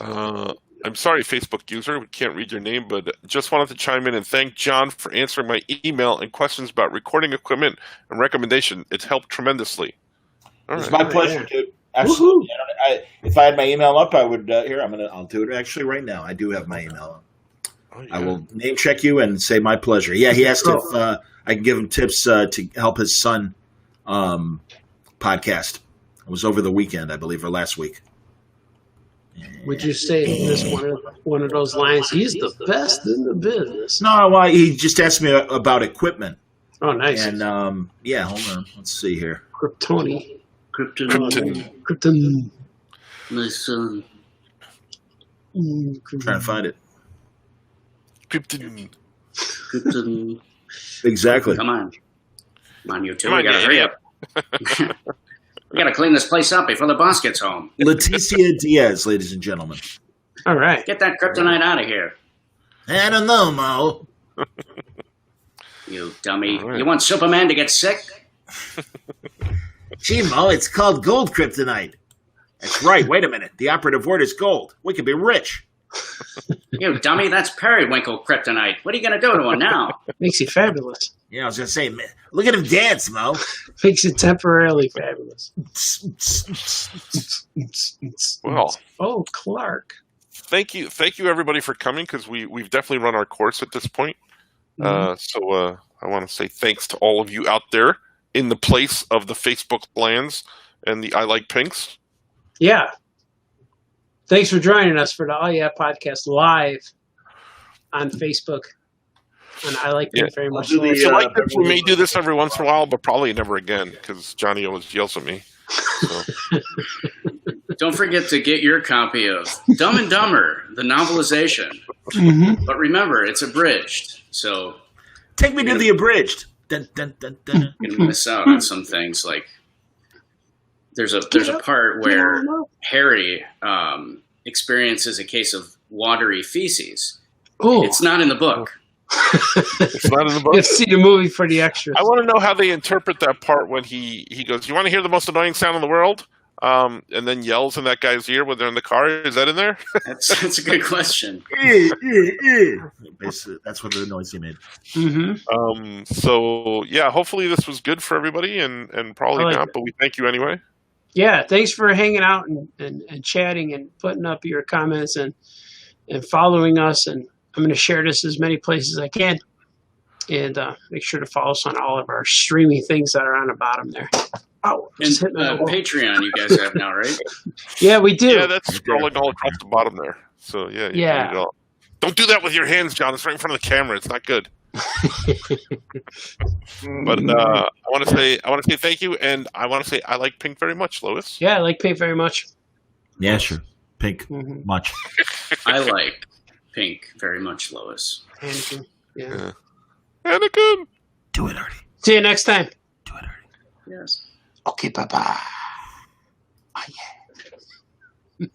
I'm sorry, Facebook user, we can't read your name, but just wanted to chime in and thank John for answering my email and questions about recording equipment and recommendation. It's helped tremendously. It's my pleasure, dude. Absolutely. If I had my email up, I would. I'll do it actually right now. I do have my email up. I will name check you and say my pleasure. Yeah, he asked if I can give him tips to help his son podcast. It was over the weekend, I believe, or last week. Would you say this one of those lines? He's the best in the business. No, he just asked me about equipment. Oh, nice. And hold on. Let's see here. Krypton. My son. Trying to find it. Krypton. Exactly. Come on, you two. We gotta hurry up. We gotta clean this place up before the boss gets home. Leticia Diaz, ladies and gentlemen. All right. Get that kryptonite out of here. I don't know, Mo. You dummy. Right. You want Superman to get sick? Gee, Mo, it's called gold kryptonite. That's right. Wait a minute. The operative word is gold. We could be rich. You dummy. That's periwinkle kryptonite. What are you going to do to him now? Makes you fabulous. Yeah, I was going to say, man, look at him dance, Mo. Makes you temporarily fabulous. Well. Oh, Clark. Thank you, everybody, for coming, because we've definitely run our course at this point. So I want to say thanks to all of you out there in the place of the Facebook lands and the I Like Pinks. Yeah. Thanks for joining us for the Oh Yeah podcast live on Facebook. And I like Pink very much. We may do this every once in a while, but probably never again, because Johnny always yells at me. So. Don't forget to get your copy of Dumb and Dumber, the novelization. But remember, it's abridged. So take me to the abridged. Dun, dun, dun, dun. You're gonna miss out on some things. Like there's a part where Harry experiences a case of watery feces. Oh, it's not in the book. It's not in the book. Let's see the movie for the extras. I want to know how they interpret that part when he goes, "You want to hear the most annoying sound in the world?" And then yells in that guy's ear when they're in the car. Is that in there? That's a good question. Basically, that's what the noise he made. So yeah, hopefully this was good for everybody, and probably not, but we thank you anyway. Yeah, thanks for hanging out and chatting and putting up your comments and following us. And I'm going to share this as many places as I can. And make sure to follow us on all of our streaming things that are on the bottom there. Oh, and Patreon you guys have now, right? Yeah, we do. Yeah, that's scrolling all across the bottom there. So yeah. Don't do that with your hands, John. It's right in front of the camera. It's not good. But I want to say thank you, and I want to say I like Pink very much, Lois. Yeah, I like Pink very much. Yeah, sure. Pink much. I like Pink very much, Lois. Anakin. Yeah. Anakin. Do it, Artie. See you next time. Do it, Artie. Yes. Okay, bye-bye. Oh, yeah.